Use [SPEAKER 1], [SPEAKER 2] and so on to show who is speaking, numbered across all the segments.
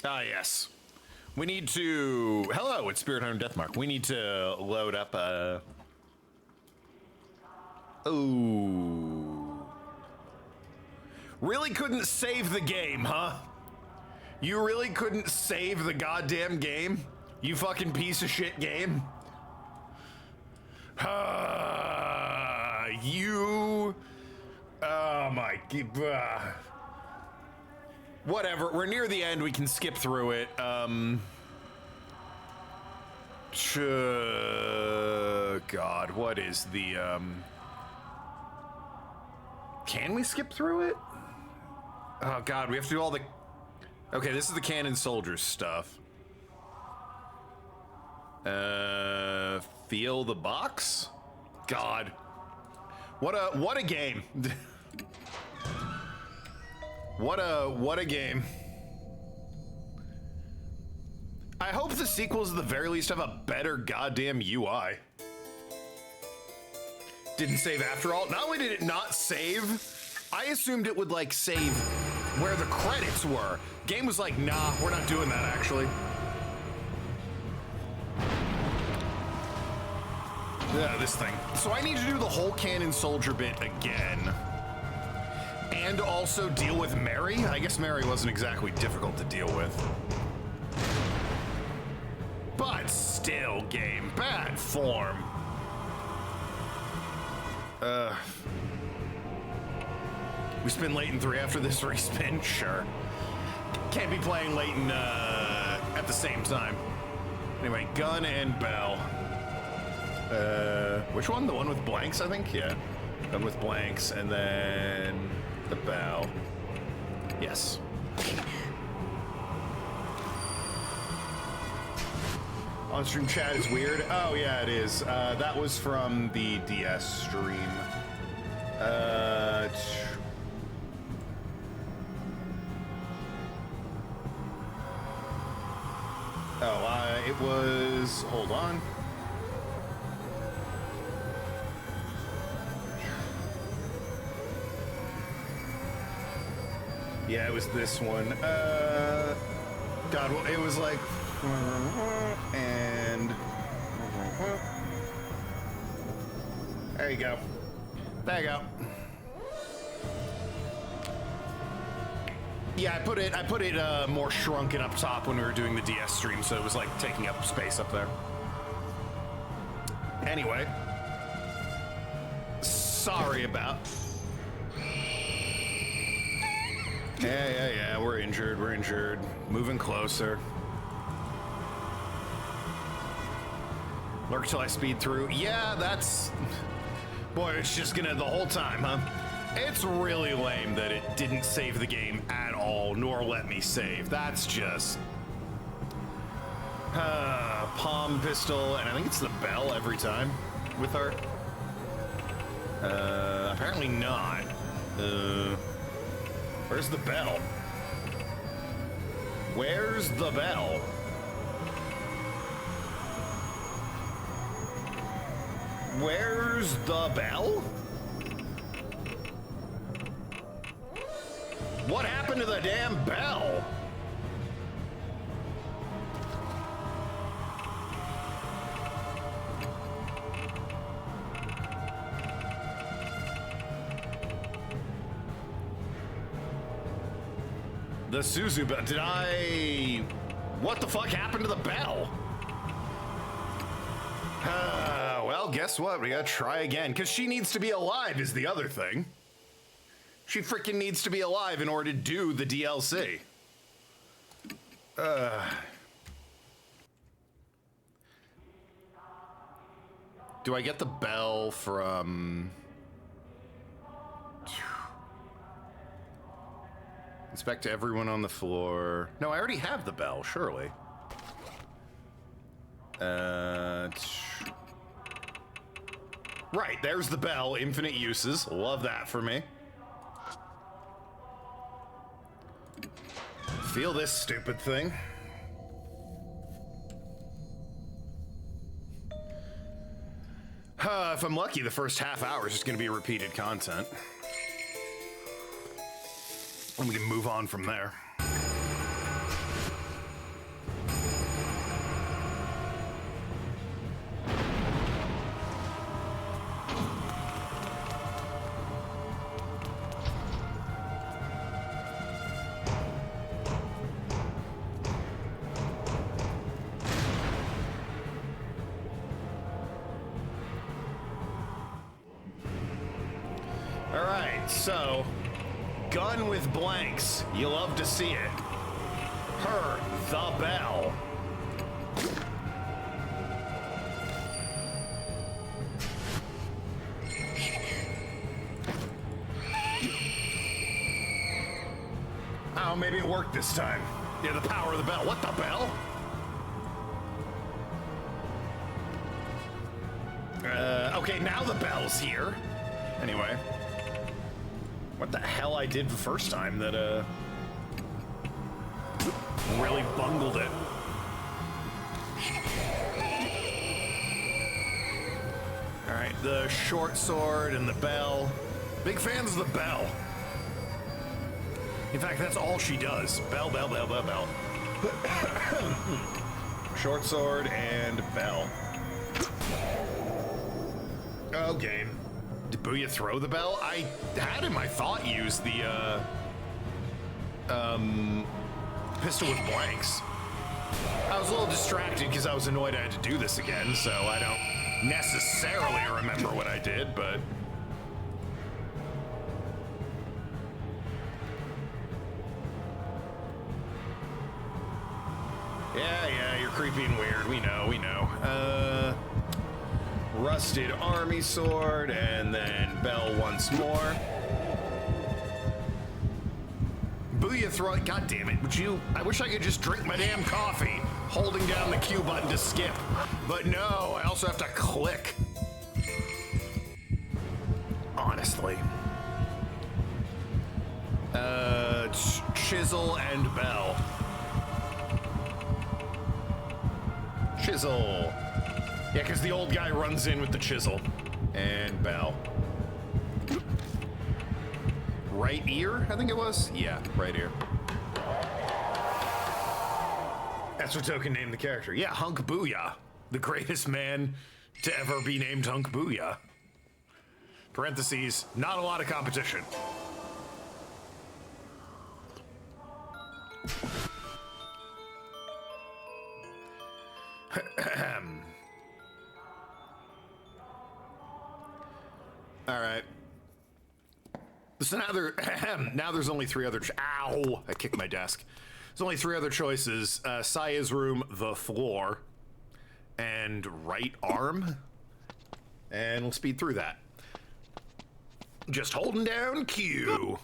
[SPEAKER 1] Ah, yes. We need to... Hello, it's Spirit Hunter Deathmark. We need to load up a... Ooh. Really couldn't save the game, huh? You really couldn't save the goddamn game? You fucking piece of shit game? You... Oh my... Whatever, we're near the end, we can skip through it. God, what is the, Can we skip through it? Oh God, we have to do all the... Okay, this is the Cannon Soldiers stuff. Feel the box? God. What a game. What a game. I hope the sequels at the very least have a better goddamn UI. Didn't save after all. Not only did it not save, I assumed it would like save where the credits were. Game was like, nah, we're not doing that actually. Yeah, this thing. So I need to do the whole Cannon Soldier bit again. And also deal with Mary? I guess Mary wasn't exactly difficult to deal with. But still, game. Bad form. We spin Layton 3 after this respin? Sure. Can't be playing Layton at the same time. Anyway, Gun and Bell. Which one? The one with blanks, I think? Yeah. Gun with blanks, and then the Bell. Yes. On-stream chat is weird. Oh, yeah, it is. That was from the DS stream. It was... Hold on. Yeah, it was this one. God, well, it was like... And... There you go. There you go. Yeah, I put it more shrunken up top when we were doing the DS stream, so it was like taking up space up there. Anyway. Sorry about... Yeah, we're injured. Moving closer. Lurk till I speed through. Yeah, that's... Boy, it's just gonna the whole time, huh? It's really lame that it didn't save the game at all, nor let me save. That's just... Palm pistol, and I think it's the Bell every time with her. Apparently not. Where's the Bell? Where's the Bell? Where's the Bell? What happened to the damn Bell? The Suzu Bell. Did I... What the fuck happened to the Bell? Well, guess what? We gotta try again. Because she needs to be alive is the other thing. She freaking needs to be alive in order to do the DLC. Do I get the Bell from... Inspect everyone on the floor. No, I already have the Bell, surely. Right, there's the Bell, infinite uses. Love that for me. Feel this stupid thing. If I'm lucky, the first half hour is just gonna be repeated content. And we can move on from there. All right, so gun with blanks. You love to see it. Her, the bell. Oh, maybe it worked this time. Yeah, the power of the bell. What, the bell? Okay, now the bell's here. Anyway. What the hell I did the first time that, really bungled it. All right, the short sword and the bell. Big fans of the bell. In fact, that's all she does. Bell, bell, bell, bell, bell. Short sword and bell. Okay. Did Booyah throw the bell? I had him, I thought, use the, pistol with blanks. I was a little distracted because I was annoyed I had to do this again, so I don't necessarily remember what I did, but... Yeah, you're creepy and weird. We know, we know. Rusted army sword, and then bell once more. Booyah throw it. God damn it. Would you? I wish I could just drink my damn coffee, holding down the Q button to skip. But no, I also have to click. Honestly. Chisel and bell. Chisel. Yeah, because the old guy runs in with the chisel. And bell. Right ear, I think it was? Yeah, right ear. That's what Token named the character. Yeah, Hunk Booyah. The greatest man to ever be named Hunk Booyah. Parentheses, not a lot of competition. All right. So now there's only three other. Ow! I kicked my desk. There's only three other choices: Saya's room, the floor, and right arm. And we'll speed through that. Just holding down Q.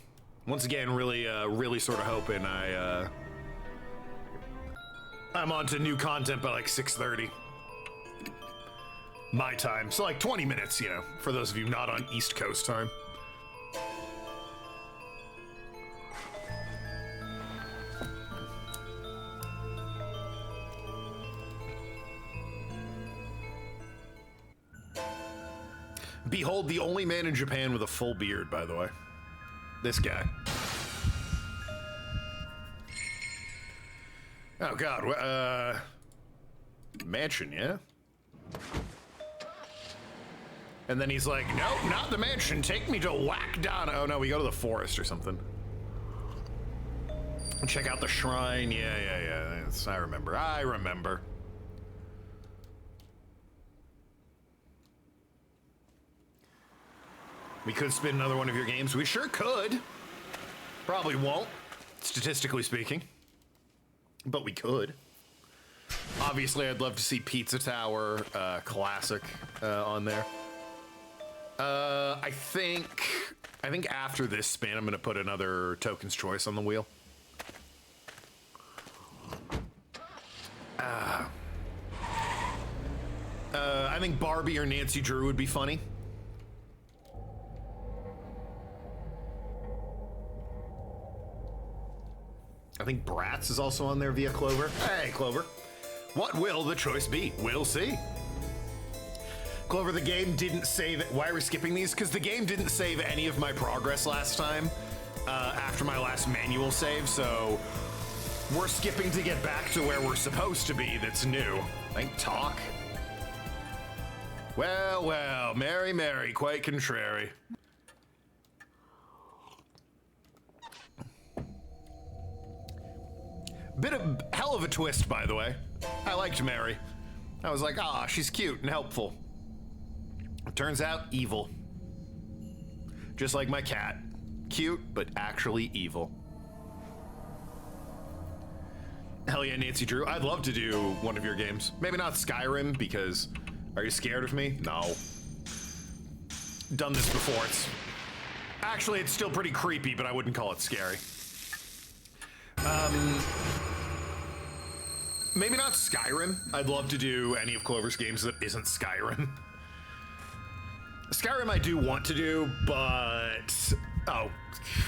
[SPEAKER 1] Once again, really sort of hoping I'm on to new content by like 6:30. My time. So like 20 minutes, you know, for those of you not on East Coast time. Behold the only man in Japan with a full beard, by the way. This guy. Oh god, mansion, yeah? And then he's like, nope, not the mansion, take me to Whack-Donna. Oh no, we go to the forest or something. Check out the shrine, yeah. I remember. We could spin another one of your games. We sure could. Probably won't, statistically speaking. But we could. Obviously, I'd love to see Pizza Tower Classic on there. I think after this spin, I'm going to put another Token's Choice on the wheel. I think Barbie or Nancy Drew would be funny. I think Bratz is also on there via Clover. Hey, Clover. What will the choice be? We'll see. Clover, the game didn't save it. Why are we skipping these? Because the game didn't save any of my progress last time. after my last manual save, so we're skipping to get back to where we're supposed to be. That's new. Like talk. Well, well, Mary, Mary, quite contrary. Bit of hell of a twist, by the way. I liked Mary. I was like, ah, she's cute and helpful. Turns out, evil. Just like my cat. Cute, but actually evil. Hell yeah, Nancy Drew. I'd love to do one of your games. Maybe not Skyrim, because are you scared of me? No. Done this before. Actually, it's still pretty creepy, but I wouldn't call it scary. Maybe not Skyrim. I'd love to do any of Clover's games that isn't Skyrim. Skyrim I do want to do, but... Oh,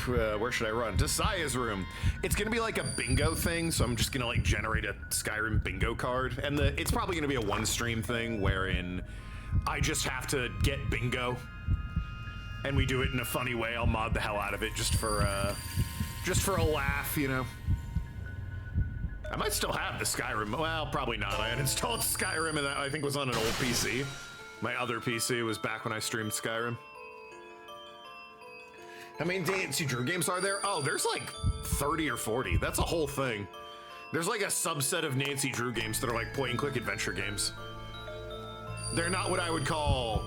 [SPEAKER 1] where should I run? To Saya's room. It's gonna be like a bingo thing, so I'm just gonna like generate a Skyrim bingo card. And it's probably gonna be a one-stream thing wherein I just have to get bingo. And we do it in a funny way. I'll mod the hell out of it just for a laugh, you know? I might still have the Skyrim. Well, probably not. I uninstalled Skyrim and that I think was on an old PC. My other PC was back when I streamed Skyrim. How many Nancy Drew games are there? Oh, there's like 30 or 40. That's a whole thing. There's like a subset of Nancy Drew games that are like point and click adventure games. They're not what I would call,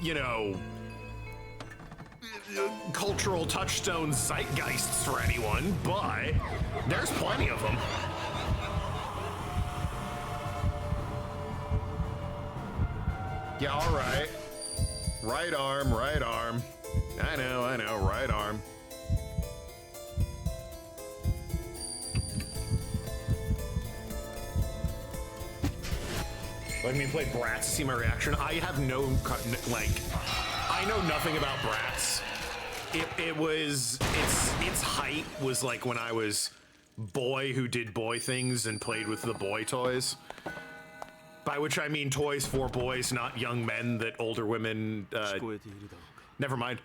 [SPEAKER 1] you know, cultural touchstone zeitgeists for anyone, but there's plenty of them. Yeah, all right. Right arm, right arm. I know, right arm. Let me play Bratz to see my reaction. I have no, like, I know nothing about Bratz. Its height was like when I was boy who did boy things and played with the boy toys. By which I mean toys for boys, not young men that older women, never mind.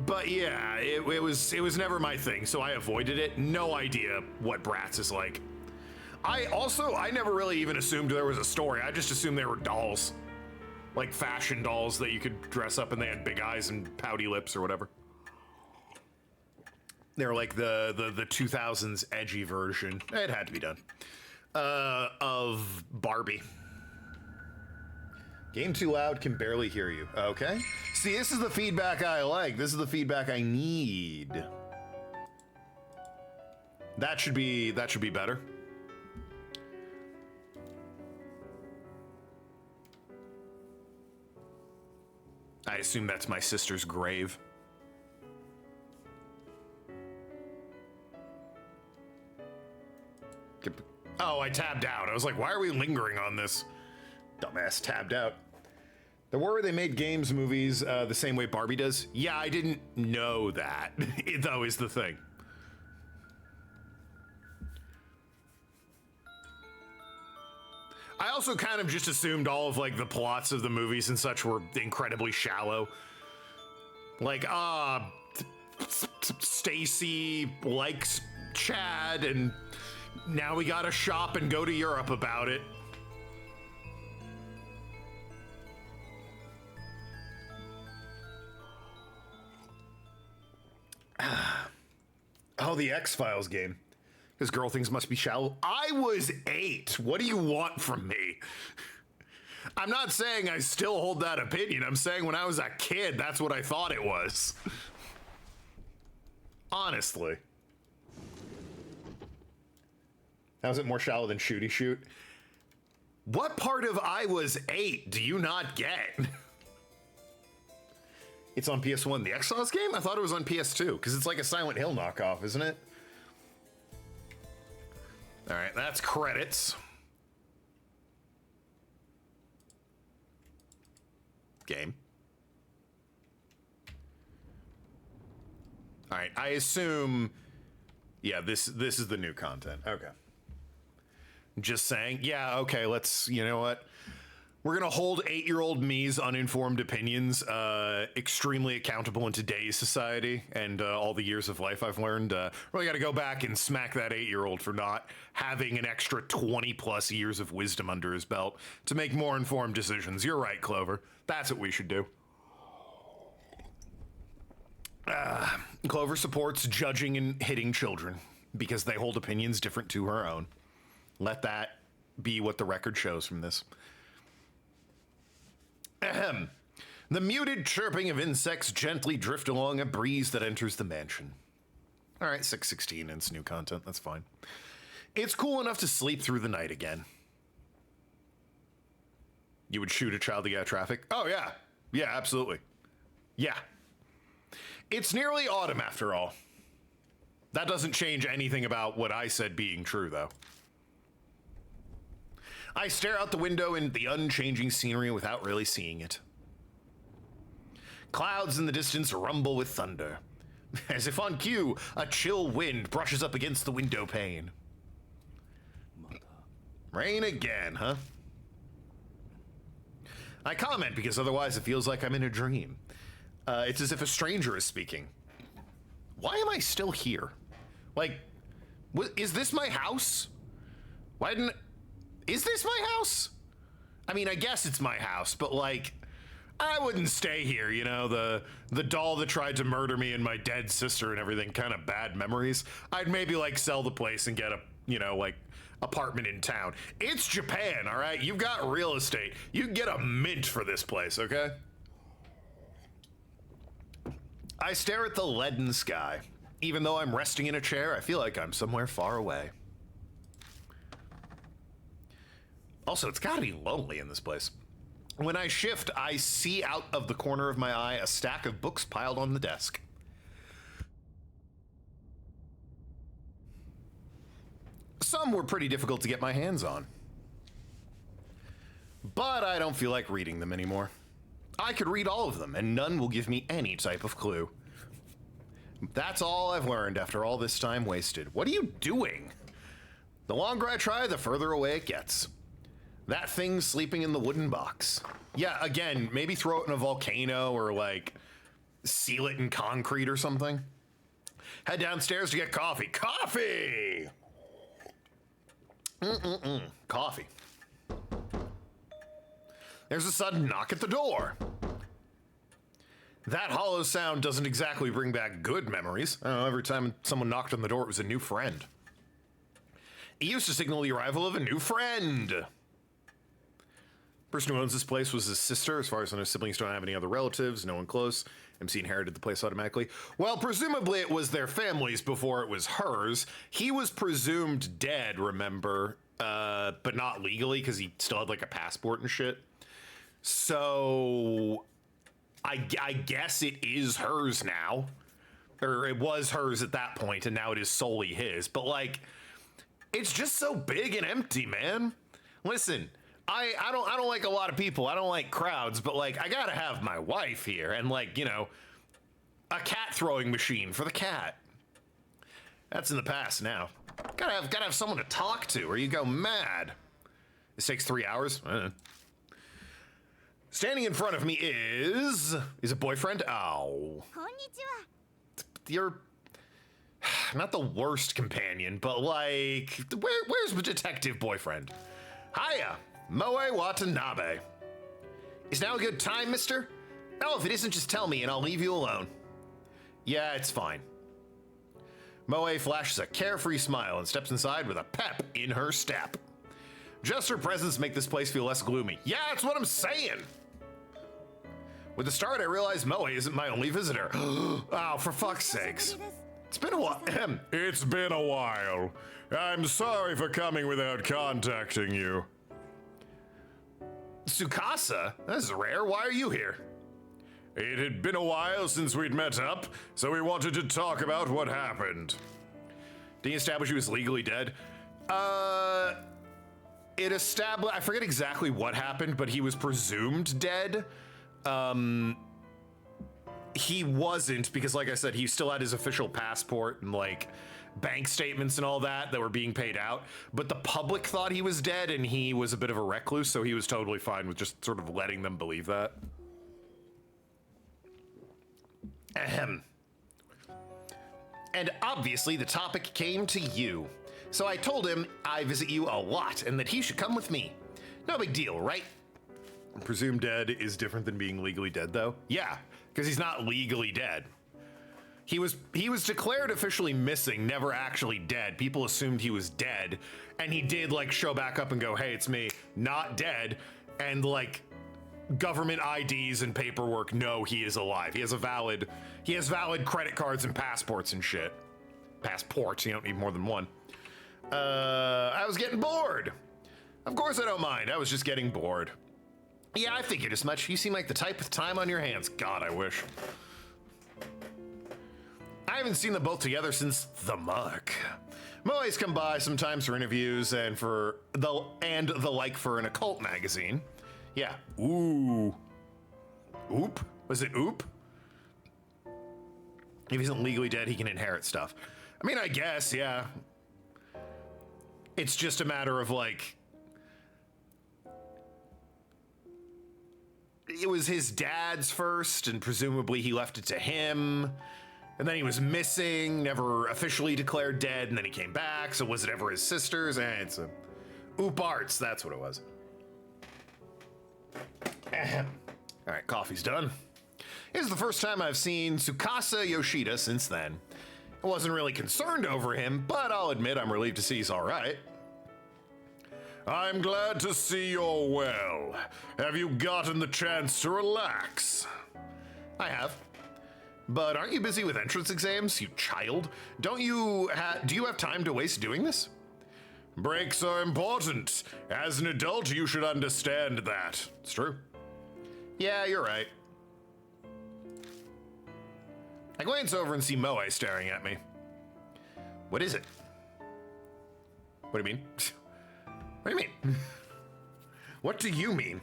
[SPEAKER 1] But yeah, it was never my thing, so I avoided it. No idea what Bratz is like. I never really even assumed there was a story. I just assumed they were dolls. Like fashion dolls that you could dress up and they had big eyes and pouty lips or whatever. They're like the 2000s edgy version. It had to be done. Of Barbie. Game too loud, can barely hear you. Okay. See, this is the feedback I like. This is the feedback I need. That should be better. I assume that's my sister's grave. Oh, I tabbed out. I was like, why are we lingering on this? Dumbass tabbed out. There were they made games, movies, the same way Barbie does. Yeah, I didn't know that. Though is the thing. I also kind of just assumed all of like the plots of the movies and such were incredibly shallow. Like, Stacy likes Chad and now we gotta shop and go to Europe about it. Oh, the X-Files game. Because girl things must be shallow. I was 8. What do you want from me? I'm not saying I still hold that opinion. I'm saying when I was a kid, that's what I thought it was. Honestly. How is it more shallow than Shooty Shoot? What part of I was 8 do you not get? It's on PS1. The X-Files game? I thought it was on PS2, because it's like a Silent Hill knockoff, isn't it? All right, that's credits. Game. All right, I assume, yeah, this is the new content. Okay. Just saying, yeah, okay, let's, you know what? We're gonna hold 8-year-old me's uninformed opinions extremely accountable in today's society and all the years of life I've learned. Really gotta go back and smack that 8-year-old for not having an extra 20 plus years of wisdom under his belt to make more informed decisions. You're right, Clover. That's what we should do. Clover supports judging and hitting children because they hold opinions different to her own. Let that be what the record shows from this. Ahem. The muted chirping of insects gently drift along a breeze that enters the mansion. All right, 6:16, and it's new content. That's fine. It's cool enough to sleep through the night again. You would shoot a child to get out of traffic? Oh, yeah. Yeah, absolutely. Yeah. It's nearly autumn, after all. That doesn't change anything about what I said being true, though. I stare out the window in the unchanging scenery without really seeing it. Clouds in the distance rumble with thunder. As if on cue, a chill wind brushes up against the window pane. Rain again, huh? I comment because otherwise it feels like I'm in a dream. It's as if a stranger is speaking. Why am I still here? Like, is this my house? Why didn't... Is this my house? I mean, I guess it's my house, but like, I wouldn't stay here, you know, the doll that tried to murder me and my dead sister and everything, kind of bad memories. I'd maybe like sell the place and get a, you know, like apartment in town. It's Japan, all right? You've got real estate. You can get a mint for this place, okay? I stare at the leaden sky. Even though I'm resting in a chair, I feel like I'm somewhere far away. Also, it's gotta be lonely in this place. When I shift, I see out of the corner of my eye a stack of books piled on the desk. Some were pretty difficult to get my hands on. But I don't feel like reading them anymore. I could read all of them, and none will give me any type of clue. That's all I've learned after all this time wasted. What are you doing? The longer I try, the further away it gets. That thing sleeping in the wooden box. Yeah, again, maybe throw it in a volcano or like seal it in concrete or something. Head downstairs to get coffee. Coffee! Coffee. There's a sudden knock at the door. That hollow sound doesn't exactly bring back good memories. I don't know, every time someone knocked on the door, it was a new friend. It used to signal the arrival of a new friend. Person who owns this place was his sister. As far as I know, siblings don't have any other relatives, no one close. MC inherited the place automatically. Well, presumably it was their family's before it was hers. He was presumed dead, remember, but not legally because he still had like a passport and shit. So I guess it is hers now, or it was hers at that point, and now it is solely his. But like, it's just so big and empty, man. Listen. I don't like a lot of people. I don't like crowds, but like I gotta have my wife here and like, you know, a cat throwing machine for the cat. That's in the past now. Gotta have someone to talk to or you go mad. This takes 3 hours. Standing in front of me is a boyfriend. Oh. You're not the worst companion, but like where's the detective boyfriend? Hiya. Moe Watanabe. Is now a good time, mister? Oh, if it isn't, just tell me and I'll leave you alone. Yeah, it's fine. Moe flashes a carefree smile and steps inside with a pep in her step. Just her presence make this place feel less gloomy. Yeah, that's what I'm saying. With the start, I realized Moe isn't my only visitor. Oh, for fuck's sakes. It's been a while. It's been a while. I'm sorry for coming without contacting you. Tsukasa? That's rare. Why are you here? It had been a while since we'd met up, so we wanted to talk about what happened. Did he establish he was legally dead? It established... I forget exactly what happened, but he was presumed dead. he wasn't, because like I said, he still had his official passport and like bank statements and all that were being paid out. But the public thought he was dead, and he was a bit of a recluse, so he was totally fine with just sort of letting them believe that. Ahem. And obviously the topic came to you. So I told him I visit you a lot and that he should come with me. No big deal, right? Presumed dead is different than being legally dead, though. Yeah, because he's not legally dead. He was declared officially missing, never actually dead. People assumed he was dead, and he did like show back up and go, "Hey, it's me, not dead." And like government IDs and paperwork, no, he is alive. He has valid credit cards and passports and shit. Passports, you don't need more than one. I was getting bored. Of course I don't mind. I was just getting bored. Yeah, I figured as much. You seem like the type with time on your hands. God, I wish. I haven't seen them both together since The Mark. Moe's come by sometimes for interviews and the like for an occult magazine. Yeah. Ooh. Oop? Was it oop? If he's not legally dead, he can inherit stuff. I mean, I guess, yeah. It's just a matter of like, it was his dad's first, and presumably he left it to him. And then he was missing, never officially declared dead, and then he came back. So was it ever his sister's? It's a oop arts. That's what it was. Ahem. All right, coffee's done. This is the first time I've seen Tsukasa Yoshida since then. I wasn't really concerned over him, but I'll admit I'm relieved to see he's all right. I'm glad to see you're well. Have you gotten the chance to relax? I have. But aren't you busy with entrance exams, you child? Do you have time to waste doing this? Breaks are important. As an adult, you should understand that. It's true. Yeah, you're right. I glance over and see Moe staring at me. What is it? What do you mean? What do you mean? What do you mean?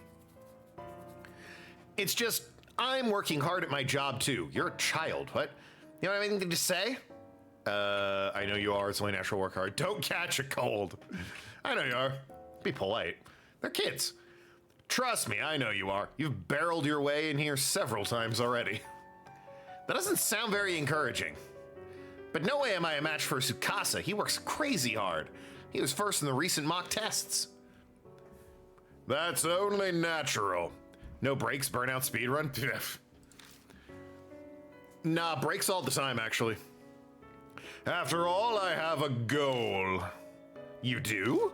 [SPEAKER 1] It's just, I'm working hard at my job too. You're a child. What? You don't have anything to say? I know you are. It's only natural, work hard. Don't catch a cold. I know you are. Be polite. They're kids. Trust me, I know you are. You've barreled your way in here several times already. That doesn't sound very encouraging. But no way am I a match for Tsukasa. He works crazy hard. He was first in the recent mock tests. That's only natural. No breaks, burnout, speedrun? Nah, breaks all the time, actually. After all, I have a goal. You do?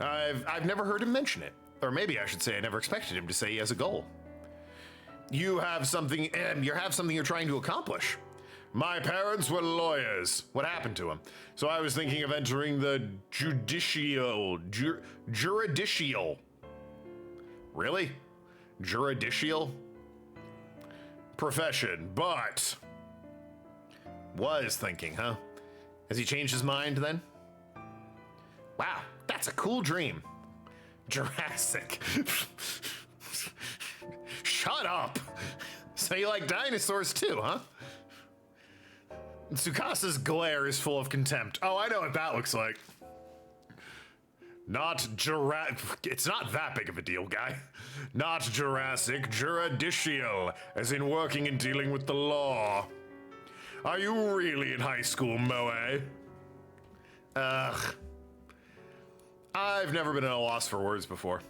[SPEAKER 1] I've never heard him mention it. Or maybe I should say I never expected him to say he has a goal. You have something you're trying to accomplish. My parents were lawyers. What happened to them? So I was thinking of entering the judicial. Really? Judicial? Profession, but... Was thinking, huh? Has he changed his mind then? Wow, that's a cool dream. Jurassic. Shut up. So you like dinosaurs too, huh? Tsukasa's glare is full of contempt. Oh, I know what that looks like. Not Jurassic. It's not that big of a deal, guy. Not Jurassic, judicial, as in working and dealing with the law. Are you really in high school, Moe? Ugh. I've never been at a loss for words before.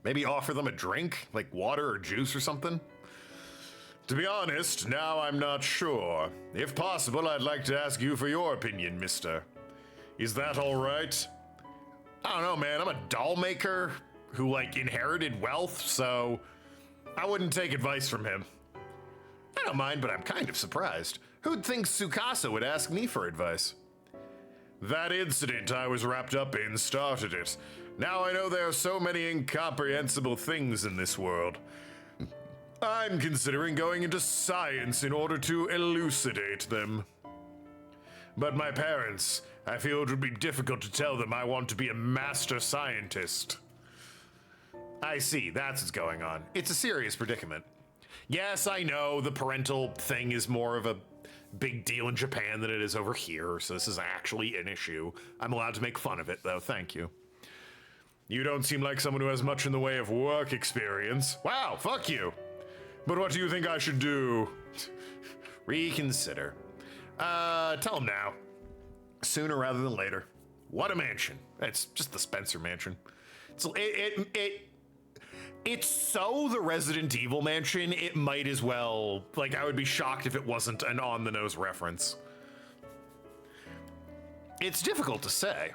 [SPEAKER 1] Maybe offer them a drink, like water or juice or something? To be honest, now I'm not sure. If possible, I'd like to ask you for your opinion, mister. Is that all right? I don't know, man. I'm a doll maker who, like, inherited wealth, so I wouldn't take advice from him. I don't mind, but I'm kind of surprised. Who'd think Tsukasa would ask me for advice? That incident I was wrapped up in started it. Now I know there are so many incomprehensible things in this world. I'm considering going into science in order to elucidate them. But my parents, I feel it would be difficult to tell them I want to be a master scientist. I see, that's what's going on. It's a serious predicament. Yes, I know the parental thing is more of a big deal in Japan than it is over here, so this is actually an issue. I'm allowed to make fun of it, though. Thank you. You don't seem like someone who has much in the way of work experience. Wow, fuck you. But what do you think I should do? Reconsider. Tell him now. Sooner rather than later. What a mansion. It's just the Spencer mansion. It's so the Resident Evil mansion, it might as well, like, I would be shocked if it wasn't an on-the-nose reference. It's difficult to say.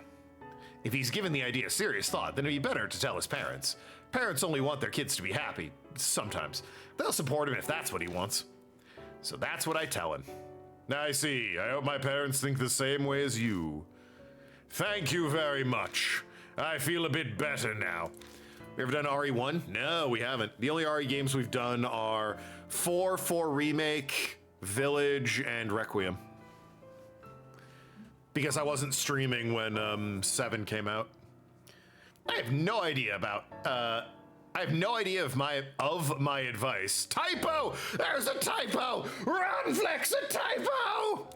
[SPEAKER 1] If he's given the idea serious thought, then it'd be better to tell his parents. Parents only want their kids to be happy, sometimes. They'll support him if that's what he wants. So that's what I tell him. I see. I hope my parents think the same way as you. Thank you very much. I feel a bit better now. We ever done RE1? No, we haven't. The only RE games we've done are 4 Remake, Village, and Requiem. Because I wasn't streaming when 7 came out. I have no idea about I have no idea of my advice. Typo! There's a typo! Run, Flex, a typo!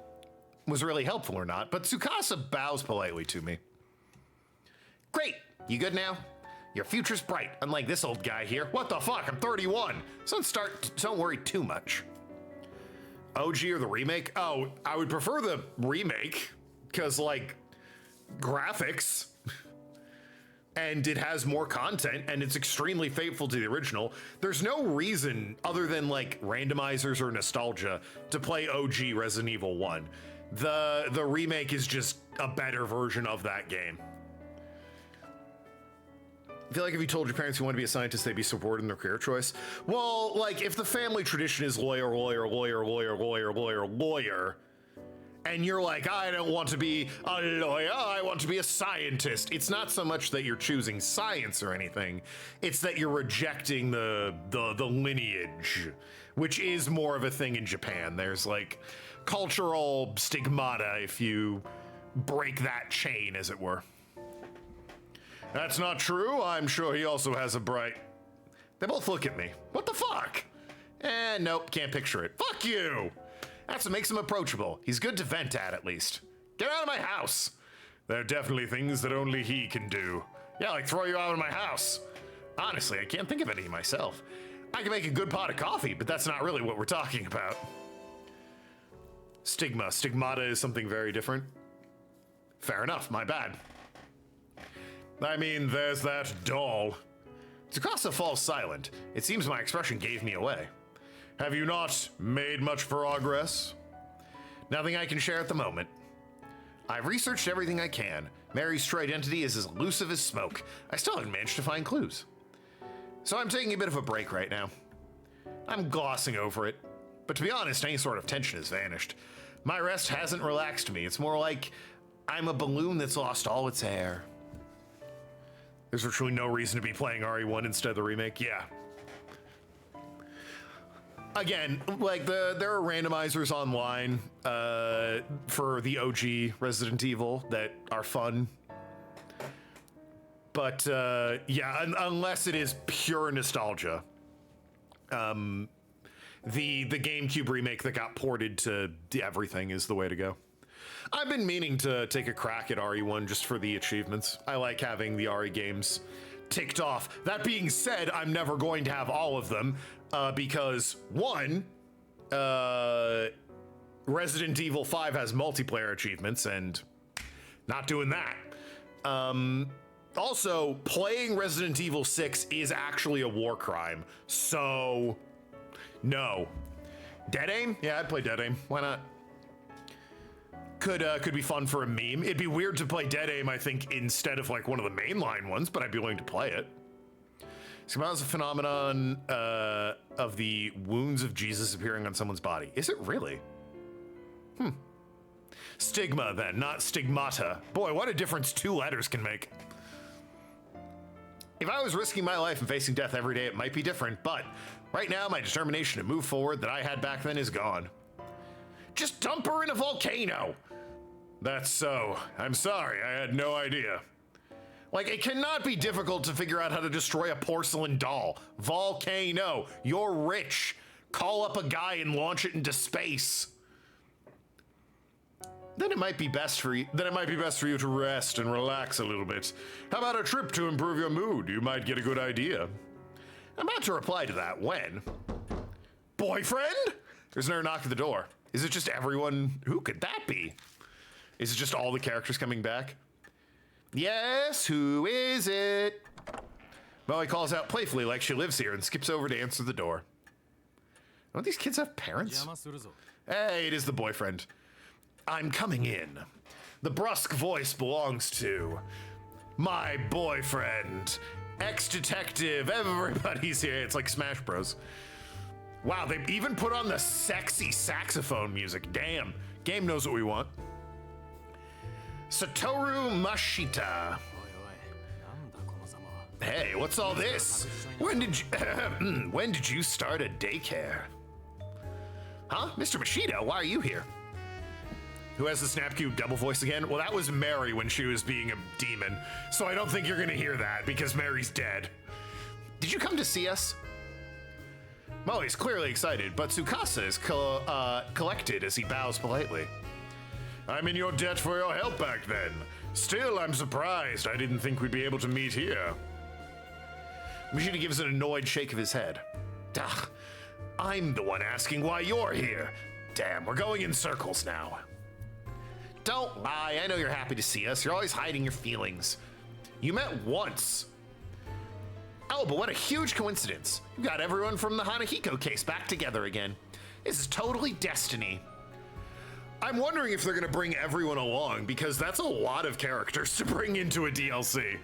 [SPEAKER 1] Was really helpful or not, but Tsukasa bows politely to me. Great! You good now? Your future's bright, unlike this old guy here. What the fuck? I'm 31. So don't worry too much. OG or the remake? Oh, I would prefer the remake, because, like, graphics. And it has more content, and it's extremely faithful to the original. There's no reason, other than, like, randomizers or nostalgia, to play OG Resident Evil 1. The remake is just a better version of that game. I feel like if you told your parents you want to be a scientist, they'd be supported in their career choice. Well, like, if the family tradition is lawyer, and you're like, I don't want to be a lawyer, I want to be a scientist. It's not so much that you're choosing science or anything, it's that you're rejecting the lineage, which is more of a thing in Japan. There's, like, cultural stigmata if you break that chain, as it were. That's not true. I'm sure he also has a bright... They both look at me. What the fuck? Nope, can't picture it. Fuck you! That's what makes him approachable. He's good to vent at least. Get out of my house! There are definitely things that only he can do. Yeah, like throw you out of my house. Honestly, I can't think of any myself. I can make a good pot of coffee, but that's not really what we're talking about. Stigma. Stigmata is something very different. Fair enough, my bad. I mean, there's that doll. Tsukasa falls silent. It seems my expression gave me away. Have you not made much progress? Nothing I can share at the moment. I've researched everything I can. Mary's true identity is as elusive as smoke. I still haven't managed to find clues. So I'm taking a bit of a break right now. I'm glossing over it. But to be honest, any sort of tension has vanished. My rest hasn't relaxed me. It's more like I'm a balloon that's lost all its air. There's virtually no reason to be playing RE1 instead of the remake. Yeah. Again, like there are randomizers online for the OG Resident Evil that are fun. But yeah, unless it is pure nostalgia. The GameCube remake that got ported to everything is the way to go. I've been meaning to take a crack at RE1 just for the achievements. I like having the RE games ticked off. That being said, I'm never going to have all of them because, one, Resident Evil 5 has multiplayer achievements, and not doing that. Also, playing Resident Evil 6 is actually a war crime, so no. Dead Aim? Yeah, I'd play Dead Aim. Why not? Could be fun for a meme. It'd be weird to play Dead Aim, I think, instead of like one of the mainline ones, but I'd be willing to play it. Stigma is a phenomenon of the wounds of Jesus appearing on someone's body. Is it really? Stigma, then, not stigmata. Boy, what a difference 2 letters can make. If I was risking my life and facing death every day, it might be different, but right now, my determination to move forward that I had back then is gone. Just dump her in a volcano! That's so. I'm sorry, I had no idea. Like, it cannot be difficult to figure out how to destroy a porcelain doll. Volcano. You're rich. Call up a guy and launch it into space. Then it might be best for you to rest and relax a little bit. How about a trip to improve your mood? You might get a good idea. I'm about to reply to that when... Boyfriend? There's another knock at the door. Is it just everyone? Who could that be? Is it just all the characters coming back? Yes, who is it? Molly calls out playfully like she lives here and skips over to answer the door. Don't these kids have parents? Hey, it is the boyfriend. I'm coming in. The brusque voice belongs to my boyfriend, ex-detective, everybody's here. It's like Smash Bros. Wow, they even put on the sexy saxophone music. Damn, game knows what we want. Satoru Mashita. Hey, what's all this? When did you start a daycare? Huh? Mr. Mashita, why are you here? Who has the Snap Cube double voice again? Well, that was Mary when she was being a demon, so I don't think you're gonna hear that because Mary's dead. Did you come to see us? Molly's clearly excited, but Tsukasa is collected as he bows politely. I'm in your debt for your help back then. Still, I'm surprised. I didn't think we'd be able to meet here. Mashita gives an annoyed shake of his head. Ugh, I'm the one asking why you're here. Damn, we're going in circles now. Don't lie, I know you're happy to see us. You're always hiding your feelings. You met once. Oh, but what a huge coincidence. You got everyone from the Hanahiko case back together again. This is totally destiny. I'm wondering if they're gonna bring everyone along, because that's a lot of characters to bring into a DLC.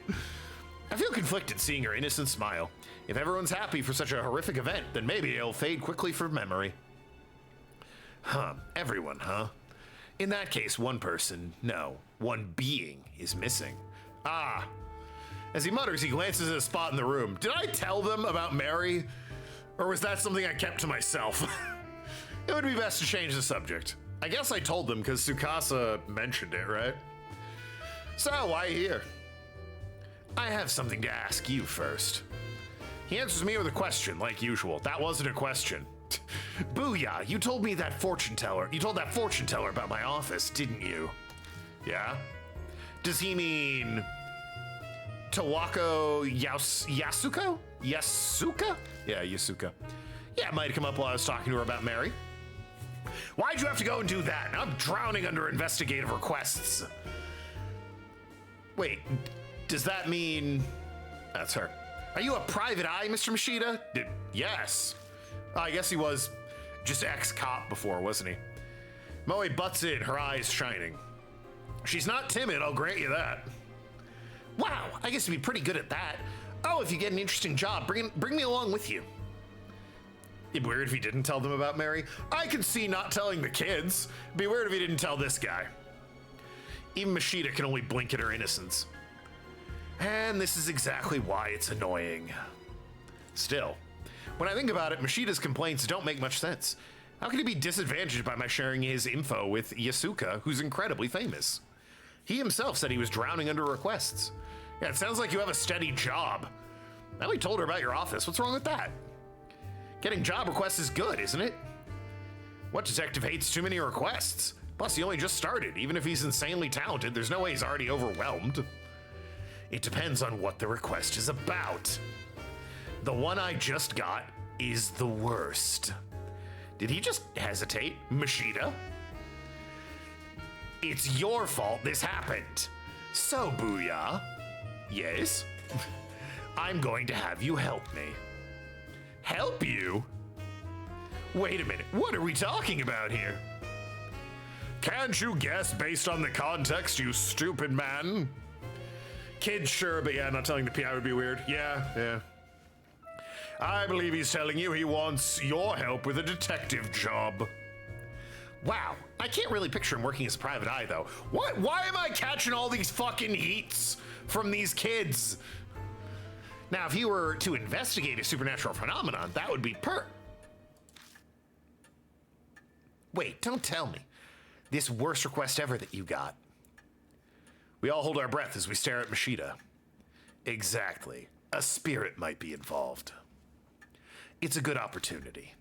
[SPEAKER 1] I feel conflicted seeing her innocent smile. If everyone's happy for such a horrific event, then maybe it'll fade quickly from memory. Huh, everyone, huh? In that case, one person, no, one being is missing. Ah. As he mutters, he glances at a spot in the room. Did I tell them about Mary? Or was that something I kept to myself? It would be best to change the subject. I guess I told them because Tsukasa mentioned it, right? So, why are you here? I have something to ask you first. He answers me with a question, like usual. That wasn't a question. Booyah, you told that fortune teller about my office, didn't you? Yeah? Does he mean Tawako Yasuko? Yasuka? Yeah, Yasuka. Yeah, it might have come up while I was talking to her about Mary. Why'd you have to go and do that? I'm drowning under investigative requests. Wait, does that mean... That's her. Are you a private eye, Mr. Mashita? Yes. I guess he was just ex-cop before, wasn't he? Moe butts in, her eyes shining. She's not timid, I'll grant you that. Wow, I guess you'd be pretty good at that. Oh, if you get an interesting job, bring me along with you. It'd be weird if he didn't tell them about Mary. I can see not telling the kids. It'd be weird if he didn't tell this guy. Even Mashita can only blink at her innocence. And this is exactly why it's annoying. Still, when I think about it, Mashita's complaints don't make much sense. How can he be disadvantaged by my sharing his info with Yasuka, who's incredibly famous? He himself said he was drowning under requests. Yeah, it sounds like you have a steady job. I only told her about your office. What's wrong with that? Getting job requests is good, isn't it? What detective hates too many requests? Plus, he only just started. Even if he's insanely talented, there's no way he's already overwhelmed. It depends on what the request is about. The one I just got is the worst. Did he just hesitate? Mashita? It's your fault this happened. So, Booyah. Yes? I'm going to have you help me. Help you? Wait a minute, what are we talking about here? Can't you guess based on the context, you stupid man? Kid, sure, but yeah, not telling the PI would be weird. Yeah. I believe he's telling you he wants your help with a detective job. Wow, I can't really picture him working as a private eye, though. What? Why am I catching all these fucking heats from these kids? Now, if he were to investigate a supernatural phenomenon, that would be Wait, don't tell me. This worst request ever that you got. We all hold our breath as we stare at Mashita. Exactly. A spirit might be involved. It's a good opportunity.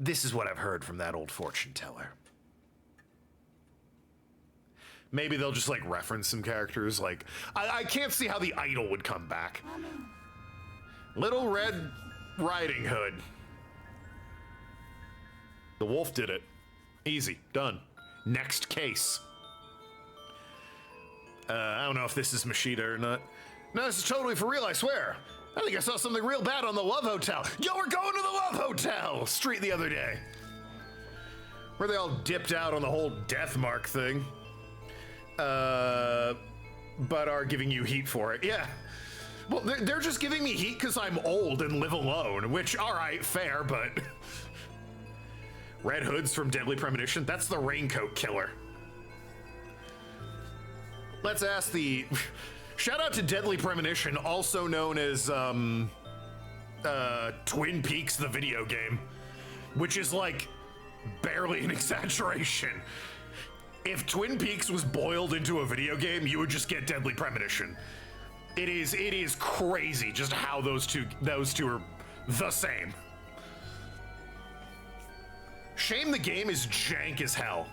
[SPEAKER 1] This is what I've heard from that old fortune teller. Maybe they'll just like reference some characters. Like, I can't see how the idol would come back. Little Red Riding Hood. The wolf did it. Easy, done. Next case. I don't know if this is Machida or not. No, this is totally for real, I swear. I think I saw something real bad on the Love Hotel. Yo, we're going to the Love Hotel street the other day. Where they all dipped out on the whole death mark thing. But are giving you heat for it. Yeah. Well, they're just giving me heat because I'm old and live alone, which, all right, fair, but... Red Hoods from Deadly Premonition? That's the Raincoat Killer. Let's ask the... Shout out to Deadly Premonition, also known as, Twin Peaks, the video game. Which is, like, barely an exaggeration. If Twin Peaks was boiled into a video game, you would just get Deadly Premonition. It is crazy just how those two are the same. Shame the game is jank as hell.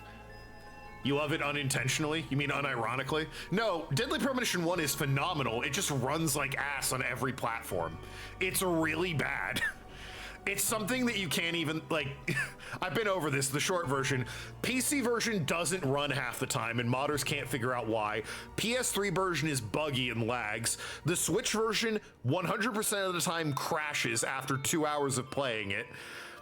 [SPEAKER 1] You love it unintentionally? You mean unironically? No, Deadly Premonition 1 is phenomenal. It just runs like ass on every platform. It's really bad. It's something that you can't even, like, I've been over this, the short version. PC version doesn't run half the time, and modders can't figure out why. PS3 version is buggy and lags. The Switch version, 100% of the time, crashes after 2 hours of playing it.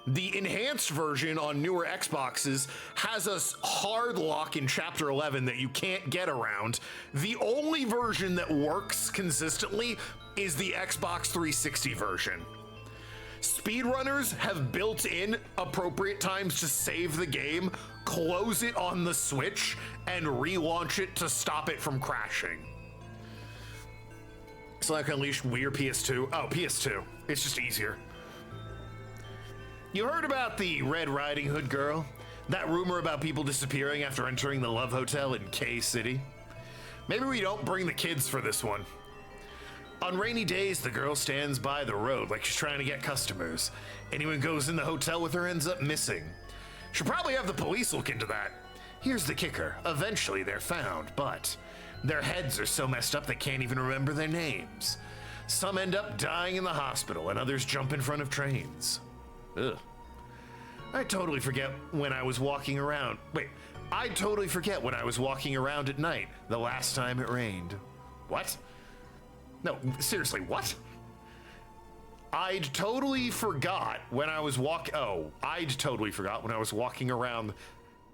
[SPEAKER 1] The enhanced version on newer Xboxes has a hard lock in Chapter 11 that you can't get around. The only version that works consistently is the Xbox 360 version. Speedrunners have built in appropriate times to save the game, close it on the Switch, and relaunch it to stop it from crashing. So I can unleash Wii or PS2. Oh, PS2. It's just easier. You heard about the Red Riding Hood girl? That rumor about people disappearing after entering the Love Hotel in K-City? Maybe we don't bring the kids for this one. On rainy days, the girl stands by the road like she's trying to get customers. Anyone goes in the hotel with her ends up missing. She'll probably have the police look into that. Here's the kicker. Eventually they're found, but their heads are so messed up they can't even remember their names. Some end up dying in the hospital and others jump in front of trains. Ugh. I totally forget when I was walking around at night the last time it rained. What? No, seriously, what? I'd totally forgot when I was walking around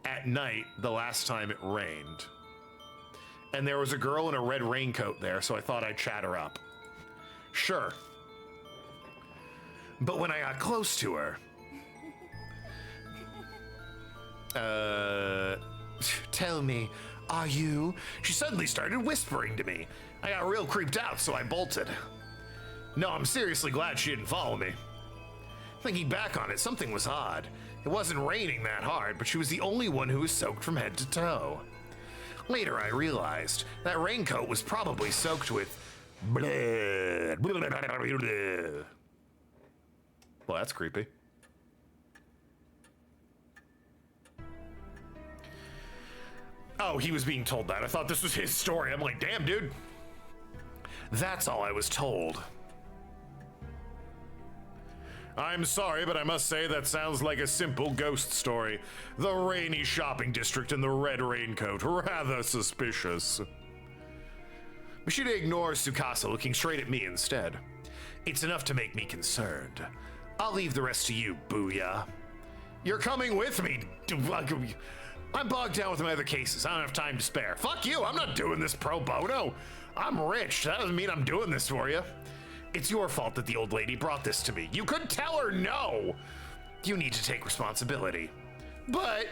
[SPEAKER 1] at night the last time it rained. And there was a girl in a red raincoat there, so I thought I'd chat her up. Sure. But when I got close to her... Tell me, are you? She suddenly started whispering to me. I got real creeped out, so I bolted. No, I'm seriously glad she didn't follow me. Thinking back on it, something was odd. It wasn't raining that hard, but she was the only one who was soaked from head to toe. Later, I realized that raincoat was probably soaked with blood. Well, that's creepy. Oh, he was being told that. I thought this was his story. I'm like, damn, dude. That's all I was told. I'm sorry, but I must say that sounds like a simple ghost story. The rainy shopping district and the red raincoat. Rather suspicious. Machida ignores Tsukasa, looking straight at me instead. It's enough to make me concerned. I'll leave the rest to you, Booyah. You're coming with me. I'm bogged down with my other cases. I don't have time to spare. Fuck you, I'm not doing this pro bono. I'm rich. That doesn't mean I'm doing this for you. It's your fault that the old lady brought this to me. You could tell her no. You need to take responsibility. But,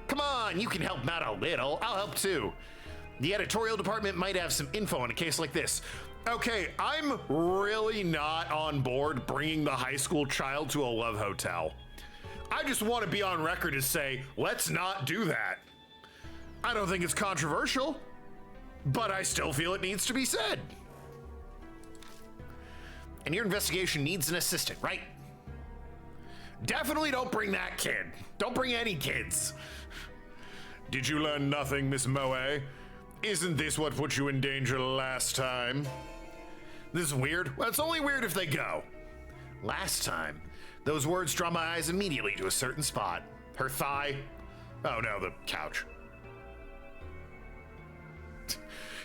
[SPEAKER 1] come on, you can help out a little. I'll help too. The editorial department might have some info on a case like this. Okay, I'm really not on board bringing the high school child to a love hotel. I just want to be on record to say, let's not do that. I don't think it's controversial, but I still feel it needs to be said. And your investigation needs an assistant, right? Definitely don't bring that kid. Don't bring any kids. Did you learn nothing, Miss Moe? Isn't this what put you in danger last time? This is weird. Well, it's only weird if they go. Last time, those words draw my eyes immediately to a certain spot. Her thigh. Oh no, the couch.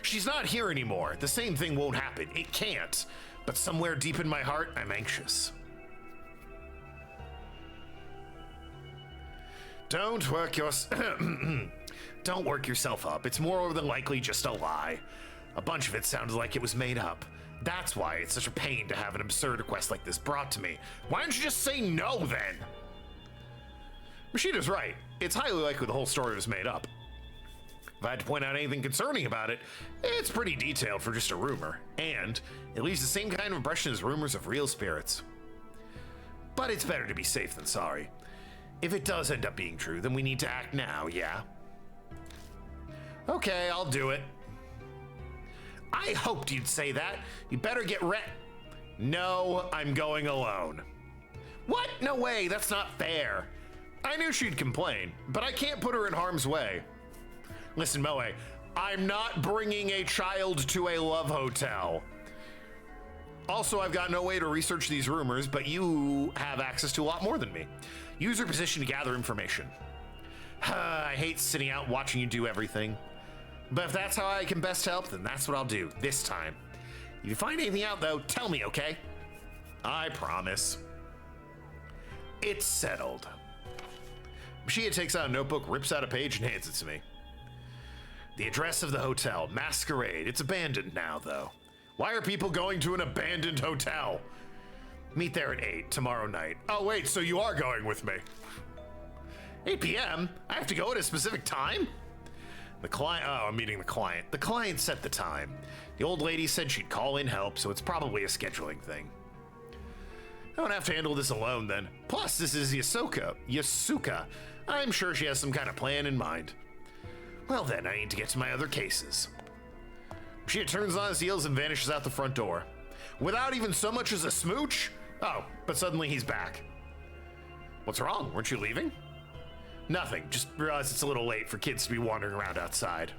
[SPEAKER 1] She's not here anymore. The same thing won't happen. It can't. But somewhere deep in my heart, I'm anxious. Don't work Don't work yourself up. It's more than likely just a lie. A bunch of it sounded like it was made up. That's why it's such a pain to have an absurd request like this brought to me. Why don't you just say no then? Mashida's right. It's highly likely the whole story was made up. If I had to point out anything concerning about it, it's pretty detailed for just a rumor, and it leaves the same kind of impression as rumors of real spirits. But it's better to be safe than sorry. If it does end up being true, then we need to act now, yeah? Okay, I'll do it. I hoped you'd say that. You better get ready. No, I'm going alone. What? No way, that's not fair. I knew she'd complain, but I can't put her in harm's way. Listen, Moe, I'm not bringing a child to a love hotel. Also, I've got no way to research these rumors, but you have access to a lot more than me. Use your position to gather information. I hate sitting out watching you do everything. But if that's how I can best help, then that's what I'll do this time. If you find anything out, though, tell me, okay? I promise. It's settled. Shia takes out a notebook, rips out a page, and hands it to me. The address of the hotel, Masquerade. It's abandoned now, though. Why are people going to an abandoned hotel? Meet there at 8 tomorrow night. Oh, wait, so you are going with me. 8 p.m.? I have to go at a specific time? The client, oh, I'm meeting the client. The client set the time. The old lady said she'd call in help, so it's probably a scheduling thing. I don't have to handle this alone then. Plus, this is Yasuka. I'm sure she has some kind of plan in mind. Well then, I need to get to my other cases. She turns on his heels and vanishes out the front door. Without even so much as a smooch? Oh, but suddenly he's back. What's wrong? Weren't you leaving? Nothing, just realized it's a little late for kids to be wandering around outside.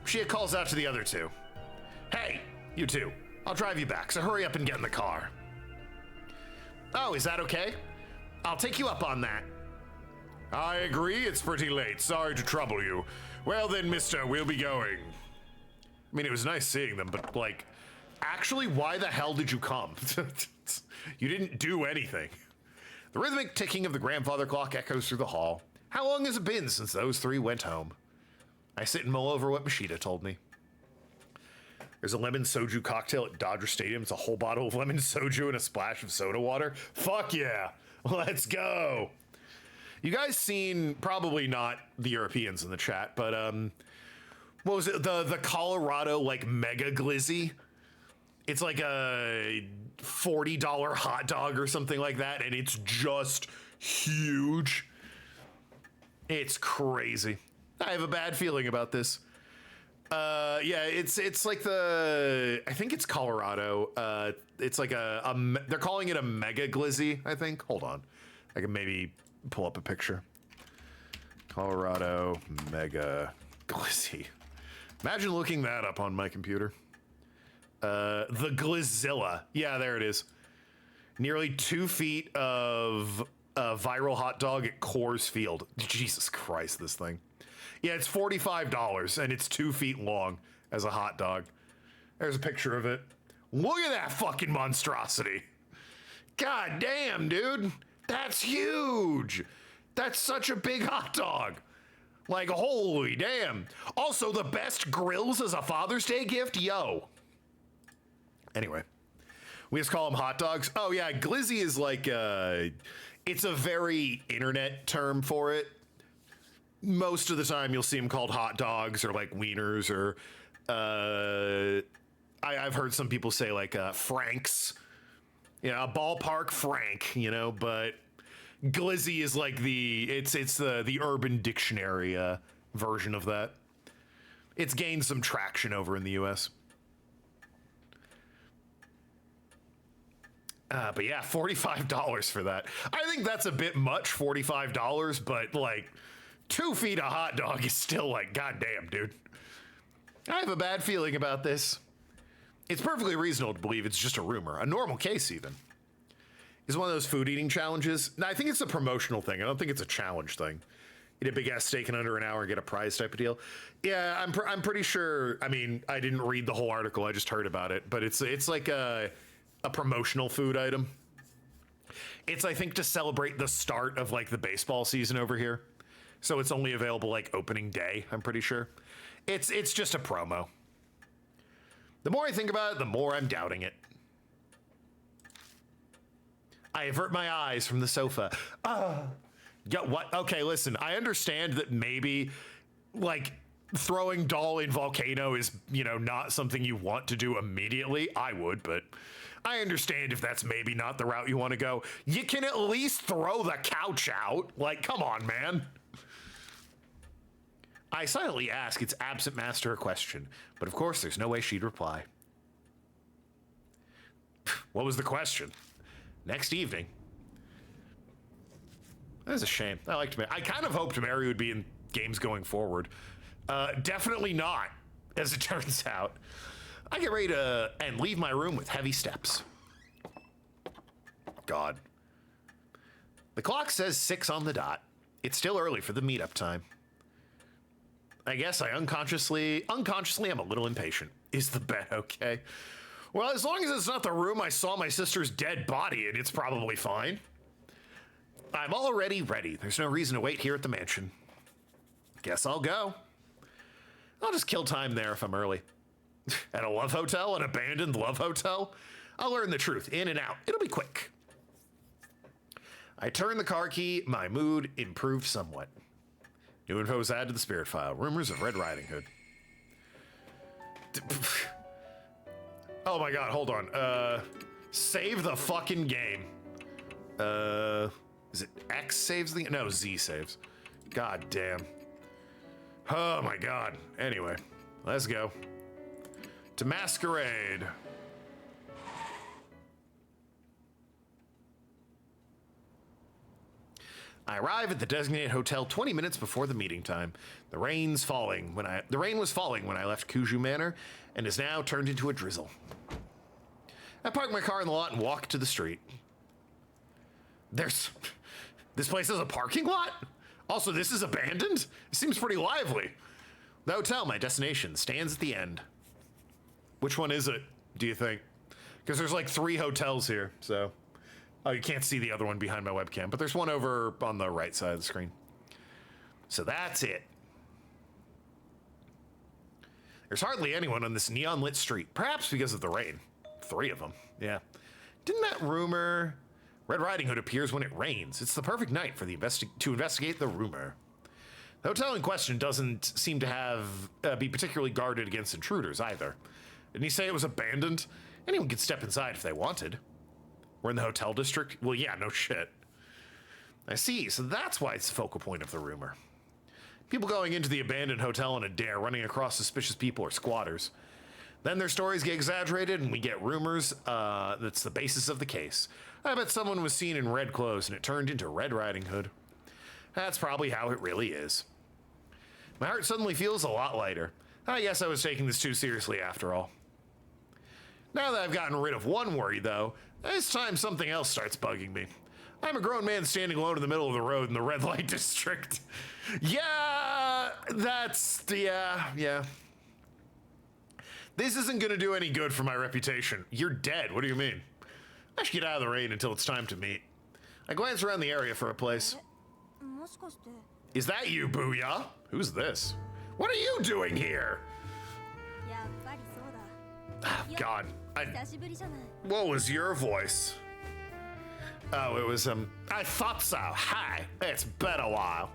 [SPEAKER 1] Shia calls out to the other two. Hey, you two, I'll drive you back, so hurry up and get in the car. Oh, is that okay? I'll take you up on that. I agree, it's pretty late. Sorry to trouble you. Well then, mister, we'll be going. I mean, it was nice seeing them, but like, actually, why the hell did you come? You didn't do anything. The rhythmic ticking of the grandfather clock echoes through the hall. How long has it been since those three went home? I sit and mull over what Mashida told me. There's a lemon soju cocktail at Dodger Stadium. It's a whole bottle of lemon soju and a splash of soda water. Fuck yeah. Let's go. You guys seen, probably not the Europeans in the chat, but what was it? The Colorado like mega glizzy. It's like a $40 hot dog or something like that, and it's just huge. It's crazy. I have a bad feeling about this. Yeah, it's like I think it's Colorado. It's like they're calling it a mega glizzy, I think. Hold on. I can maybe pull up a picture. Colorado mega glizzy. Imagine looking that up on my computer. The Glizilla. Yeah, there it is. Nearly 2 feet of viral hot dog at Coors Field. Jesus Christ, this thing. Yeah, it's $45 and it's 2 feet long as a hot dog. There's a picture of it. Look at that fucking monstrosity. God damn, dude. That's huge. That's such a big hot dog. Like, holy damn. Also, the best grills as a Father's Day gift? Yo. Anyway, we just call them hot dogs. Oh yeah, glizzy is like, it's a very internet term for it. Most of the time you'll see them called hot dogs or like wieners or, I've heard some people say like, Franks, you know, a ballpark Frank, you know, but glizzy is like it's the Urban Dictionary, version of that. It's gained some traction over in the US. But yeah, $45 for that. I think that's a bit much, $45, but like 2 feet of hot dog is still like, goddamn, dude. I have a bad feeling about this. It's perfectly reasonable to believe it's just a rumor, a normal case even. It's one of those food eating challenges. No, I think it's a promotional thing. I don't think it's a challenge thing. Eat a big ass steak in under an hour and get a prize type of deal. Yeah, I'm pretty sure. I mean, I didn't read the whole article. I just heard about it. But it's like a promotional food item. It's, I think, to celebrate the start of like the baseball season over here. So it's only available like opening day, I'm pretty sure. It's just a promo. The more I think about it, the more I'm doubting it. I avert my eyes from the sofa. Yeah, what? Okay, listen, I understand that maybe like throwing doll in volcano is, you know, not something you want to do immediately. I would, but I understand if that's maybe not the route you want to go. You can at least throw the couch out. Like, come on, man. I silently ask its absent master a question, but of course there's no way she'd reply. What was the question? Next evening. That's a shame. I liked Mary. I kind of hoped Mary would be in games going forward. Definitely not, as it turns out. I get ready to and leave my room with heavy steps. God. The clock says 6 on the dot. It's still early for the meetup time. I guess I unconsciously I'm a little impatient. Is the bet okay? Well, as long as it's not the room I saw my sister's dead body in, it's probably fine. I'm already ready. There's no reason to wait here at the mansion. Guess I'll go. I'll just kill time there if I'm early. At a love hotel, an abandoned love hotel? I'll learn the truth, in and out. It'll be quick. I turn the car key, my mood improved somewhat. New info was added to the spirit file. Rumors of Red Riding Hood. Oh my god, hold on. Save the fucking game. Is it X saves the... No, Z saves. God damn. Oh my god. Anyway, let's go. To Masquerade. I arrive at the designated hotel 20 minutes before the meeting time. The rain was falling when I left Kuju Manor and is now turned into a drizzle. I park my car in the lot and walk to the street. This place has a parking lot? Also, this is abandoned? It seems pretty lively. The hotel, my destination, stands at the end. Which one is it, do you think? Because there's like 3 hotels here, so... Oh, you can't see the other one behind my webcam, but there's one over on the right side of the screen. So that's it. There's hardly anyone on this neon-lit street, perhaps because of the rain. 3 of them, yeah. Didn't that rumor... Red Riding Hood appears when it rains. It's the perfect night for to investigate the rumor. The hotel in question doesn't seem to have be particularly guarded against intruders either. Didn't he say it was abandoned? Anyone could step inside if they wanted. We're in the hotel district? Well, yeah, no shit. I see, so that's why it's the focal point of the rumor. People going into the abandoned hotel on a dare, running across suspicious people or squatters. Then their stories get exaggerated and we get rumors that's the basis of the case. I bet someone was seen in red clothes and it turned into Red Riding Hood. That's probably how it really is. My heart suddenly feels a lot lighter. I guess I was taking this too seriously after all. Now that I've gotten rid of one worry, though, it's time something else starts bugging me. I'm a grown man standing alone in the middle of the road in the red light district. Yeah. This isn't gonna do any good for my reputation. You're dead, what do you mean? I should get out of the rain until it's time to meet. I glance around the area for a place. Is that you, Booyah? Who's this? What are you doing here? Oh, God. What was your voice? Oh, it was, I thought so. Hi, it's been a while.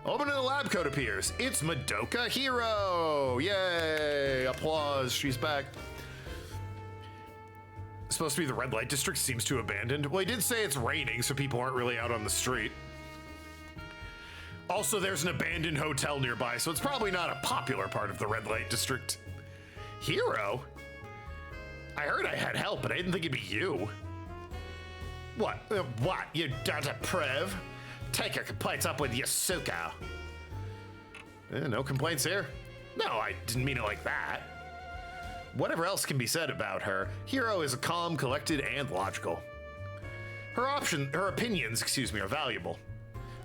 [SPEAKER 1] Open in the lab coat appears. It's Madoka Hero. Yay, applause, she's back. Supposed to be the red light district, seems too abandoned. Well, he did say it's raining, so people aren't really out on the street. Also, there's an abandoned hotel nearby, so it's probably not a popular part of the red light district. Hero? I heard I had help, but I didn't think it'd be you. What? You don't approve? Take your complaints up with Yasuko. No complaints here. No, I didn't mean it like that. Whatever else can be said about her, Hiro is calm, collected, and logical. Her opinions, are valuable.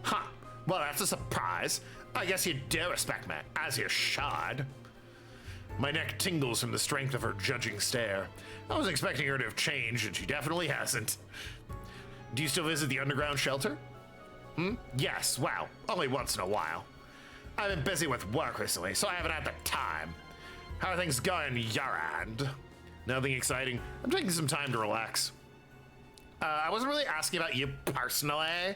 [SPEAKER 1] Huh, well that's a surprise. I guess you do respect me, as you should. My neck tingles from the strength of her judging stare. I was expecting her to have changed, and she definitely hasn't. Do you still visit the underground shelter? Yes, well, only once in a while. I've been busy with work recently, so I haven't had the time. How are things going your end? Nothing exciting. I'm taking some time to relax. I wasn't really asking about you personally.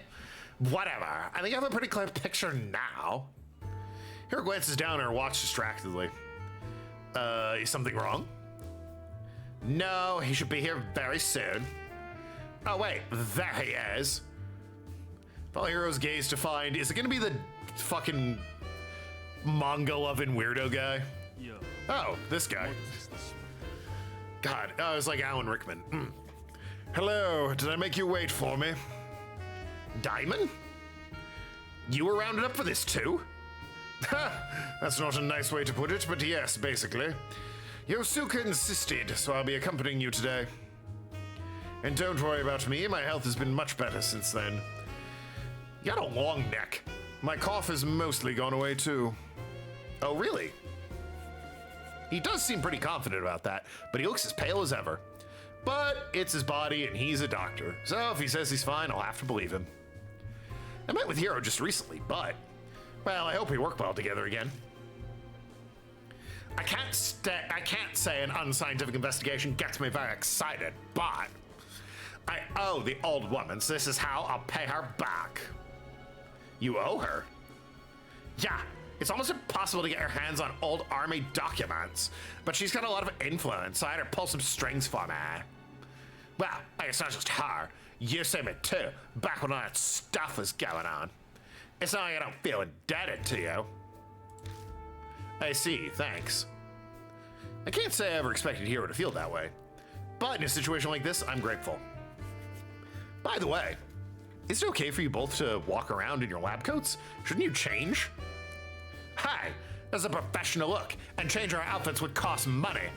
[SPEAKER 1] Whatever. I think I have a pretty clear picture now. Hiro glances down at her watch distractedly. Is something wrong? No, he should be here very soon. Oh wait, there he is. Follow Hiro's gaze to find, is it gonna be the fucking manga-loving weirdo guy?
[SPEAKER 2] Yeah.
[SPEAKER 1] Oh, this guy. God, oh, it's like Alan Rickman. Hello, did I make you wait for me? Diamond? You were rounded up for this too? That's not a nice way to put it, but yes, basically. Yosuke insisted, so I'll be accompanying you today. And don't worry about me, my health has been much better since then. You got a long neck. My cough has mostly gone away too. Oh, really? He does seem pretty confident about that, but he looks as pale as ever. But it's his body and he's a doctor, so if he says he's fine, I'll have to believe him. I met with Hiro just recently, but, well, I hope we work well together again. I can't say an unscientific investigation gets me very excited, but I owe the old woman, so this is how I'll pay her back. You owe her? Yeah, it's almost impossible to get her hands on old army documents, but she's got a lot of influence, so I had her pull some strings for me. Well, I guess not just her. You saved me too, back when all that stuff was going on. It's not like I don't feel indebted to you. I see, thanks. I can't say I ever expected Hiro to feel that way, but in a situation like this, I'm grateful. By the way, is it okay for you both to walk around in your lab coats? Shouldn't you change? Hi, that's a professional look, and changing our outfits would cost money.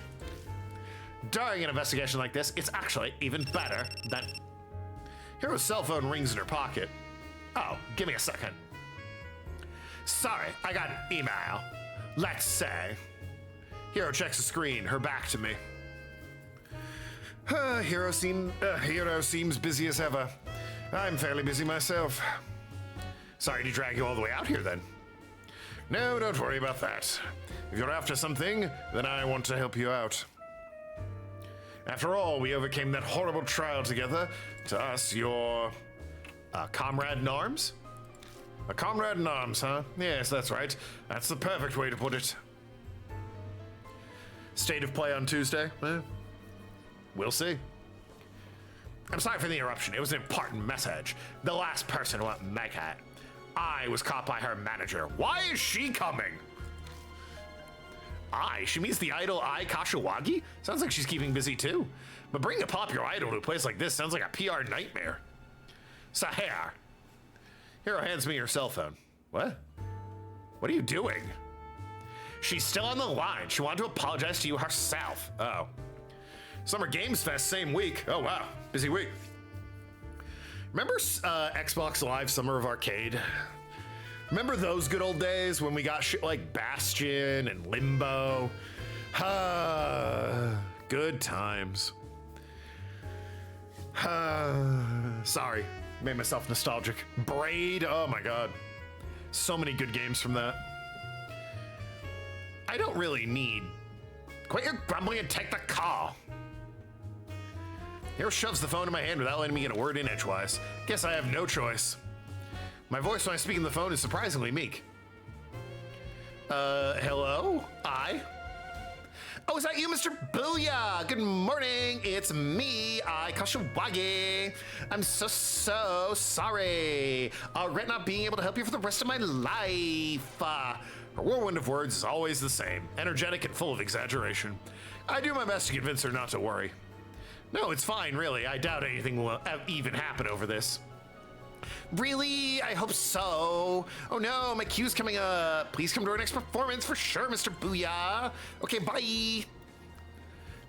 [SPEAKER 1] During an investigation like this, it's actually even better than... Hiro's cell phone rings in her pocket. Oh, give me a second. Sorry, I got an email. Let's say. Hiro checks the screen, her back to me. Hiro seems busy as ever. I'm fairly busy myself. Sorry to drag you all the way out here then. No, don't worry about that. If you're after something, then I want to help you out. After all, we overcame that horrible trial together. To us, you're a comrade in arms? A comrade in arms, huh? Yes, that's right. That's the perfect way to put it. State of play on Tuesday? We'll see. I'm sorry for the interruption. It was an important message. The last person who went make it. I was caught by her manager. Why is she coming? She means the idol Ai Kashiwagi? Sounds like she's keeping busy too. But bringing a popular idol to a place like this sounds like a PR nightmare. So here. Hiro hands me her cell phone. What? What are you doing? She's still on the line. She wanted to apologize to you herself. Oh. Summer Games Fest same week. Oh wow, busy week. Remember Xbox Live Summer of Arcade? Remember those good old days when we got shit like Bastion and Limbo? Good times. Sorry, made myself nostalgic. Braid, oh my god. So many good games from that. I don't really need... Quit your grumbling and take the call. Hiro shoves the phone in my hand without letting me get a word in edgewise. Guess I have no choice. My voice when I speak on the phone is surprisingly meek. Hello? Oh, is that you, Mr. Booyah? Good morning, it's me, Ai Kashiwagi. I'm so sorry. I regret not being able to help you for the rest of my life. Her whirlwind of words is always the same, energetic and full of exaggeration. I do my best to convince her not to worry. No, it's fine, really. I doubt anything will even happen over this. Really? I hope so. Oh no, my queue's coming up. Please come to our next performance for sure, Mr. Booyah. Okay, bye.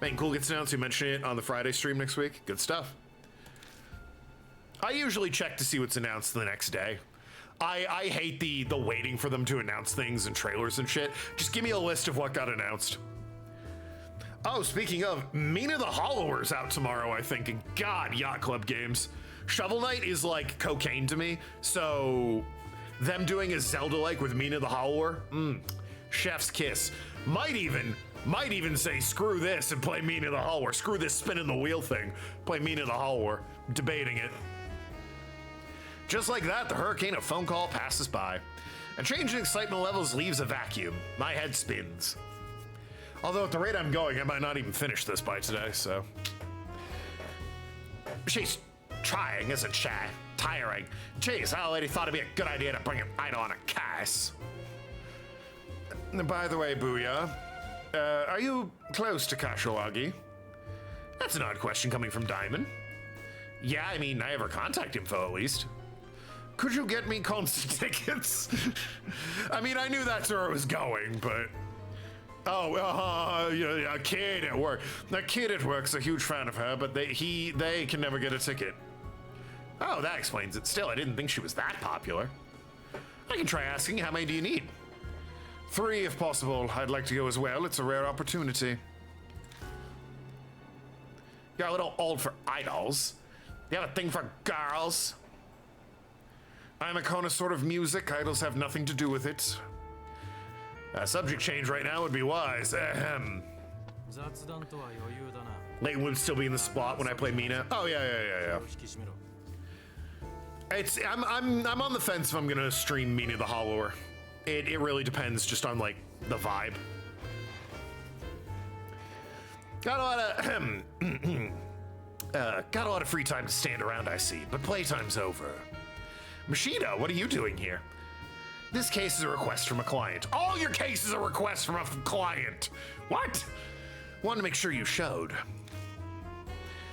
[SPEAKER 1] Man, cool gets announced. You mentioned it on the Friday stream next week. Good stuff. I usually check to see what's announced the next day. I hate the waiting for them to announce things and trailers and shit. Just give me a list of what got announced. Oh, speaking of, Mina the Hollower's out tomorrow, I think. And God, Yacht Club games. Shovel Knight is like cocaine to me, so them doing a Zelda-like with Mina the Hollower, chef's kiss. Might even say screw this and play Mina the Hollower. Screw this spinning the wheel thing. Play Mina the Hollower. Debating it. Just like that, the hurricane of phone call passes by. A change in excitement levels leaves a vacuum. My head spins. Although at the rate I'm going, I might not even finish this by today, so. She's trying, isn't she? Tiring. Jeez, our lady thought it'd be a good idea to bring an idol on a case. By the way, Booyah, are you close to Kashiwagi? That's an odd question coming from Diamond. Yeah, I mean, I have her contact info at least. Could you get me concert tickets? I mean, I knew that's where it was going, but... Oh, a kid at work. That kid at work's a huge fan of her, but they can never get a ticket. Oh, that explains it. Still, I didn't think she was that popular. I can try asking, how many do you need? 3 if possible. I'd like to go as well. It's a rare opportunity. You're a little old for idols. You have a thing for girls? I'm a connoisseur of music. Idols have nothing to do with it. A subject change right now would be wise. Ahem. Leighton would still be in the spot when I play Mina. Oh yeah. I'm on the fence if I'm gonna stream Mina the Hollower. It really depends just on like the vibe. Got a lot of free time to stand around, I see, but playtime's over. Machida, what are you doing here? This case is a request from a client. All your cases are requests from a client. What? Wanted to make sure you showed.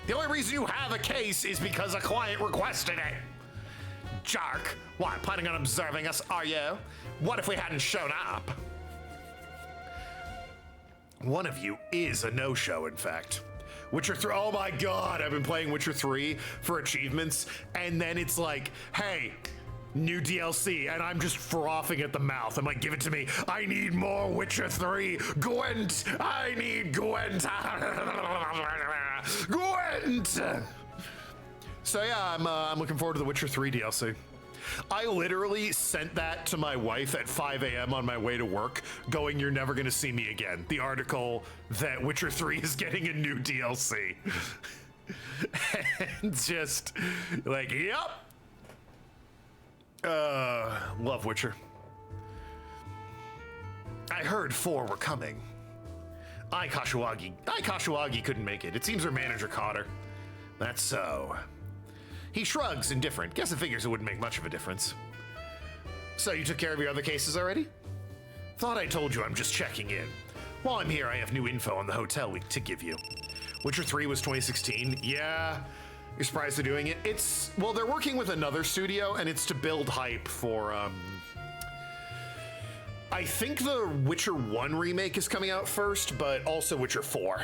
[SPEAKER 1] The only reason you have a case is because a client requested it. Jark. What, planning on observing us, are you? What if we hadn't shown up? One of you is a no-show, in fact. Witcher 3, oh my god, I've been playing Witcher 3 for achievements, and then it's like, hey, new DLC, and I'm just frothing at the mouth. I'm like, give it to me. I need more Witcher 3. Gwent, I need Gwent. Gwent! So yeah, I'm looking forward to the Witcher 3 DLC. I literally sent that to my wife at 5 a.m. on my way to work, going, you're never gonna see me again. The article that Witcher 3 is getting a new DLC. And just like, yep. Love Witcher. I heard 4 were coming. Kashiwagi couldn't make it. It seems her manager caught her. That's so. He shrugs, indifferent. Guess it figures it wouldn't make much of a difference. So you took care of your other cases already? Thought I told you I'm just checking in. While I'm here, I have new info on the hotel week to give you. Witcher 3 was 2016. Yeah, you're surprised they're doing it? Well, they're working with another studio, and it's to build hype for, I think the Witcher 1 remake is coming out first, but also Witcher 4.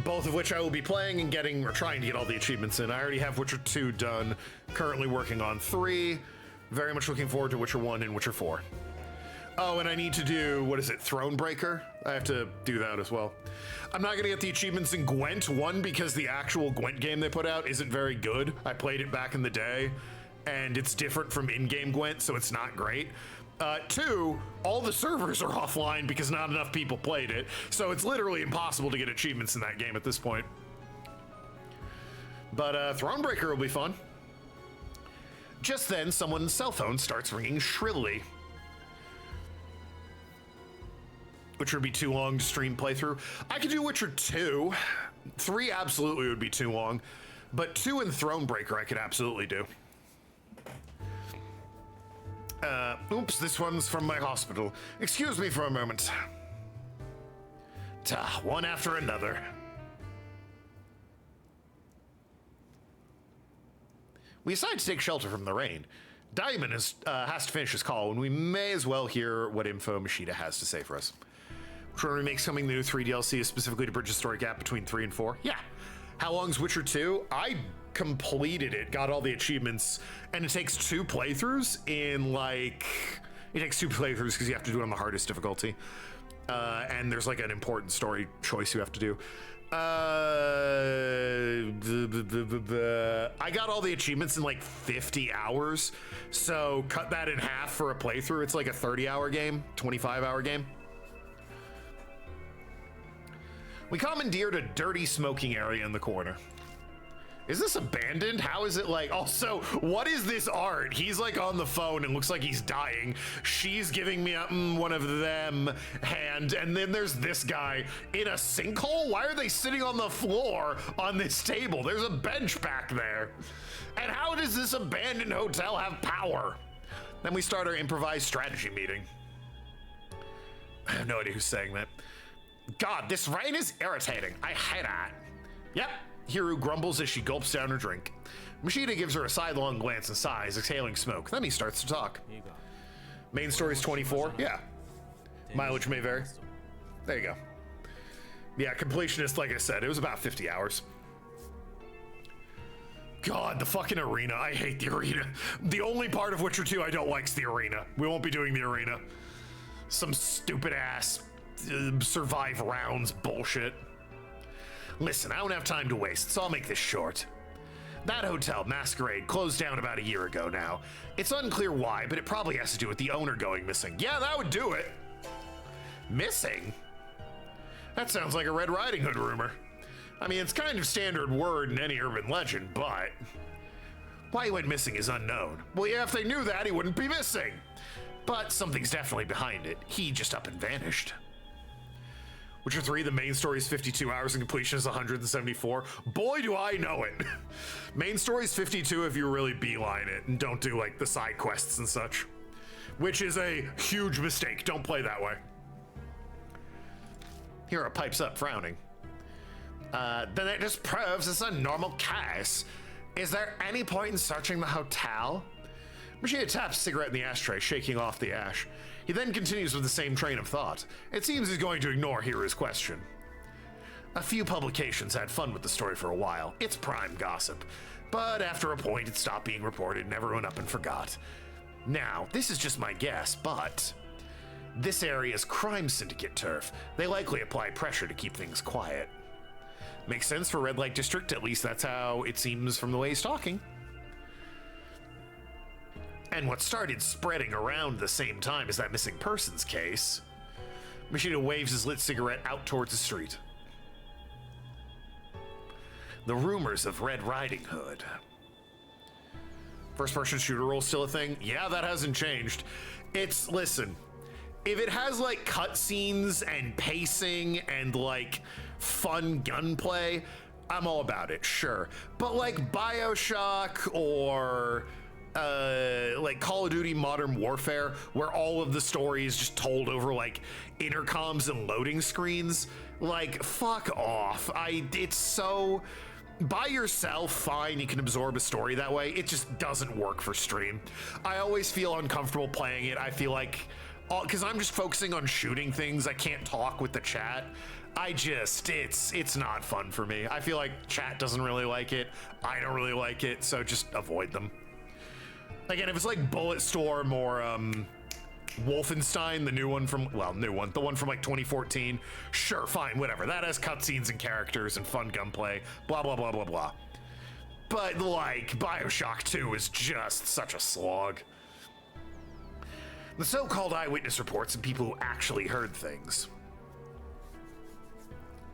[SPEAKER 1] Both of which I will be playing and getting, or trying to get all the achievements in. I already have Witcher 2 done, currently working on 3. Very much looking forward to Witcher 1 and Witcher 4. Oh, and I need to do, what is it, Thronebreaker? I have to do that as well. I'm not gonna get the achievements in Gwent, 1, because the actual Gwent game they put out isn't very good. I played it back in the day, and it's different from in-game Gwent, so it's not great. 2, all the servers are offline because not enough people played it, so it's literally impossible to get achievements in that game at this point. But Thronebreaker will be fun. Just then, someone's cell phone starts ringing shrilly. Which would be too long to stream playthrough. I could do Witcher 2. 3 absolutely would be too long, but 2 and Thronebreaker I could absolutely do. Oops, this one's from my hospital. Excuse me for a moment. One after another. We decide to take shelter from the rain. Diamond has to finish his call, and we may as well hear what info Machida has to say for us. Trying to make something new 3 DLC specifically to bridge the story gap between 3 and 4? Yeah. How long's Witcher 2? I completed it, got all the achievements, and it takes 2 playthroughs in like... It takes 2 playthroughs because you have to do it on the hardest difficulty. And there's like an important story choice you have to do. I got all the achievements in like 50 hours. So cut that in half for a playthrough. It's like a 30-hour game, 25-hour game. We commandeered a dirty smoking area in the corner. Is this abandoned? How is it like? Also, what is this art? He's like on the phone and looks like he's dying. She's giving me a one of them hand. And then there's this guy in a sinkhole. Why are they sitting on the floor on this table? There's a bench back there. And how does this abandoned hotel have power? Then we start our improvised strategy meeting. I have no idea who's saying that. God, this rain is irritating. I hate it. Yep. Hiru grumbles as she gulps down her drink. Machida gives her a sidelong glance and sighs, exhaling smoke. Then he starts to talk. Main story's 24? Yeah. Mileage may vary. There you go. Yeah, completionist, like I said, it was about 50 hours. God, the fucking arena. I hate the arena. The only part of Witcher 2 I don't like is the arena. We won't be doing the arena. Some stupid ass survive rounds bullshit. Listen, I don't have time to waste, so I'll make this short. That hotel, Masquerade, closed down about a year ago now. It's unclear why, but it probably has to do with the owner going missing. Yeah, that would do it. Missing? That sounds like a Red Riding Hood rumor. I mean, it's kind of standard word in any urban legend, but... Why he went missing is unknown. Well, yeah, if they knew that, he wouldn't be missing. But something's definitely behind it. He just up and vanished. Witcher 3, the main story is 52 hours and completion is 174. Boy, do I know it. Main story is 52 if you really beeline it and don't do like the side quests and such, which is a huge mistake. Don't play that way. Hero pipes up, frowning. Then it just proves it's a normal case. Is there any point in searching the hotel? Machida taps a cigarette in the ashtray, shaking off the ash. He then continues with the same train of thought. It seems he's going to ignore Hiru's question. A few publications had fun with the story for a while. It's prime gossip. But after a point, it stopped being reported and everyone up and forgot. Now, this is just my guess, but... This area's crime syndicate turf. They likely apply pressure to keep things quiet. Makes sense for Red Light District, at least that's how it seems from the way he's talking. And what started spreading around the same time as that missing persons case. Machida waves his lit cigarette out towards the street. The rumors of Red Riding Hood. First-person shooter role still a thing? Yeah, that hasn't changed. It's, listen, if it has like cutscenes and pacing and like fun gunplay, I'm all about it, sure. But like BioShock or like Call of Duty Modern Warfare, where all of the story is just told over like intercoms and loading screens, like fuck off. It's so, by yourself, fine, you can absorb a story that way. It just doesn't work for stream. I always feel uncomfortable playing it. I feel like, because I'm just focusing on shooting things, I can't talk with the chat. It's not fun for me. I feel like chat doesn't really like it. I don't really like it, so just avoid them. Again, if it's like Bulletstorm or Wolfenstein, the new one from, well, the one from like 2014, sure, fine, whatever. That has cutscenes and characters and fun gunplay, blah, blah, blah, blah, blah. But like, BioShock 2 is just such a slog. The so-called eyewitness reports and people who actually heard things.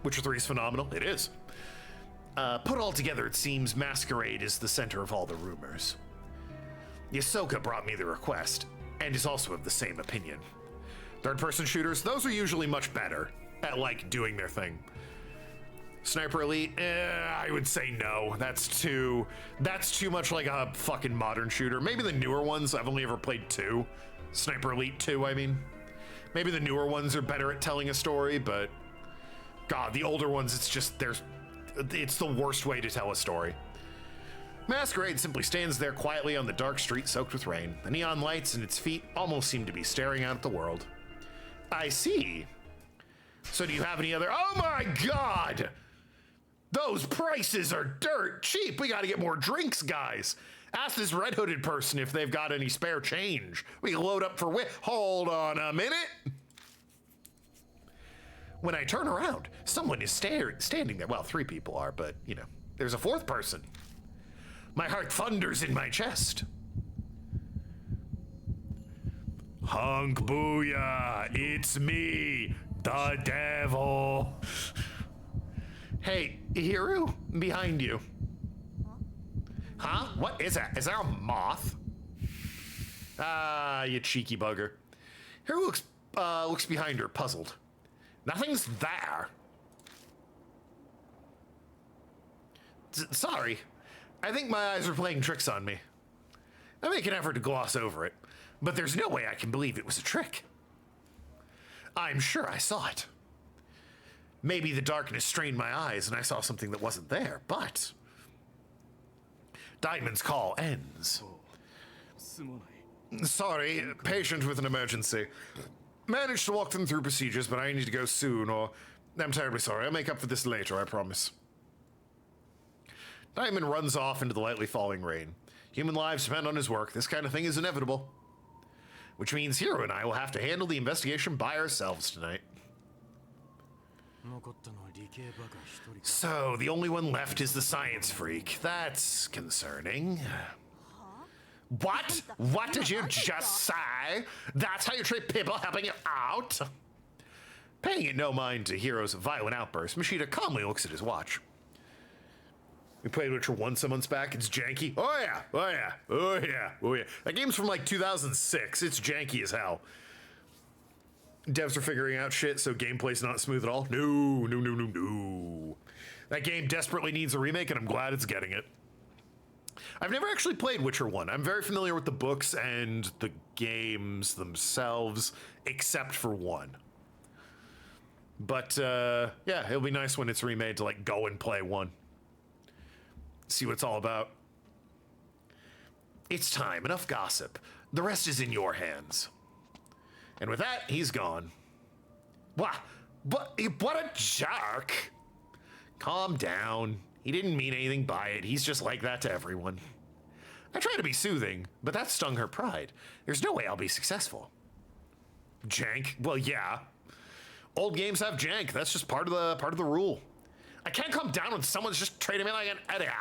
[SPEAKER 1] Witcher 3 is phenomenal. It is. Put all together, it seems Masquerade is the center of all the rumors. Yasoka brought me the request, and is also of the same opinion. Third-person shooters, those are usually much better at, like, doing their thing. Sniper Elite, I would say no. That's too much like a fucking modern shooter. Maybe the newer ones, I've only ever played 2. Sniper Elite 2, I mean. Maybe the newer ones are better at telling a story, but... God, the older ones, it's the worst way to tell a story. Masquerade simply stands there quietly on the dark street soaked with rain. The neon lights in its feet almost seem to be staring out at the world. I see. So do you have any other... Oh my god! Those prices are dirt cheap. We gotta get more drinks, guys. Ask this red hooded person if they've got any spare change. We can load up for Hold on a minute. When I turn around, someone is standing there. Well, 3 people are, but, you know, there's a 4th person. My heart thunders in my chest. Hunk booyah, it's me, the devil. Hey, Hiru, behind you. Huh? What is that? Is that a moth? Ah, you cheeky bugger. Hiru looks behind her, puzzled. Nothing's there. Sorry. I think my eyes are playing tricks on me. I make an effort to gloss over it, but there's no way I can believe it was a trick. I'm sure I saw it. Maybe the darkness strained my eyes and I saw something that wasn't there, but... Diamond's call ends. Sorry, patient with an emergency. Managed to walk them through procedures, but I need to go soon, or... I'm terribly sorry. I'll make up for this later, I promise. Diamond runs off into the lightly falling rain. Human lives depend on his work. This kind of thing is inevitable. Which means Hiro and I will have to handle the investigation by ourselves tonight. So, the only one left is the science freak. That's concerning. What? What did you just say? That's how you treat people helping you out? Paying it no mind to Hiro's violent outburst, Machida calmly looks at his watch. We played Witcher 1 some months back. It's janky. Oh yeah, oh yeah, oh yeah, oh yeah. That game's from like 2006. It's janky as hell. Devs are figuring out shit, so gameplay's not smooth at all. No, no, no, no, no. That game desperately needs a remake, and I'm glad it's getting it. I've never actually played Witcher 1. I'm very familiar with the books and the games themselves, except for 1. But, yeah, it'll be nice when it's remade to, like, go and play 1. See what it's all about. It's time. Enough gossip. The rest is in your hands. And with that, he's gone. What a jerk. Calm down. He didn't mean anything by it. He's just like that to everyone. I try to be soothing, but that stung her pride. There's no way I'll be successful. Jank? Well, yeah. Old games have jank. That's just part of the rule. I can't come down when someone's just treating me like an idiot.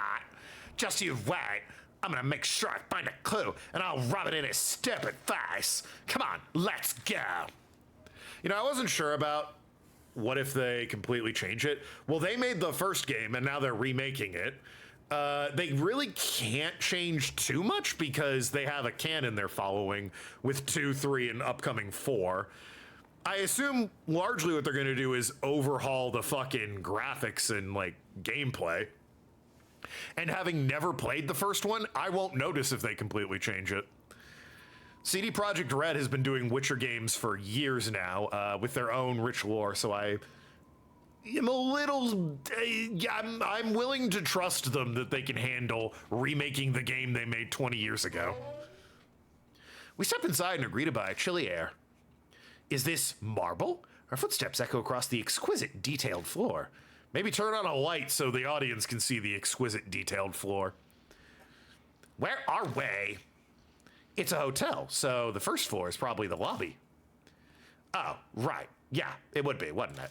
[SPEAKER 1] Just you wait. I'm gonna make sure I find a clue, and I'll rub it in his stupid face. Come on, let's go. You know, I wasn't sure about what if they completely change it. Well, they made the first game, and now they're remaking it. They really can't change too much because they have a canon they're following with 2, 3, and upcoming 4. I assume largely what they're gonna do is overhaul the fucking graphics and, like, gameplay. And having never played the first one, I won't notice if they completely change it. CD Projekt Red has been doing Witcher games for years now, with their own rich lore, so I am a little... I'm willing to trust them that they can handle remaking the game they made 20 years ago. We step inside and are greeted by a chilly air. Is this marble? Our footsteps echo across the exquisite, detailed floor. Maybe turn on a light so the audience can see the exquisite, detailed floor. Where are we? It's a hotel, so the first floor is probably the lobby. Oh, right. Yeah, it would be, wouldn't it?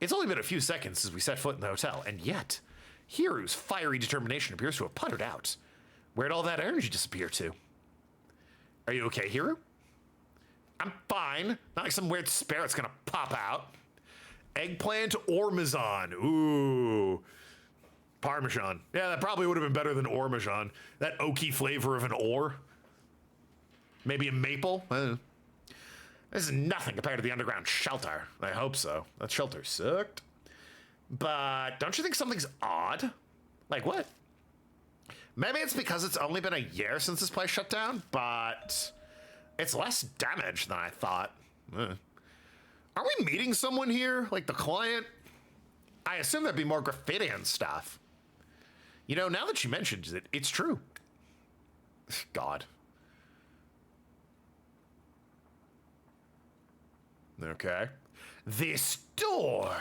[SPEAKER 1] It's only been a few seconds since we set foot in the hotel, and yet, Hiru's fiery determination appears to have puttered out. Where'd all that energy disappear to? Are you okay, Hiru? I'm fine. Not like some weird spirit's gonna pop out. Eggplant Ormazon. Ooh. Parmesan. Yeah, that probably would have been better than Ormazon. That oaky flavor of an ore. Maybe a maple. This is nothing compared to the underground shelter. I hope so. That shelter sucked. But don't you think something's odd? Like what? Maybe it's because it's only been a year since this place shut down, but it's less damage than I thought. Are we meeting someone here? Like the client? I assume there'd be more graffiti and stuff. You know, now that she mentions it, it's true. God. Okay. This door.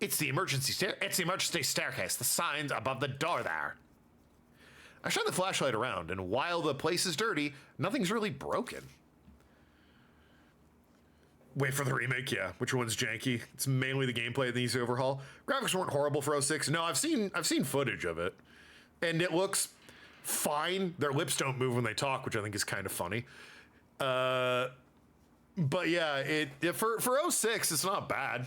[SPEAKER 1] It's the emergency staircase. The signs above the door there. I shine the flashlight around, and while the place is dirty, nothing's really broken. Wait for the remake, yeah. Which one's janky? It's mainly the gameplay that needs to overhaul. Graphics weren't horrible for 06. No, I've seen footage of it, and it looks fine. Their lips don't move when they talk, which I think is kind of funny. But yeah, for 06, it's not bad.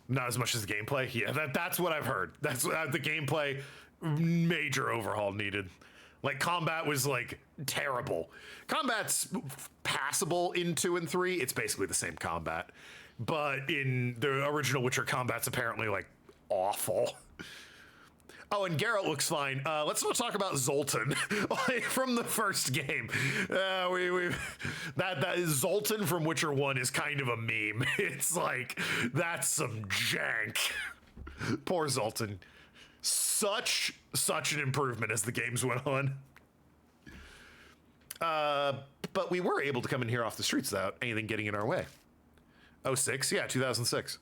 [SPEAKER 1] Not as much as the gameplay. Yeah, that's what I've heard. That's what the gameplay major overhaul needed. Like, combat was, like, terrible. Combat's passable in 2 and 3. It's basically the same combat. But in the original Witcher, combat's apparently, like, awful. Oh, and Geralt looks fine. Let's not talk about Zoltan from the first game. That Zoltan from Witcher 1 is kind of a meme. It's like, that's some jank. Poor Zoltan. Such an improvement as the games went on. But we were able to come in here off the streets without anything getting in our way. 06? Yeah, 2006.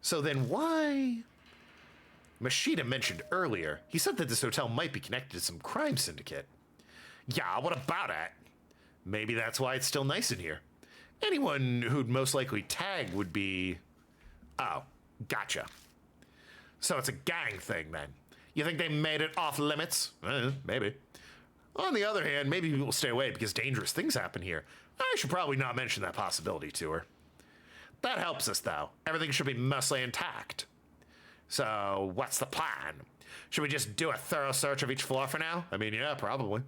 [SPEAKER 1] So then why? Mashita mentioned earlier, he said that this hotel might be connected to some crime syndicate. Yeah, what about it? Maybe that's why it's still nice in here. Anyone who'd most likely tag would be... Oh, gotcha. So it's a gang thing, then. You think they made it off limits? Maybe. On the other hand, maybe people will stay away because dangerous things happen here. I should probably not mention that possibility to her. That helps us, though. Everything should be mostly intact. So, what's the plan? Should we just do a thorough search of each floor for now? I mean, yeah, probably.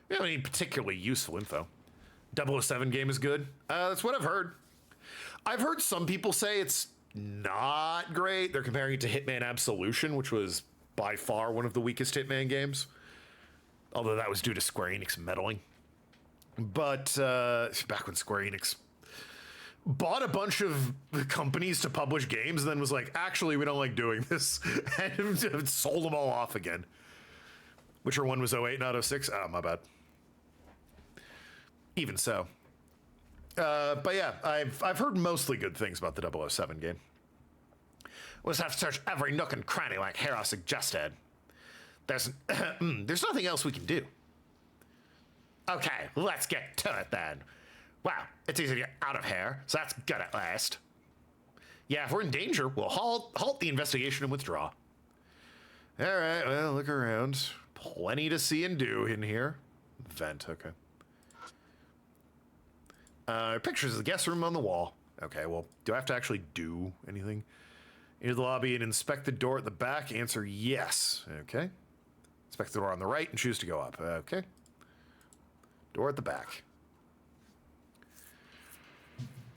[SPEAKER 1] We don't need particularly useful info. 007 game is good. That's what I've heard. I've heard some people say it's not great. They're comparing it to Hitman Absolution, which was by far one of the weakest Hitman games. Although that was due to Square Enix meddling. But back when Square Enix bought a bunch of companies to publish games and then was like, actually, we don't like doing this. And sold them all off again. Whichever one was 08, not 06? Oh, my bad. Even so. But yeah, I've heard mostly good things about the 007 game. We'll just have to search every nook and cranny like Hera suggested. There's nothing else we can do. Okay, let's get to it then. Wow, it's easy to get out of here, so that's good at last. Yeah, if we're in danger, we'll halt the investigation and withdraw. All right, well, look around. Plenty to see and do in here. Vent, okay. Pictures of the guest room on the wall. Okay, well, do I have to actually do anything? Enter the lobby and inspect the door at the back. Answer yes. Okay. Inspect the door on the right and choose to go up. Okay. Door at the back.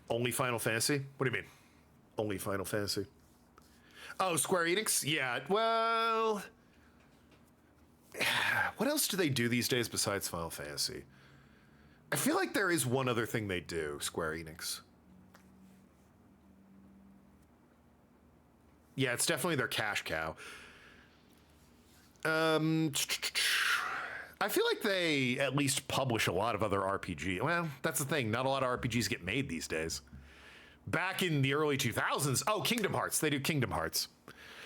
[SPEAKER 1] Only Final Fantasy? What do you mean? Only Final Fantasy? Oh, Square Enix? Yeah, well... What else do they do these days besides Final Fantasy? I feel like there is one other thing they do, Square Enix. Yeah, it's definitely their cash cow. I feel like they at least publish a lot of other RPG. Well, that's the thing. Not a lot of RPGs get made these days. Back in the early 2000s, oh, Kingdom Hearts. They do Kingdom Hearts.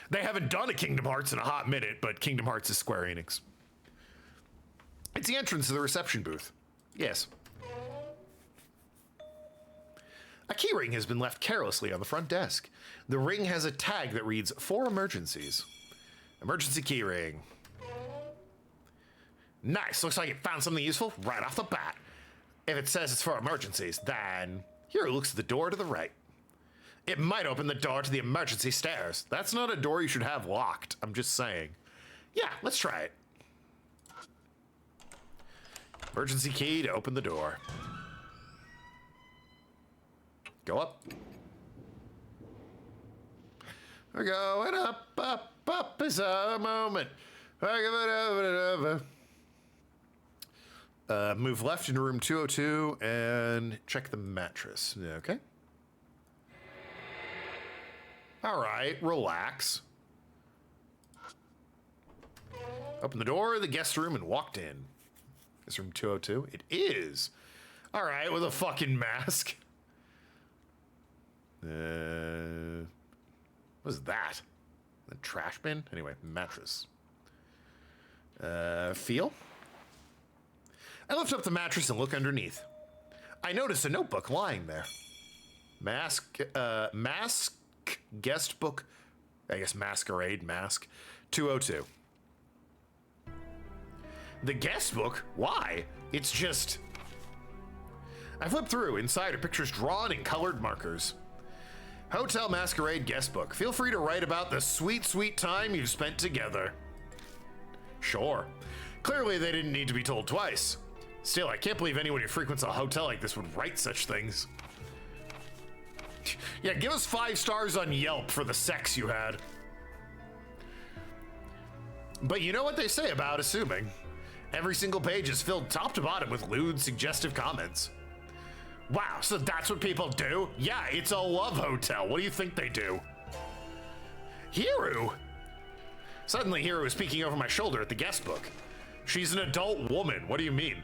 [SPEAKER 1] They haven't done a Kingdom Hearts in a hot minute, but Kingdom Hearts is Square Enix. It's the entrance to the reception booth. Yes. A key ring has been left carelessly on the front desk. The ring has a tag that reads, "For emergencies." Emergency key ring. Nice, looks like it found something useful right off the bat. If it says it's for emergencies, then here, looks at the door to the right. It might open the door to the emergency stairs. That's not a door you should have locked, I'm just saying. Yeah, let's try it. Emergency key to open the door. Go up. We're going up, up, up is our moment. Move left into room 202 and check the mattress. Okay. All right, relax. Opened the door of the guest room and walked in. Is room 202? It is. All right, with a fucking mask. What is that? The trash bin? Anyway, mattress. Feel? I lift up the mattress and look underneath. I notice a notebook lying there. Mask guest book, I guess masquerade mask, 202. The guest book? Why? It's just... I flip through. Inside are pictures drawn in colored markers. Hotel Masquerade guest book. Feel free to write about the sweet, sweet time you've spent together. Sure. Clearly they didn't need to be told twice. Still, I can't believe anyone who frequents a hotel like this would write such things. Yeah, give us 5 stars on Yelp for the sex you had. But you know what they say about assuming. Every single page is filled top to bottom with lewd, suggestive comments. Wow, so that's what people do? Yeah, it's a love hotel. What do you think they do? Hiru! Suddenly, Hiru is peeking over my shoulder at the guest book. She's an adult woman. What do you mean?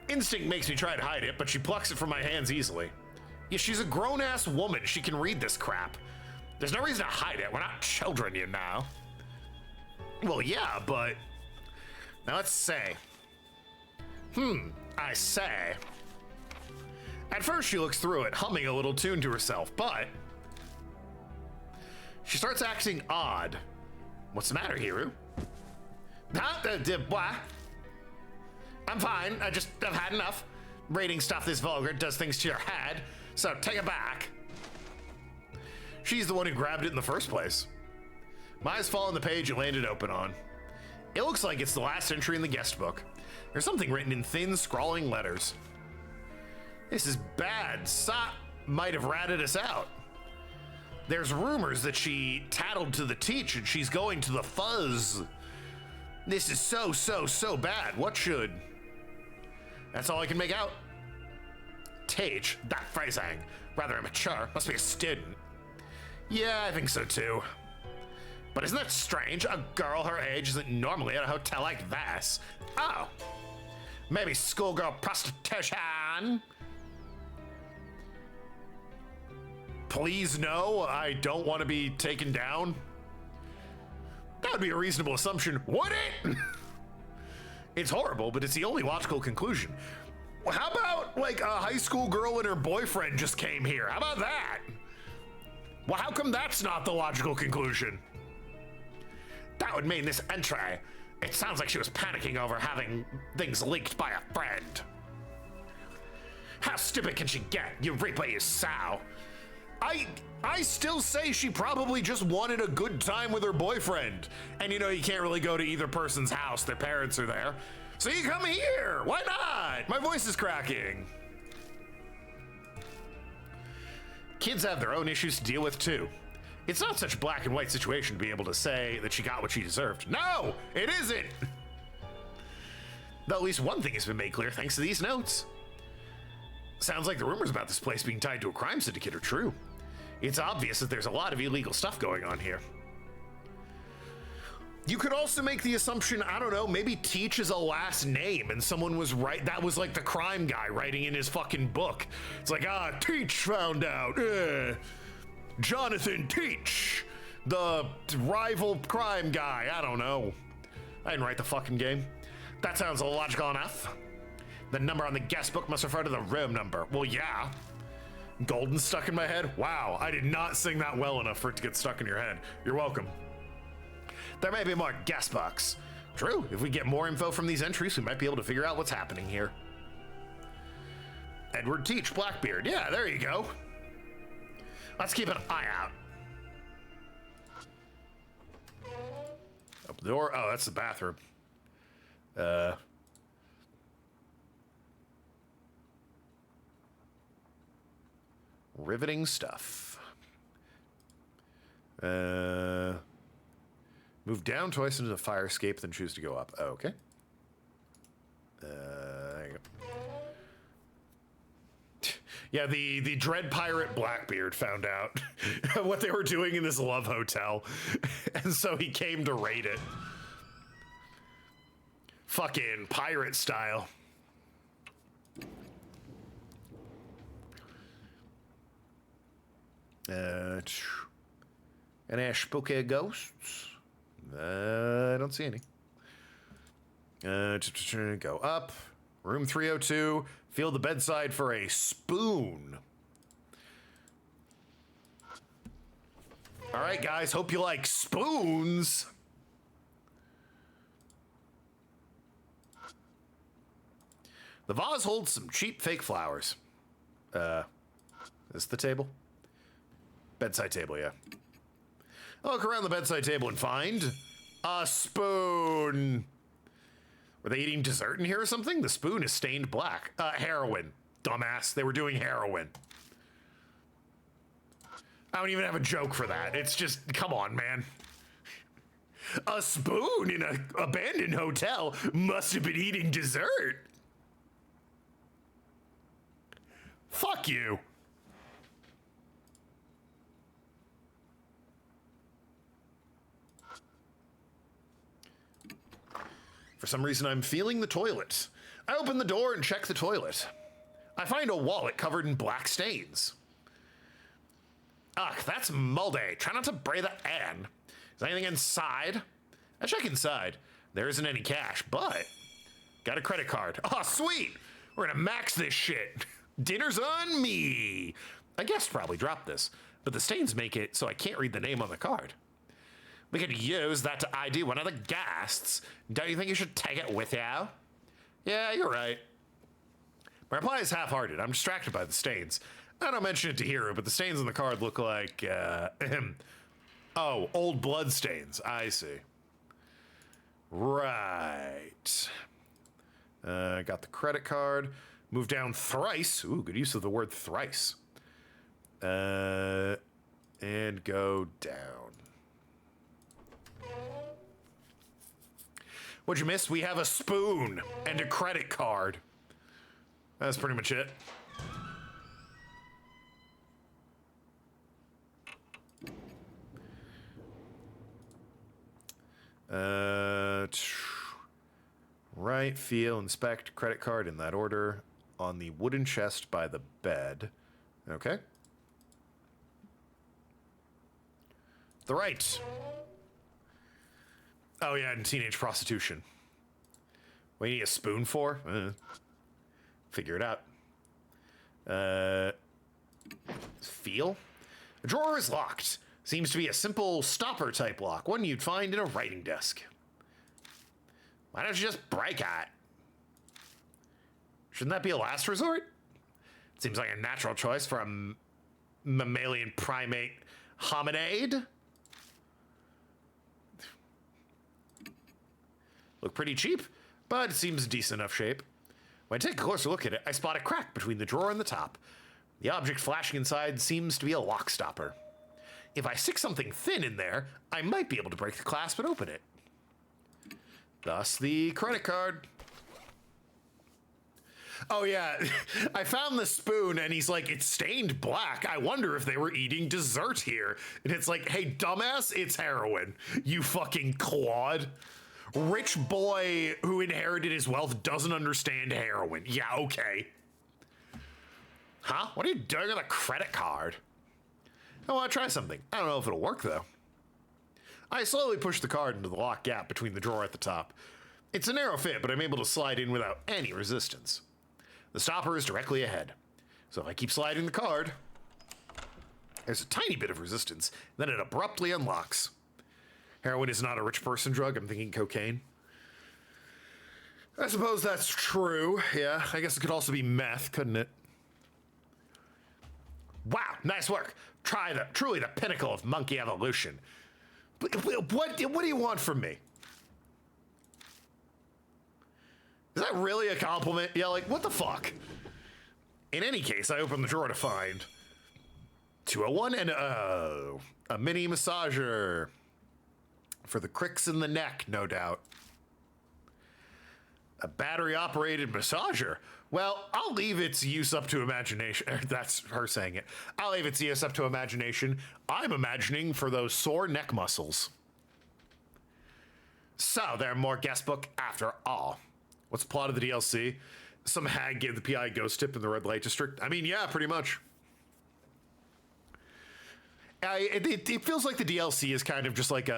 [SPEAKER 1] Instinct makes me try to hide it, but she plucks it from my hands easily. Yeah, she's a grown-ass woman. She can read this crap. There's no reason to hide it. We're not children, you know. Well, yeah, but... Now let's say. I say. At first she looks through it, humming a little tune to herself, but... She starts acting odd. What's the matter, Hiru? What? I'm fine. I've had enough. Reading stuff this vulgar does things to your head, so take it back. She's the one who grabbed it in the first place. My eyes fall on the page it landed open on. It looks like it's the last entry in the guest book. There's something written in thin, scrawling letters. This is bad. Sop might have ratted us out. There's rumors that she tattled to the teach and she's going to the fuzz. This is so bad. What should? That's all I can make out. Teach, that phrasing. Rather immature. Must be a student. Yeah, I think so too. But isn't that strange? A girl her age isn't normally at a hotel like this. Oh. Maybe schoolgirl prostitution? Please no, I don't want to be taken down. That would be a reasonable assumption, would it? It's horrible, but it's the only logical conclusion. How about, like, a high school girl and her boyfriend just came here? How about that? Well, how come that's not the logical conclusion? That would mean this entry. It sounds like she was panicking over having things leaked by a friend. How stupid can she get? You replay you sow. I still say she probably just wanted a good time with her boyfriend. And you know, you can't really go to either person's house. Their parents are there. So you come here. Why not? My voice is cracking. Kids have their own issues to deal with too. It's not such a black and white situation to be able to say that she got what she deserved. No, it isn't. Though at least one thing has been made clear thanks to these notes. Sounds like the rumors about this place being tied to a crime syndicate are true. It's obvious that there's a lot of illegal stuff going on here. You could also make the assumption, I don't know, maybe Teach is a last name and someone was right. That was like the crime guy writing in his fucking book. It's like, Teach found out. Jonathan Teach, the rival crime guy. I don't know. I didn't write the fucking game. That sounds logical enough. The number on the guest book must refer to the room number. Well, yeah. Golden stuck in my head? Wow, I did not sing that well enough for it to get stuck in your head. You're welcome. There may be more guest books. True, if we get more info from these entries, we might be able to figure out what's happening here. Edward Teach, Blackbeard. Yeah, there you go. Let's keep an eye out. Open the door. Oh, that's the bathroom. Riveting stuff. Move down twice into the fire escape, then choose to go up. Oh, okay. There you go. Yeah, the Dread Pirate Blackbeard found out what they were doing in this love hotel, and so he came to raid it. Fucking pirate style. Any spooky ghosts? I don't see any. Go up. Room 302. Feel the bedside for a spoon. All right, guys. Hope you like spoons. The vase holds some cheap fake flowers. Is the table? Bedside table, yeah. I'll look around the bedside table and find a spoon. Were they eating dessert in here or something? The spoon is stained black. Heroin. Dumbass. They were doing heroin. I don't even have a joke for that. It's just, come on, man. A spoon in an abandoned hotel must have been eating dessert. Fuck you. For some reason, I'm feeling the toilet. I open the door and check the toilet. I find a wallet covered in black stains. Ugh, that's moldy. Try not to breathe it in. Is anything inside? I check inside. There isn't any cash, but got a credit card. Oh, sweet. We're gonna max this shit. Dinner's on me. A guest probably dropped this, but the stains make it so I can't read the name on the card. We could use that to ID one of the guests. Don't you think you should take it with you? Yeah, you're right. My reply is half-hearted. I'm distracted by the stains. I don't mention it to Hero, but the stains on the card look like, oh, old blood stains. I see. Right. Got the credit card. Move down thrice. Ooh, good use of the word thrice. And go down. What'd you miss? We have a spoon and a credit card. That's pretty much it. Right, feel, inspect, credit card in that order. On the wooden chest by the bed. Okay. The right. Oh yeah, and teenage prostitution. What do you need a spoon for? Figure it out. Feel? The drawer is locked. Seems to be a simple stopper type lock, one you'd find in a writing desk. Why don't you just break it? Shouldn't that be a last resort? Seems like a natural choice for a mammalian primate hominid. Look pretty cheap, but it seems decent enough shape. When I take a closer look at it, I spot a crack between the drawer and the top. The object flashing inside seems to be a lock stopper. If I stick something thin in there, I might be able to break the clasp and open it. Thus the credit card. Oh yeah, I found the spoon and he's like, it's stained black. I wonder if they were eating dessert here. And it's like, hey, dumbass, it's heroin. You fucking clod. Rich boy who inherited his wealth doesn't understand heroin. Yeah, okay. Huh? What are you doing with a credit card? I want to try something. I don't know if it'll work, though. I slowly push the card into the lock gap between the drawer at the top. It's a narrow fit, but I'm able to slide in without any resistance. The stopper is directly ahead. So if I keep sliding the card, there's a tiny bit of resistance, then it abruptly unlocks. Heroin is not a rich person drug. I'm thinking cocaine. I suppose that's true. Yeah, I guess it could also be meth, couldn't it? Wow, nice work. Truly the pinnacle of monkey evolution. But what do you want from me? Is that really a compliment? Yeah, like, what the fuck? In any case, I open the drawer to find 201 and a mini massager. For the cricks in the neck, no doubt. A battery-operated massager? Well, I'll leave its use up to imagination. That's her saying it. I'll leave its use up to imagination. I'm imagining for those sore neck muscles. So, there are more guestbook after all. What's the plot of the DLC? Some hag gave the PI a ghost tip in the red light district? I mean, yeah, pretty much. It feels like the DLC is kind of just like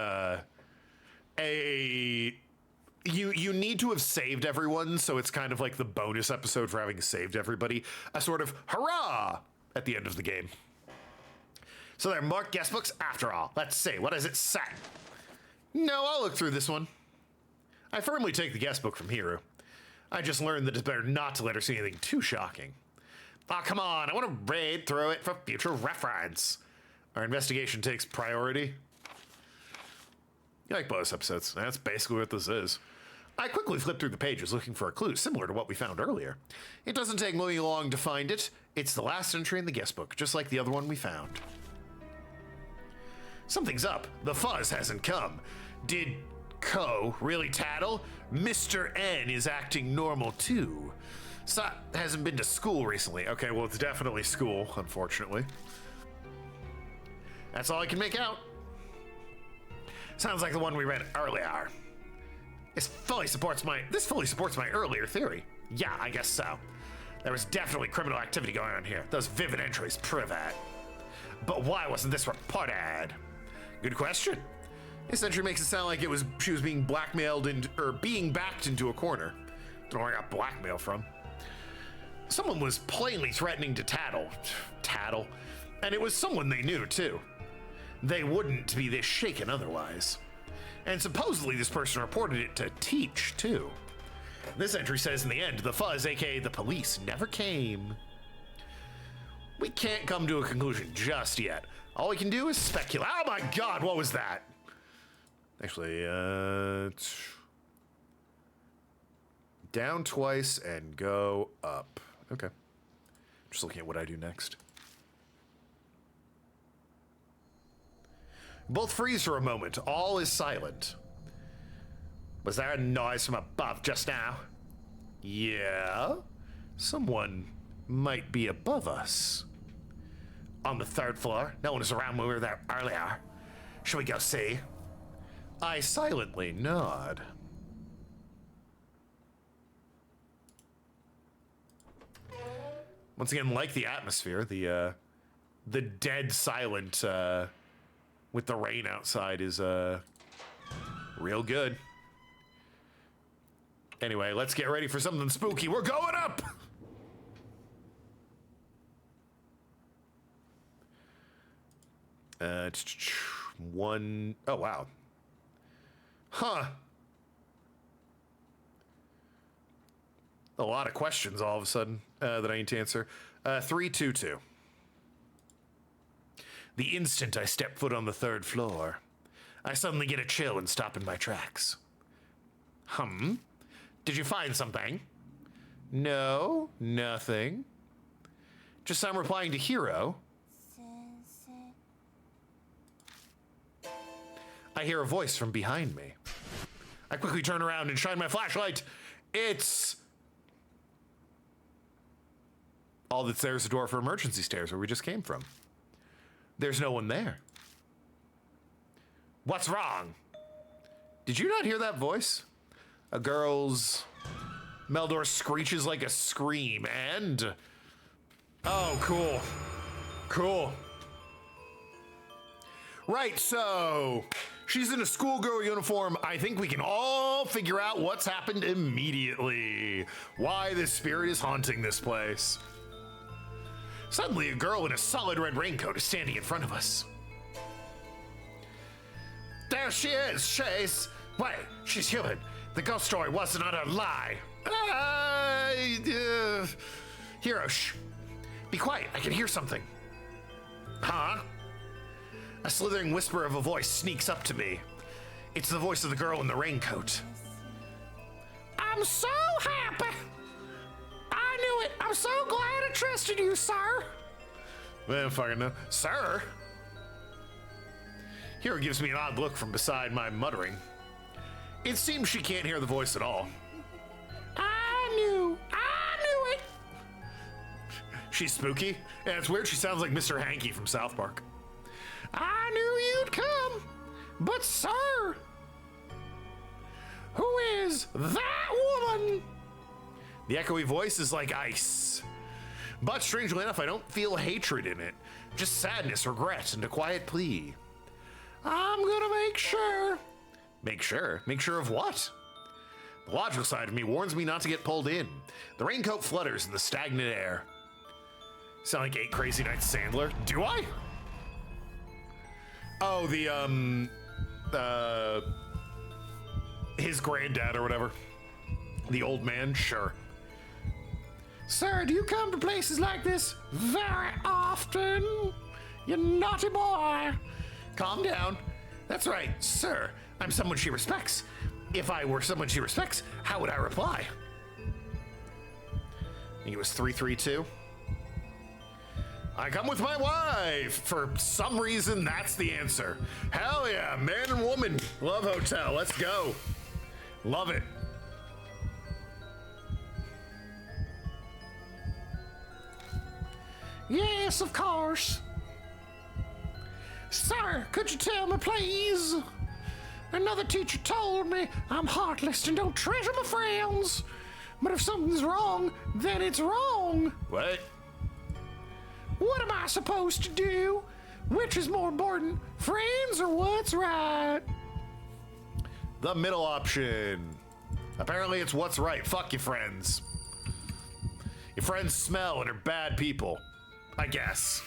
[SPEAKER 1] you need to have saved everyone, so it's kind of like the bonus episode for having saved everybody. A sort of hurrah at the end of the game. So there are more guest books after all. Let's see, what does it say? No, I'll look through this one. I firmly take the guest book from Hiro. I just learned that it's better not to let her see anything too shocking. Oh, come on, I want to read through it for future reference. Our investigation takes priority. You like bonus episodes. That's basically what this is. I quickly flipped through the pages looking for a clue similar to what we found earlier. It doesn't take me long to find it. It's the last entry in the guest book, just like the other one we found. Something's up. The fuzz hasn't come. Did Co really tattle? Mr. N is acting normal too. Sot hasn't been to school recently. Okay, well, it's definitely school, unfortunately. That's all I can make out. Sounds like the one we read earlier. This fully supports my earlier theory. Yeah, I guess so. There was definitely criminal activity going on here. Those vivid entries prove that. But why wasn't this reported? Good question. This entry makes it sound like she was being blackmailed or being backed into a corner. Don't know where I got blackmail from. Someone was plainly threatening to tattle, and it was someone they knew too. They wouldn't be this shaken otherwise. And supposedly this person reported it to Teach too. This entry says in the end, the fuzz, aka the police, never came. We can't come to a conclusion just yet. All we can do is speculate. Oh my god, what was that? Actually, down twice and go up. Okay. Just looking at what I do next. Both freeze for a moment. All is silent. Was there a noise from above just now? Yeah. Someone might be above us. On the third floor. No one was around when we were there earlier. Should we go see? I silently nod. Once again, like the atmosphere, the dead silent with the rain outside is real good. Anyway, let's get ready for something spooky. We're going up! One, oh wow. Huh. A lot of questions all of a sudden that I need to answer. 322. The instant I step foot on the third floor, I suddenly get a chill and stop in my tracks. Did you find something? No, nothing. Just I'm replying to Hiro. I hear a voice from behind me. I quickly turn around and shine my flashlight. It's... all that's there is a door for emergency stairs where we just came from. There's no one there. What's wrong? Did you not hear that voice? A girl's... Meldor screeches like a scream and... oh, cool. Cool. Right, so... she's in a schoolgirl uniform. I think we can all figure out what's happened immediately. Why this spirit is haunting this place. Suddenly, a girl in a solid red raincoat is standing in front of us. There she is, Chase. Wait, she's human. The ghost story wasn't a lie. Hiro, shh. Be quiet, I can hear something. Huh? A slithering whisper of a voice sneaks up to me. It's the voice of the girl in the raincoat. I'm so happy. I knew it. I'm so glad I trusted you, sir. Well, fucking no. Sir? Hiro gives me an odd look from beside my muttering. It seems she can't hear the voice at all. I knew it. She's spooky. Yeah, it's weird. She sounds like Mr. Hanky from South Park. I knew you'd come, but sir. Who is that woman? The echoey voice is like ice. But strangely enough, I don't feel hatred in it. Just sadness, regret, and a quiet plea. I'm gonna make sure. Make sure? Make sure of what? The logical side of me warns me not to get pulled in. The raincoat flutters in the stagnant air. Sound like 8 Crazy Nights Sandler? Do I? Oh, his granddad or whatever. The old man, sure. Sir, do you come to places like this very often? You naughty boy. Calm down. That's right, sir. I'm someone she respects. If I were someone she respects, how would I reply? I think it was 332. I come with my wife. For some reason, that's the answer. Hell yeah, man and woman. Love hotel. Let's go. Love it. Yes, of course. Sir, could you tell me, please? Another teacher told me I'm heartless and don't treasure my friends. But if something's wrong, then it's wrong. What? What am I supposed to do? Which is more important, friends or what's right? The middle option. Apparently it's what's right. Fuck your friends. Your friends smell and are bad people. I guess.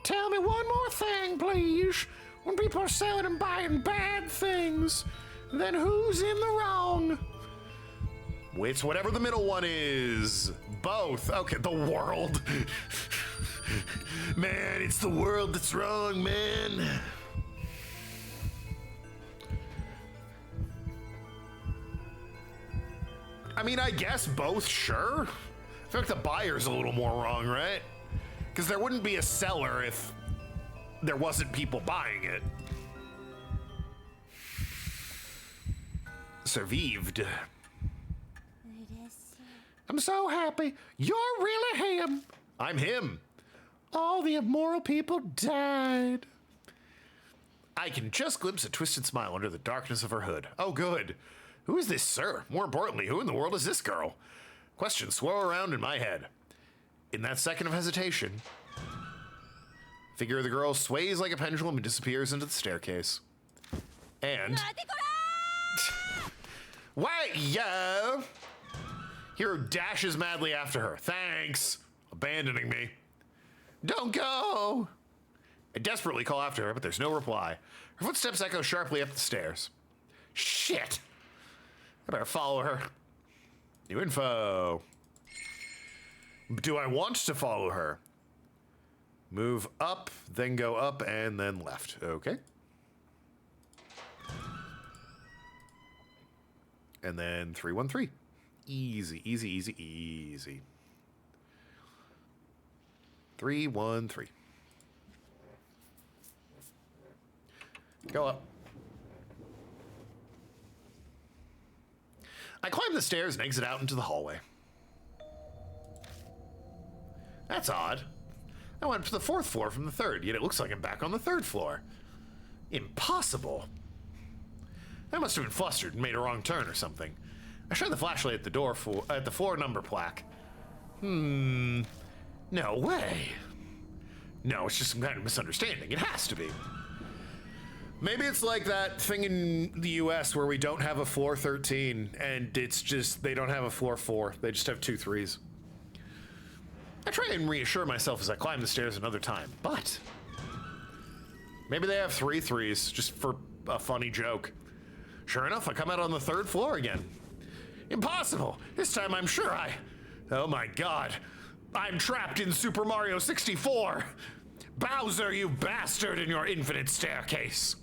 [SPEAKER 1] Tell me one more thing, please. When people are selling and buying bad things, then who's in the wrong? It's whatever the middle one is. Both. Okay, the world. Man, it's the world that's wrong, man. I mean, I guess both, sure. I feel like the buyer's a little more wrong, right? Because there wouldn't be a seller if there wasn't people buying it. Survived. I'm so happy. You're really him. I'm him. All the immoral people died. I can just glimpse a twisted smile under the darkness of her hood. Oh, good. Who is this, sir? More importantly, who in the world is this girl? Questions swirl around in my head. In that second of hesitation, figure of the girl sways like a pendulum and disappears into the staircase. And... Wait, yo! Hero dashes madly after her. Thanks. Abandoning me. Don't go! I desperately call after her, but there's no reply. Her footsteps echo sharply up the stairs. Shit! I better follow her. New info. Do I want to follow her? Move up, then go up, and then left. Okay. And then 313. Easy, easy, easy, easy. 313. Go up. I climb the stairs and exit out into the hallway. That's odd. I went up to the 4th floor from the 3rd, yet it looks like I'm back on the 3rd floor. Impossible. I must have been flustered and made a wrong turn or something. I shine the flashlight at the door at the floor number plaque. No way. No, it's just some kind of misunderstanding. It has to be. Maybe it's like that thing in the US where we don't have a floor 13 and it's just, they don't have a floor 4. They just have 2 3s. I try and reassure myself as I climb the stairs another time, but maybe they have 3 3s just for a funny joke. Sure enough, I come out on the 3rd floor again. Impossible! This time I'm sure oh my god. I'm trapped in Super Mario 64! Bowser, you bastard, in your infinite staircase!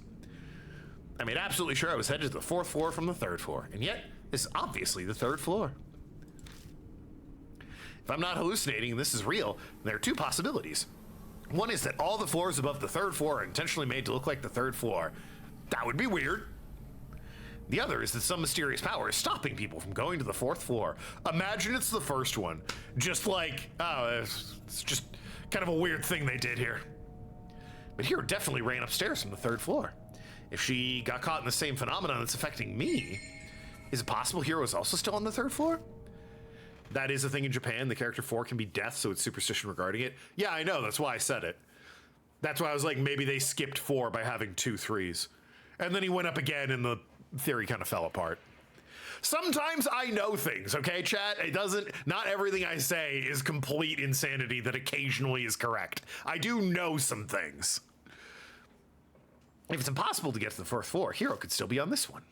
[SPEAKER 1] I made absolutely sure I was headed to the 4th floor from the 3rd floor, and yet, this is obviously the 3rd floor. If I'm not hallucinating and this is real, there are 2 possibilities. One is that all the floors above the 3rd floor are intentionally made to look like the 3rd floor. That would be weird. The other is that some mysterious power is stopping people from going to the 4th floor. Imagine it's the first one. Just like, oh, it's just kind of a weird thing they did here. But Hero definitely ran upstairs from the 3rd floor. If she got caught in the same phenomenon that's affecting me, is it possible Hero is also still on the 3rd floor? That is a thing in Japan. The character 4 can be death, so it's superstition regarding it. Yeah, I know. That's why I said it. That's why I was like, maybe they skipped 4 by having 2 3s. And then he went up again and the theory kind of fell apart. Sometimes I know things, okay, chat? Not everything I say is complete insanity that occasionally is correct. I do know some things. If it's impossible to get to the 4th floor, Hero could still be on this one.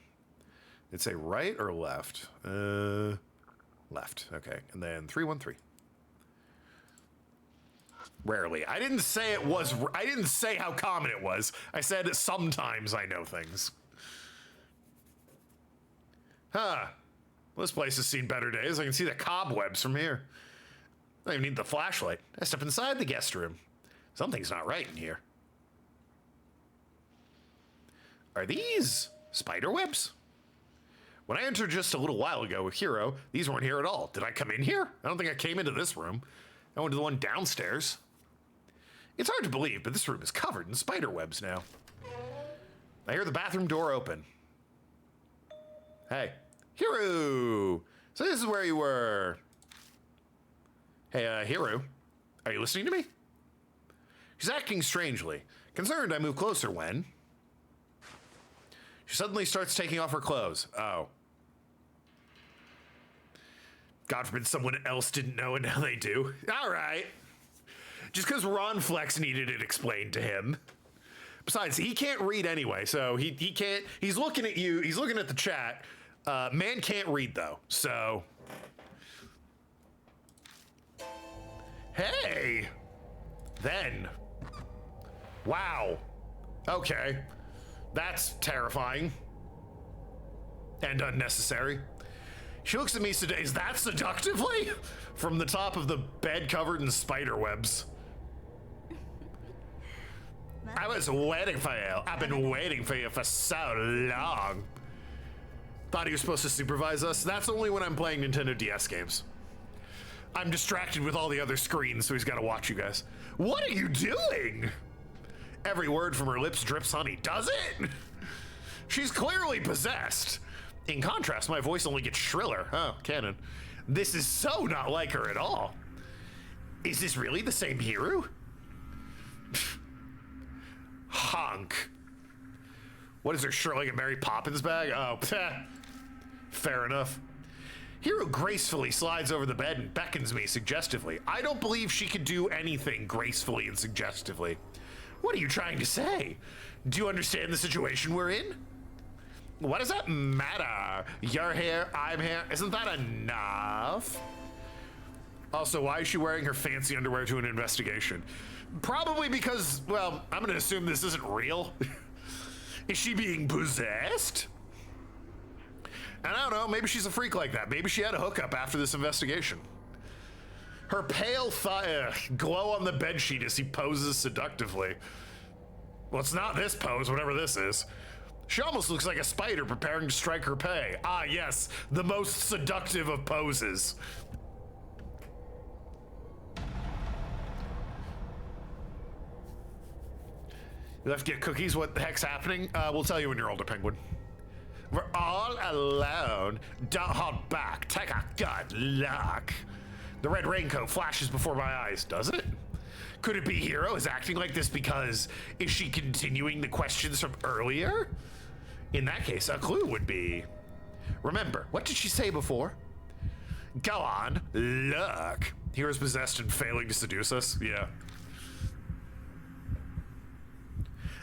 [SPEAKER 1] It'd say right or left? Left, okay. And then 313. Rarely. I didn't say how common it was. I said sometimes I know things. Huh. Well, this place has seen better days. I can see the cobwebs from here. I don't even need the flashlight. I step inside the guest room. Something's not right in here. Are these spider webs? When I entered just a little while ago with Hero, these weren't here at all. Did I come in here? I don't think I came into this room. I went to the one downstairs. It's hard to believe, but this room is covered in spider webs now. I hear the bathroom door open. Hey, Hero! So this is where you were. Hey, Hero, are you listening to me? She's acting strangely. Concerned, I move closer when she suddenly starts taking off her clothes. Oh. God forbid someone else didn't know and now they do. All right. Just because Ron Flex needed it explained to him. Besides, he can't read anyway, so he can't. He's looking at you. He's looking at the chat. Man can't read, though, so. Hey. Then. Wow. Okay. That's terrifying. And unnecessary. She looks at me, is that seductively? From the top of the bed covered in spider webs. I was waiting for you. I've been waiting for you for so long. Thought he was supposed to supervise us. That's only when I'm playing Nintendo DS games. I'm distracted with all the other screens, so he's got to watch you guys. What are you doing? Every word from her lips drips honey. Does it? She's clearly possessed. In contrast, my voice only gets shriller. Oh, canon. This is so not like her at all. Is this really the same Hero? Honk. What is her shirt, like a Mary Poppins bag? Oh, peh. Fair enough. Hero gracefully slides over the bed and beckons me suggestively. I don't believe she could do anything gracefully and suggestively. What are you trying to say? Do you understand the situation we're in? What does that matter? You're here, I'm here. Isn't that enough? Also, why is she wearing her fancy underwear to an investigation? Probably because, well, I'm gonna assume this isn't real. Is she being possessed? And I don't know, maybe she's a freak like that. Maybe she had a hookup after this investigation. Her pale thigh glow on the bedsheet as he poses seductively. Well, it's not this pose, whatever this is. She almost looks like a spider preparing to strike her prey. Ah, yes, the most seductive of poses. You left to get cookies? What the heck's happening? We'll tell you when you're older, Penguin. We're all alone. Don't hold back. Take a good look. The red raincoat flashes before my eyes. Does it? Could it be Hero is acting like this because is she continuing the questions from earlier? In that case, a clue would be. Remember, what did she say before? Go on, look. Hero's possessed and failing to seduce us. Yeah.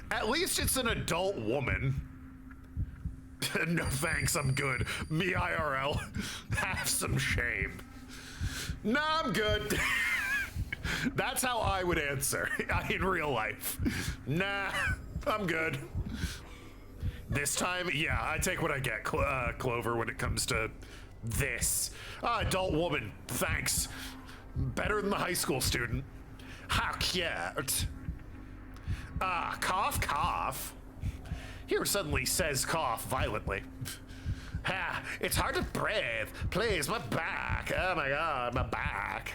[SPEAKER 1] At least it's an adult woman. No thanks, I'm good. Me IRL. Have some shame. Nah, I'm good. That's how I would answer in real life. Nah, I'm good. This time, yeah, I take what I get, Clover, when it comes to this. Adult woman, thanks. Better than the high school student. How cute. Cough, cough. Hero suddenly says cough violently. Ha, it's hard to breathe. Please, my back. Oh my god, my back.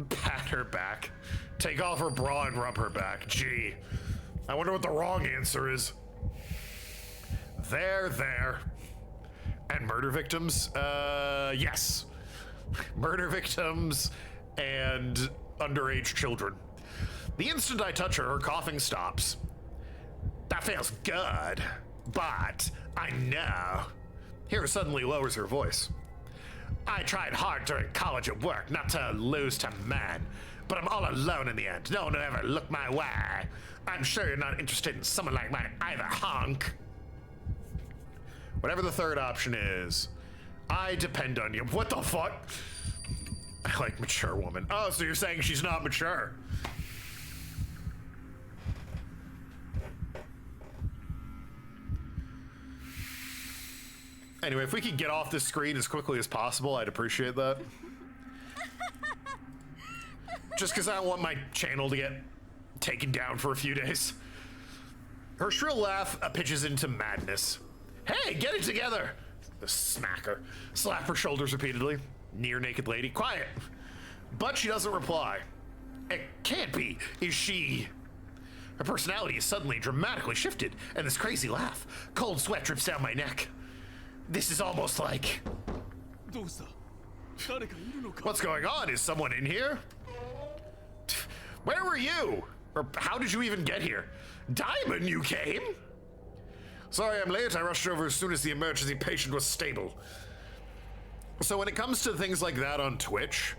[SPEAKER 1] Pat her back. Take off her bra and rub her back. Gee. I wonder what the wrong answer is. There. And murder victims? Yes. Murder victims and underage children. The instant I touch her, her coughing stops. That feels good, but I know. Hero suddenly lowers her voice. I tried hard during college and work not to lose to men, but I'm all alone in the end. No one will ever look my way. I'm sure you're not interested in someone like mine either, honk. Whatever the third option is, I depend on you. What the fuck? I like mature woman. Oh, so you're saying she's not mature? Anyway, if we could get off this screen as quickly as possible, I'd appreciate that. Just because I don't want my channel to get taken down for a few days. Her shrill laugh pitches into madness. Hey, get it together! The smacker. Slap her shoulders repeatedly. Near naked lady. Quiet. But she doesn't reply. It can't be. Is she... Her personality is suddenly dramatically shifted, and this crazy laugh. Cold sweat drips down my neck. This is almost like... What's going on? Is someone in here? Where were you? Or how did you even get here? Diamond, you came? Sorry I'm late. I rushed over as soon as the emergency patient was stable. So when it comes to things like that on Twitch,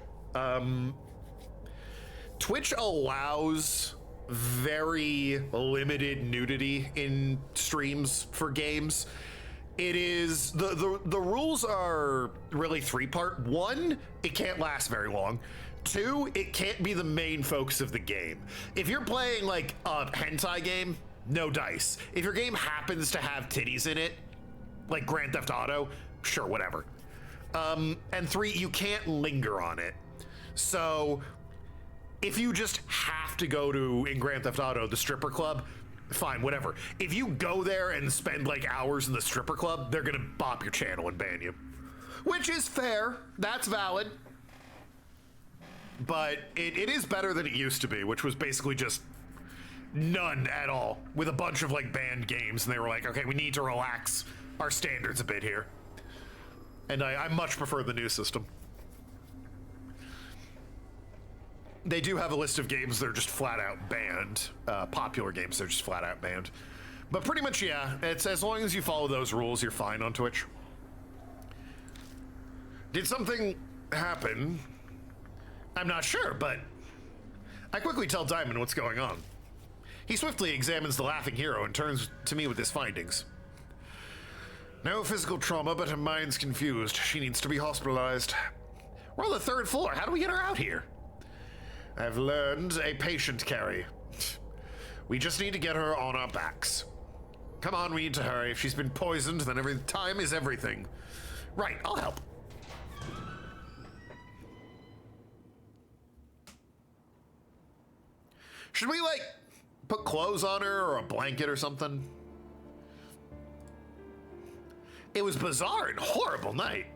[SPEAKER 1] Twitch allows very limited nudity in streams for games. It is, the rules are really three-part. One, it can't last very long. Two, it can't be the main focus of the game. If you're playing like a hentai game, no dice. If your game happens to have titties in it, like Grand Theft Auto, sure, whatever. And three, you can't linger on it. So if you just have to go to, in Grand Theft Auto, the stripper club, fine, whatever. If you go there and spend like hours in the stripper club, they're gonna bop your channel and ban you. Which is fair, that's valid. But it is better than it used to be, which was basically just none at all, with a bunch of like banned games, and they were like, okay, we need to relax our standards a bit here. And I much prefer the new system. They do have a list of games that are just flat out banned. Popular games that are just flat out banned. But pretty much, yeah, it's as long as you follow those rules, you're fine on Twitch. Did something happen? I'm not sure, but I quickly tell Diamond what's going on. He swiftly examines the laughing hero and turns to me with his findings. No physical trauma, but her mind's confused. She needs to be hospitalized. We're on the third floor. How do we get her out here? I've learned a patient carry. We just need to get her on our backs. Come on, we need to hurry. If she's been poisoned, then every time is everything. Right, I'll help. Should we, like, put clothes on her or a blanket or something? It was bizarre and horrible night.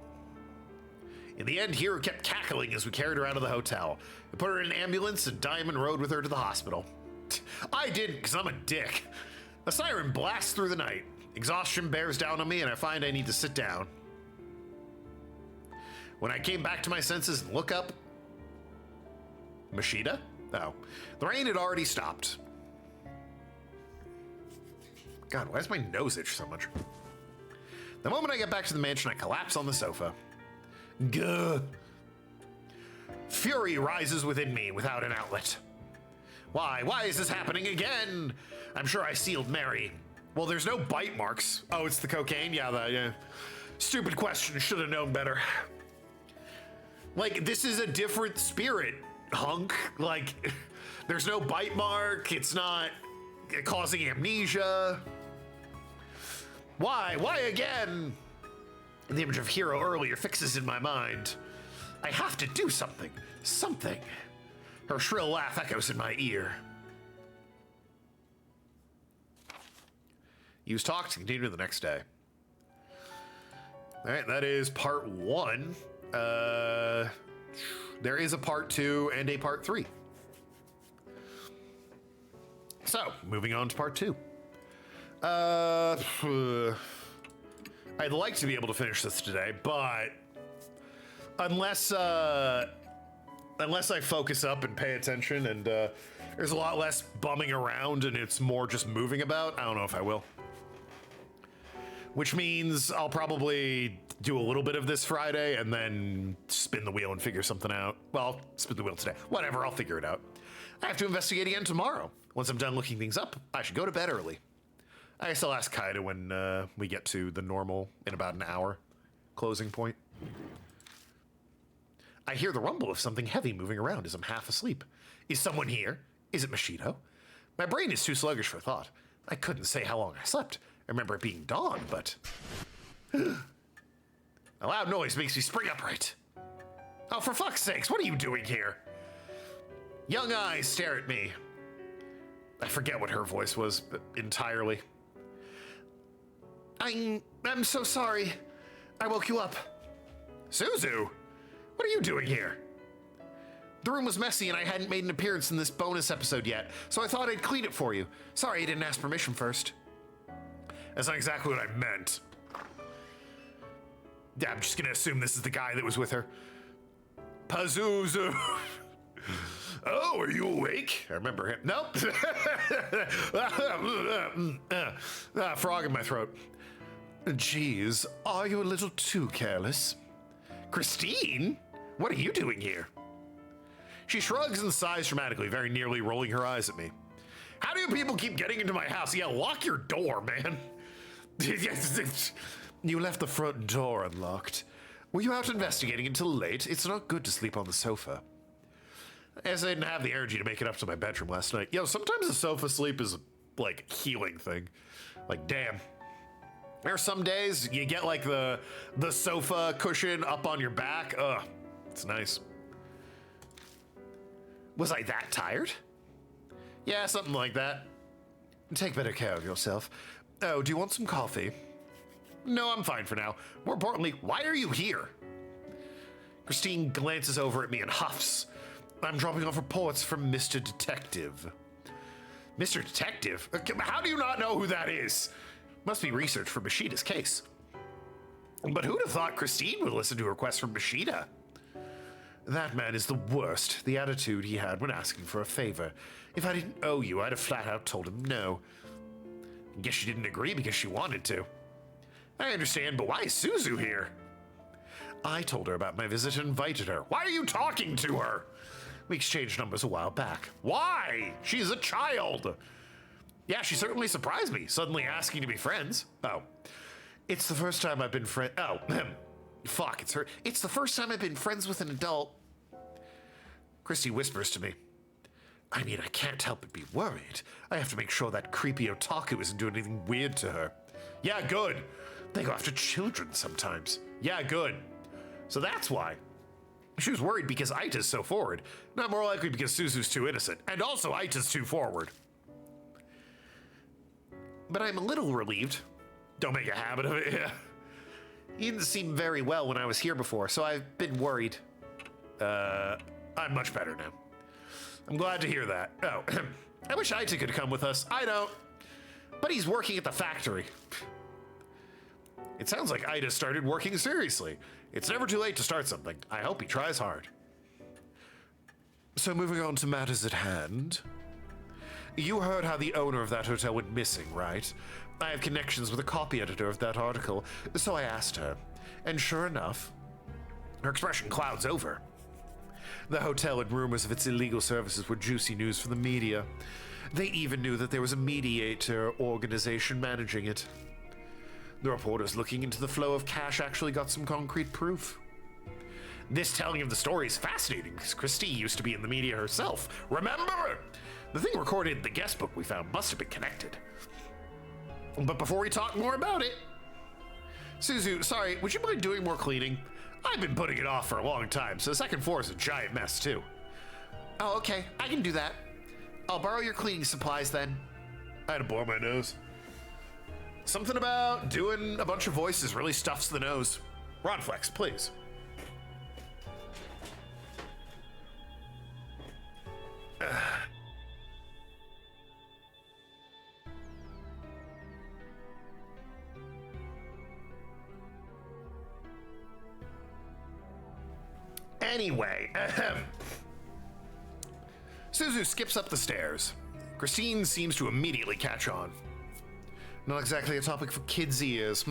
[SPEAKER 1] In the end, Hero kept cackling as we carried her out of the hotel. We put her in an ambulance and Diamond rode with her to the hospital. I didn't, because I'm a dick. A siren blasts through the night. Exhaustion bears down on me and I find I need to sit down. When I came back to my senses and look up... Mashida? Oh. The rain had already stopped. God, why does my nose itch so much? The moment I get back to the mansion, I collapse on the sofa. Gah. Fury rises within me without an outlet. Why? Why is this happening again? I'm sure I sealed Mary. Well, there's no bite marks. Oh, it's the cocaine? Yeah. Stupid question. Should have known better. Like, this is a different spirit, hunk. Like, there's no bite mark. It's not causing amnesia. Why? Why again? The image of Hero earlier fixes in my mind. I have to do something. Something. Her shrill laugh echoes in my ear. Use talk to continue the next day. All right, that is part one. there is a part 2 and a part 3. So, moving on to part 2. I'd like to be able to finish this today, but unless I focus up and pay attention and there's a lot less bumming around and it's more just moving about, I don't know if I will. Which means I'll probably do a little bit of this Friday and then spin the wheel and figure something out. Well, spin the wheel today. Whatever, I'll figure it out. I have to investigate again tomorrow. Once I'm done looking things up, I should go to bed early. I guess I'll ask Kaida when we get to the normal in about an hour closing point. I hear the rumble of something heavy moving around as I'm half asleep. Is someone here? Is it Moshido? My brain is too sluggish for thought. I couldn't say how long I slept. I remember it being dawn, but... A loud noise makes me spring upright. Oh, for fuck's sakes, what are you doing here? Young eyes stare at me. I forget what her voice was entirely. I'm so sorry. I woke you up. Suzu, what are you doing here? The room was messy and I hadn't made an appearance in this bonus episode yet, so I thought I'd clean it for you. Sorry I didn't ask permission first. That's not exactly what I meant. Yeah, I'm just gonna assume this is the guy that was with her. Pazuzu. Oh, are you awake? I remember him. Nope. Frog in my throat. Jeez, are you a little too careless? Christine, what are you doing here? She shrugs and sighs dramatically, very nearly rolling her eyes at me. How do you people keep getting into my house? Yeah, lock your door, man. You left the front door unlocked. Were you out investigating until late? It's not good to sleep on the sofa. I guess I didn't have the energy to make it up to my bedroom last night. Yo, sometimes the sofa sleep is like a healing thing. Like, damn. There are some days you get like the sofa cushion up on your back. Ugh, it's nice. Was I that tired? Yeah, something like that. Take better care of yourself. Oh, do you want some coffee? No, I'm fine for now. More importantly, why are you here? Christine glances over at me and huffs. I'm dropping off reports from Mr. Detective. Mr. Detective? How do you not know who that is? Must be research for Mashida's case. But who'd have thought Christine would listen to requests from Mashida? That man is the worst. The attitude he had when asking for a favor. If I didn't owe you, I'd have flat out told him no. Guess she didn't agree because she wanted to. I understand, but why is Suzu here? I told her about my visit and invited her. Why are you talking to her? We exchanged numbers a while back. Why? She's a child. Yeah, she certainly surprised me, suddenly asking to be friends. Oh. It's the first time I've been fuck, it's her. It's the first time I've been friends with an adult. Christy whispers to me. I mean, I can't help but be worried. I have to make sure that creepy otaku isn't doing anything weird to her. Yeah, good. They go after children sometimes. Yeah, good. So that's why. She was worried because Aita's so forward. Not more likely because Suzu's too innocent. And also Aita's too forward. But I'm a little relieved. Don't make a habit of it, yeah. He didn't seem very well when I was here before, so I've been worried. I'm much better now. I'm glad to hear that. Oh, I wish Aita could come with us. I don't. But he's working at the factory. It sounds like Aita started working seriously. It's never too late to start something. I hope he tries hard. So moving on to matters at hand. You heard how the owner of that hotel went missing, right? I have connections with a copy editor of that article, so I asked her. And sure enough, her expression clouds over. The hotel and rumors of its illegal services were juicy news for the media. They even knew that there was a mediator organization managing it. The reporters looking into the flow of cash actually got some concrete proof. This telling of the story is fascinating because Christie used to be in the media herself. Remember? The thing recorded in the guest book we found must have been connected. But before we talk more about it... Suzu, sorry, would you mind doing more cleaning? I've been putting it off for a long time, so the second floor is a giant mess too. Oh, okay, I can do that. I'll borrow your cleaning supplies then. I had to blow my nose. Something about doing a bunch of voices really stuffs the nose. Ronflex, please. Anyway, Suzu skips up the stairs. Christine seems to immediately catch on. Not exactly a topic for kids' ears,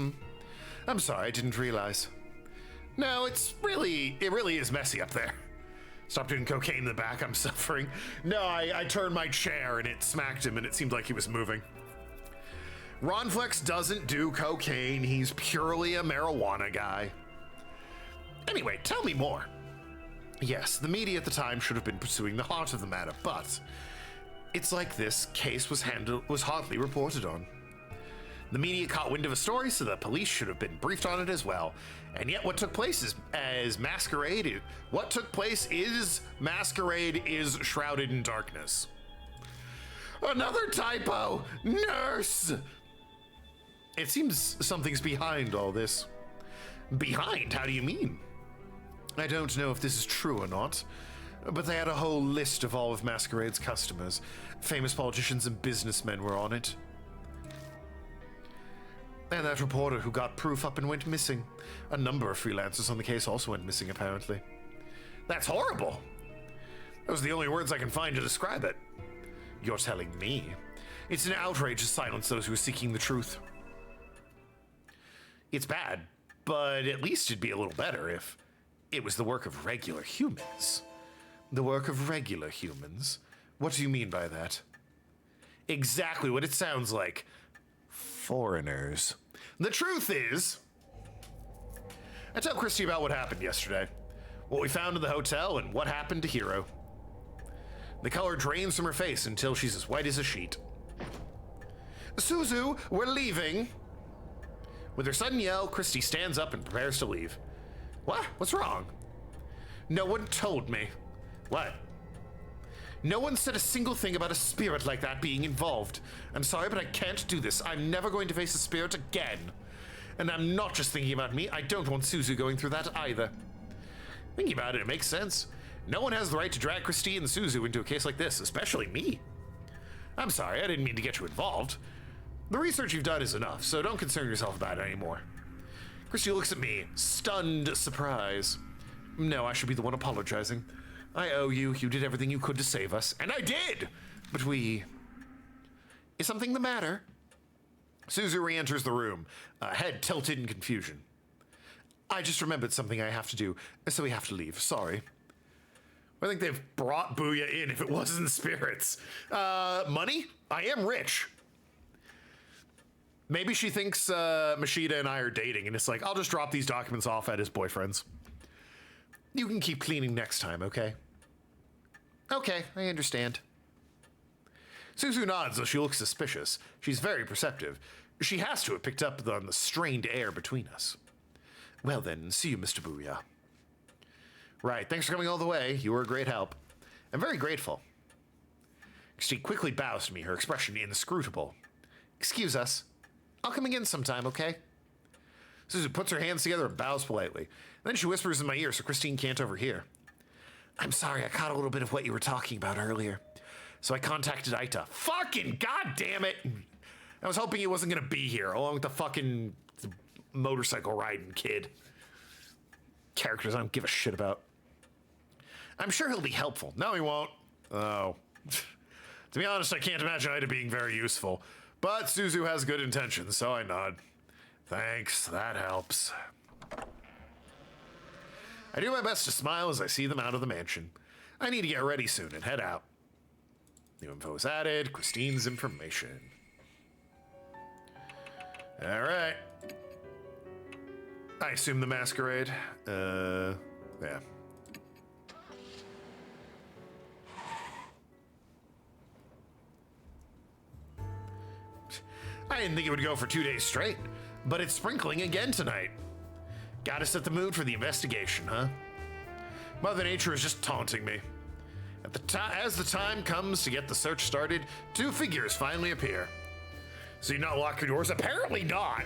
[SPEAKER 1] I'm sorry, I didn't realize. No, it really is messy up there. Stop doing cocaine in the back, I'm suffering. No, I turned my chair and it smacked him and it seemed like he was moving. Ronflex doesn't do cocaine, he's purely a marijuana guy. Anyway, tell me more. Yes, the media at the time should have been pursuing the heart of the matter, but it's like this case was hotly reported on. The media caught wind of a story, so the police should have been briefed on it as well. And yet what took place is masquerade is shrouded in darkness. Another typo! Nurse! It seems something's behind all this. Behind? How do you mean? I don't know if this is true or not, but they had a whole list of all of Masquerade's customers. Famous politicians and businessmen were on it. And that reporter who got proof up and went missing. A number of freelancers on the case also went missing, apparently. That's horrible! Those are the only words I can find to describe it. You're telling me. It's an outrage to silence those who are seeking the truth. It's bad, but at least it'd be a little better if it was the work of regular humans. The work of regular humans? What do you mean by that? Exactly what it sounds like. Foreigners. The truth is, I tell Christy about what happened yesterday, what we found in the hotel, and what happened to Hiro. The color drains from her face until she's as white as a sheet. Suzu, we're leaving! With her sudden yell, Christy stands up and prepares to leave. What? What's wrong? No one told me. What? No one said a single thing about a spirit like that being involved. I'm sorry, but I can't do this. I'm never going to face a spirit again. And I'm not just thinking about me. I don't want Suzu going through that either. Thinking about it, it makes sense. No one has the right to drag Christine and Suzu into a case like this, especially me. I'm sorry, I didn't mean to get you involved. The research you've done is enough, so don't concern yourself about it anymore. Christy looks at me, stunned surprise. No, I should be the one apologizing. I owe you. You did everything you could to save us. And I did! But we... Is something the matter? Suzu re-enters the room, head tilted in confusion. I just remembered something I have to do, so we have to leave. Sorry. I think they've brought Booyah in if it wasn't spirits. Money? I am rich. Maybe she thinks Mashida and I are dating, and it's like, I'll just drop these documents off at his boyfriend's. You can keep cleaning next time, okay? Okay, I understand. Suzu nods, though she looks suspicious. She's very perceptive. She has to have picked up on the strained air between us. Well then, see you, Mr. Booyah. Right, thanks for coming all the way. You were a great help. I'm very grateful. She quickly bows to me, her expression inscrutable. Excuse us. I'll come again sometime, okay? Suzu puts her hands together and bows politely. Then she whispers in my ear so Christine can't overhear. I'm sorry, I caught a little bit of what you were talking about earlier. So I contacted Aita. Fucking goddamn it! I was hoping he wasn't gonna be here, along with the fucking motorcycle riding kid. Characters I don't give a shit about. I'm sure he'll be helpful. No, he won't. Oh. To be honest, I can't imagine Aita being very useful. But Suzu has good intentions, so I nod. Thanks, that helps. I do my best to smile as I see them out of the mansion. I need to get ready soon and head out. New info is added. Christine's information. All right. I assume the masquerade. Yeah. I didn't think it would go for 2 days straight, but it's sprinkling again tonight. Gotta set the mood for the investigation, huh? Mother Nature is just taunting me. As the time comes to get the search started, 2 figures finally appear. So you not lock your doors? Apparently not.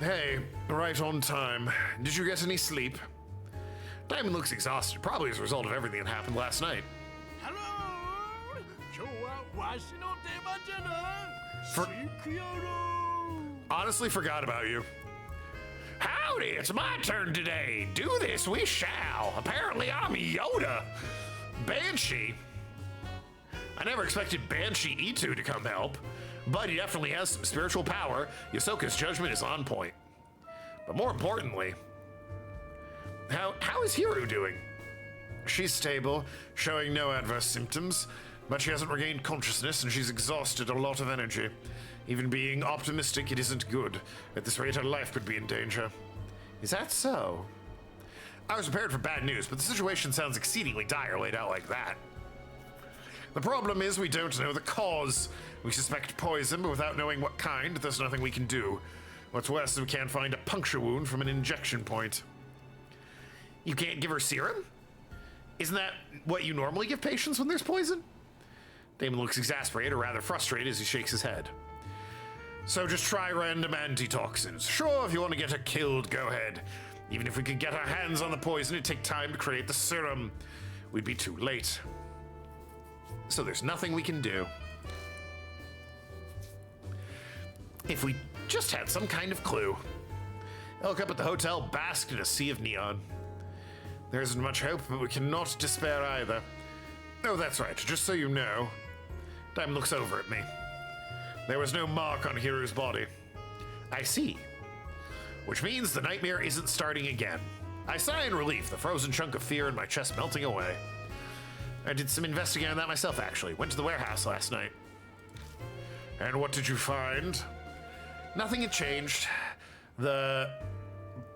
[SPEAKER 1] Hey, right on time. Did you get any sleep? Diamond looks exhausted, probably as a result of everything that happened last night.
[SPEAKER 2] Hello. washing up
[SPEAKER 1] For- Honestly forgot about you. Howdy, it's my turn today. Do this, we shall. Apparently I'm Yoda. Banshee. I never expected Banshee E2 to come help, but he definitely has some spiritual power. Yosoka's judgment is on point. But more importantly, how is Hiru doing? She's stable, showing no adverse symptoms, but she hasn't regained consciousness and she's exhausted a lot of energy. Even being optimistic, it isn't good. At this rate, her life could be in danger. Is that so? I was prepared for bad news, but the situation sounds exceedingly dire laid out like that. The problem is we don't know the cause. We suspect poison, but without knowing what kind, there's nothing we can do. What's worse is we can't find a puncture wound from an injection point. You can't give her serum? Isn't that what you normally give patients when there's poison? Damon looks exasperated, or rather frustrated, as he shakes his head. So just try random antitoxins. Sure, if you want to get her killed, go ahead. Even if we could get our hands on the poison, it'd take time to create the serum. We'd be too late. So there's nothing we can do. If we just had some kind of clue. I look up at the hotel, basked in a sea of neon. There isn't much hope, but we cannot despair either. Oh, that's right. Just so you know. Diamond looks over at me. There was no mark on Hiru's body. I see. Which means the nightmare isn't starting again. I sigh in relief, the frozen chunk of fear in my chest melting away. I did some investigating on that myself, actually. Went to the warehouse last night. And what did you find? Nothing had changed. The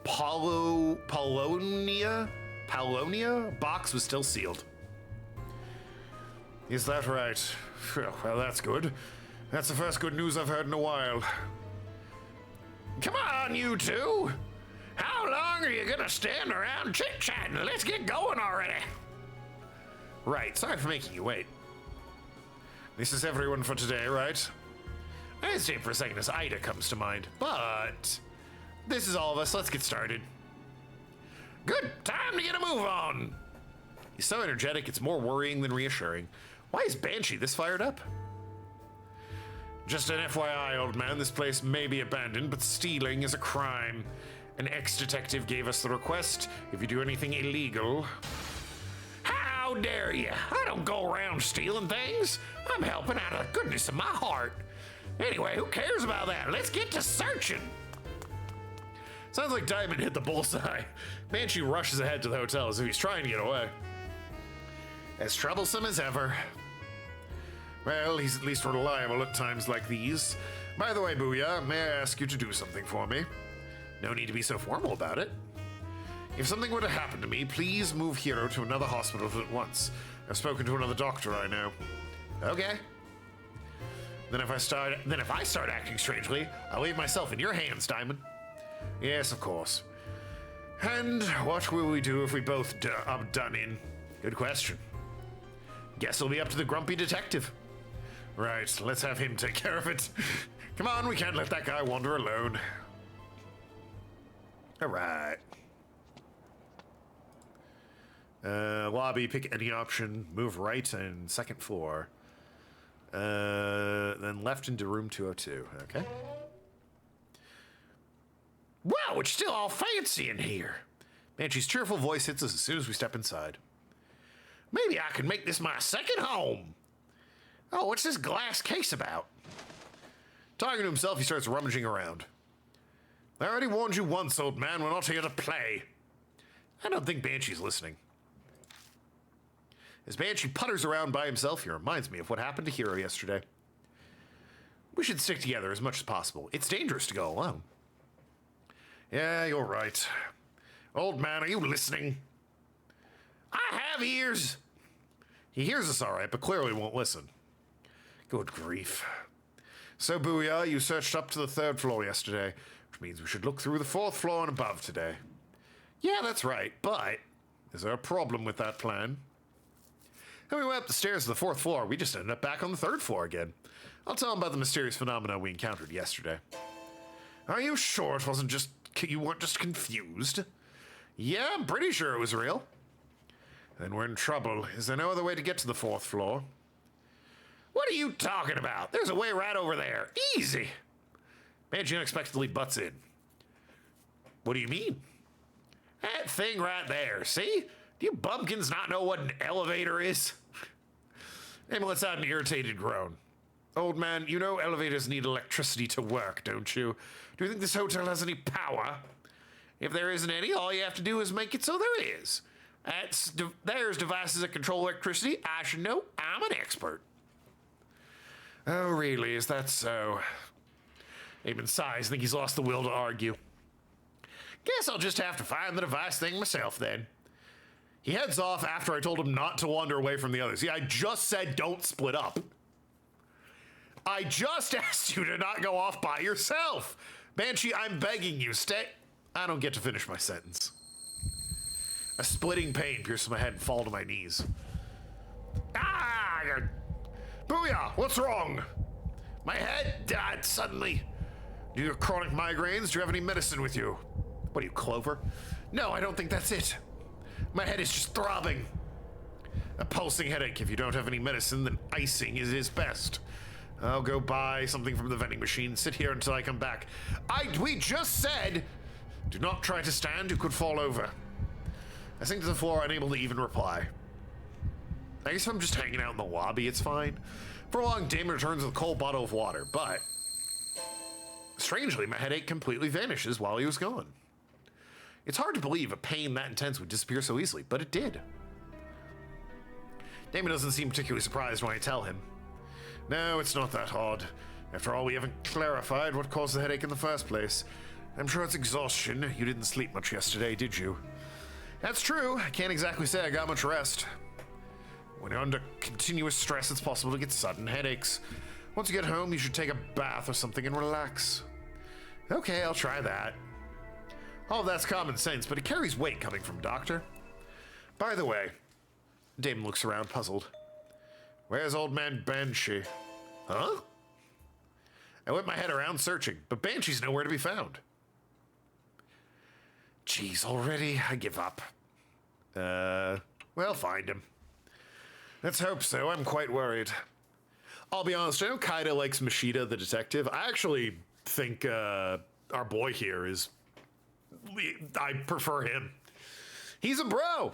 [SPEAKER 1] Polonia box was still sealed. Is that right? Well, that's good. That's the first good news I've heard in a while. Come on, you two! How long are you gonna stand around chit-chatting? Let's get going already! Right, sorry for making you wait. This is everyone for today, right? I hesitate for a second as Ida comes to mind, but this is all of us. Let's get started. Good, time to get a move on! He's so energetic, it's more worrying than reassuring. Why is Banshee this fired up? Just an FYI, old man, this place may be abandoned, but stealing is a crime. An ex-detective gave us the request. If you do anything illegal... How dare you? I don't go around stealing things. I'm helping out of the goodness of my heart. Anyway, who cares about that? Let's get to searching. Sounds like Diamond hit the bullseye. Banshee rushes ahead to the hotel as if he's trying to get away. As troublesome as ever. Well, he's at least reliable at times like these. By the way, Booyah, may I ask you to do something for me? No need to be so formal about it. If something were to happen to me, please move Hiro to another hospital at once. I've spoken to another doctor I know. Okay. Then if I start acting strangely, I'll leave myself in your hands, Diamond. Yes, of course. And what will we do if we both are done in? Good question. Guess it'll be up to the grumpy detective. Right, let's have him take care of it. Come on, we can't let that guy wander alone. All right. Lobby, pick any option. Move right and second floor. Then left into room 202. Okay. Wow, it's still all fancy in here. Banshee's cheerful voice hits us as soon as we step inside. Maybe I can make this my second home. Oh, what's this glass case about? Talking to himself, he starts rummaging around. I already warned you once, old man. We're not here to play. I don't think Banshee's listening. As Banshee putters around by himself, he reminds me of what happened to Hiro yesterday. We should stick together as much as possible. It's dangerous to go alone. Yeah, you're right. Old man, are you listening? I have ears. He hears us all right, but clearly won't listen. Good grief. So, Booyah, you searched up to the 3rd floor yesterday, which means we should look through the 4th floor and above today. Yeah, that's right, but is there a problem with that plan? And we went up the stairs to the 4th floor. We just ended up back on the 3rd floor again. I'll tell him about the mysterious phenomena we encountered yesterday. Are you sure it wasn't just... you weren't just confused? Yeah, I'm pretty sure it was real. Then we're in trouble. Is there no other way to get to the 4th floor? What are you talking about? There's a way right over there. Easy. Banshee unexpectedly butts in. What do you mean? That thing right there, see? Do you bumpkins not know what an elevator is? Damon lets out an irritated groan. Old man, you know elevators need electricity to work, don't you? Do you think this hotel has any power? If there isn't any, all you have to do is make it so there is. There's devices that control electricity. I should know. I'm an expert. Oh, really? Is that so? Damon sighs. I think he's lost the will to argue. Guess I'll just have to find the device thing myself then. He heads off after I told him not to wander away from the others. See, I just said don't split up. I just asked you to not go off by yourself. Banshee, I'm begging you, stay. I don't get to finish my sentence. A splitting pain pierces my head and fall to my knees. Ah! Booyah! What's wrong? My head died suddenly. Do you have chronic migraines? Do you have any medicine with you? What are you, Clover? No, I don't think that's it. My head is just throbbing. A pulsing headache. If you don't have any medicine, then icing is best. I'll go buy something from the vending machine. Sit here until I come back. We just said, do not try to stand. You could fall over. I sink to the floor, unable to even reply. I guess if I'm just hanging out in the lobby, it's fine. For a long, Damon returns with a cold bottle of water, but strangely, my headache completely vanishes while he was gone. It's hard to believe a pain that intense would disappear so easily, but it did. Damon doesn't seem particularly surprised when I tell him. No, it's not that hard. After all, we haven't clarified what caused the headache in the first place. I'm sure it's exhaustion. You didn't sleep much yesterday, did you? That's true. I can't exactly say I got much rest. When you're under continuous stress, it's possible to get sudden headaches. Once you get home, you should take a bath or something and relax. Okay, I'll try that. All of that's common sense, but it carries weight coming from Doctor. By the way, Damon looks around puzzled. Where's old man Banshee? Huh? I whip my head around searching, but Banshee's nowhere to be found. Jeez, already? I give up. Well, find him. Let's hope so. I'm quite worried. I'll be honest, I know Kaida likes Mashita, the detective. I actually think our boy here is... I prefer him. He's a bro.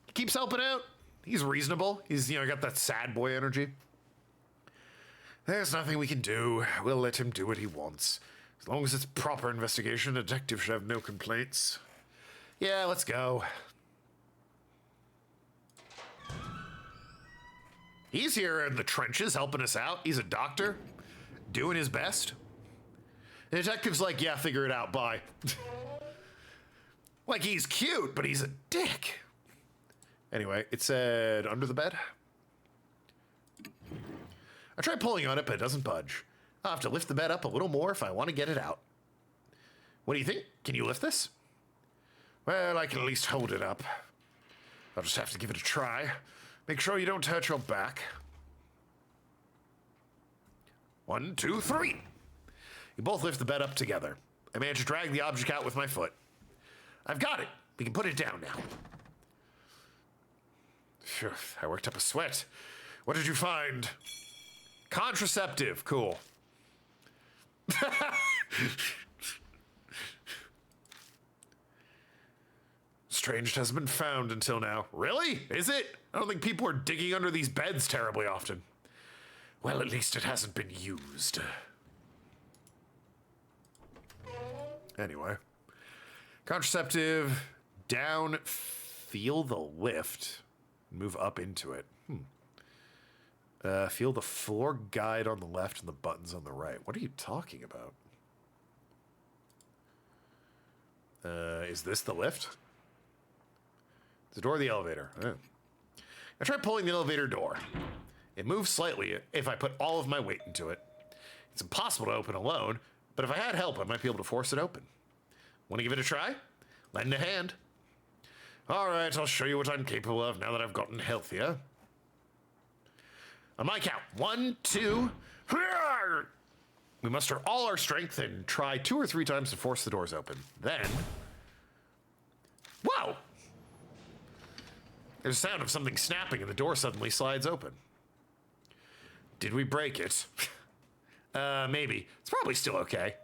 [SPEAKER 1] He keeps helping out. He's reasonable. He's, got that sad boy energy. There's nothing we can do. We'll let him do what he wants. As long as it's proper investigation, a detective should have no complaints. Yeah, let's go. He's here in the trenches helping us out. He's a doctor, doing his best. The detective's like, yeah, figure it out, bye. Like, he's cute, but he's a dick. Anyway, it said under the bed. I tried pulling on it, but it doesn't budge. I'll have to lift the bed up a little more if I want to get it out. What do you think? Can you lift this? Well, I can at least hold it up. I'll just have to give it a try. Make sure you don't hurt your back. 1, 2, 3. You both lift the bed up together. I manage to drag the object out with my foot. I've got it. We can put it down now. Phew, I worked up a sweat. What did you find? Contraceptive. Cool. Strange hasn't been found until now. Really? Is it? I don't think people are digging under these beds terribly often. Well, at least it hasn't been used. Anyway. Contraceptive. Down. Feel the lift. Move up into it. Feel the floor guide on the left and the buttons on the right. What are you talking about? Is this the lift? The door of the elevator. Oh. I tried pulling the elevator door. It moves slightly if I put all of my weight into it. It's impossible to open alone, but if I had help, I might be able to force it open. Want to give it a try? Lend a hand. All right, I'll show you what I'm capable of now that I've gotten healthier. On my count, 1, 2. We muster all our strength and try 2 or 3 times to force the doors open. Then, whoa! There's a sound of something snapping and the door suddenly slides open. Did we break it? Maybe. It's probably still okay.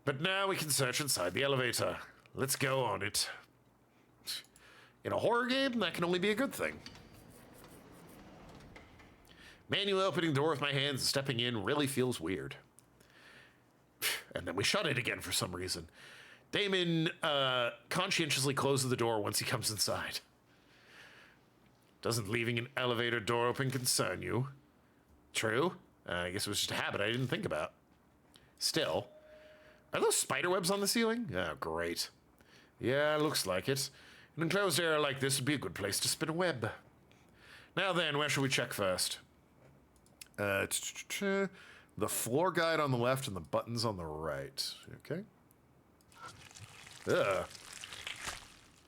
[SPEAKER 1] But now we can search inside the elevator. Let's go on it. In a horror game, that can only be a good thing. Manually opening the door with my hands and stepping in really feels weird. And then we shut it again for some reason. Damon conscientiously closes the door once he comes inside. Doesn't leaving an elevator door open concern you? True. I guess it was just a habit I didn't think about. Still. Are those spider webs on the ceiling? Oh, great. Yeah, looks like it. An enclosed area like this would be a good place to spin a web. Now then, where should we check first? The floor guide on the left and the buttons on the right. Okay.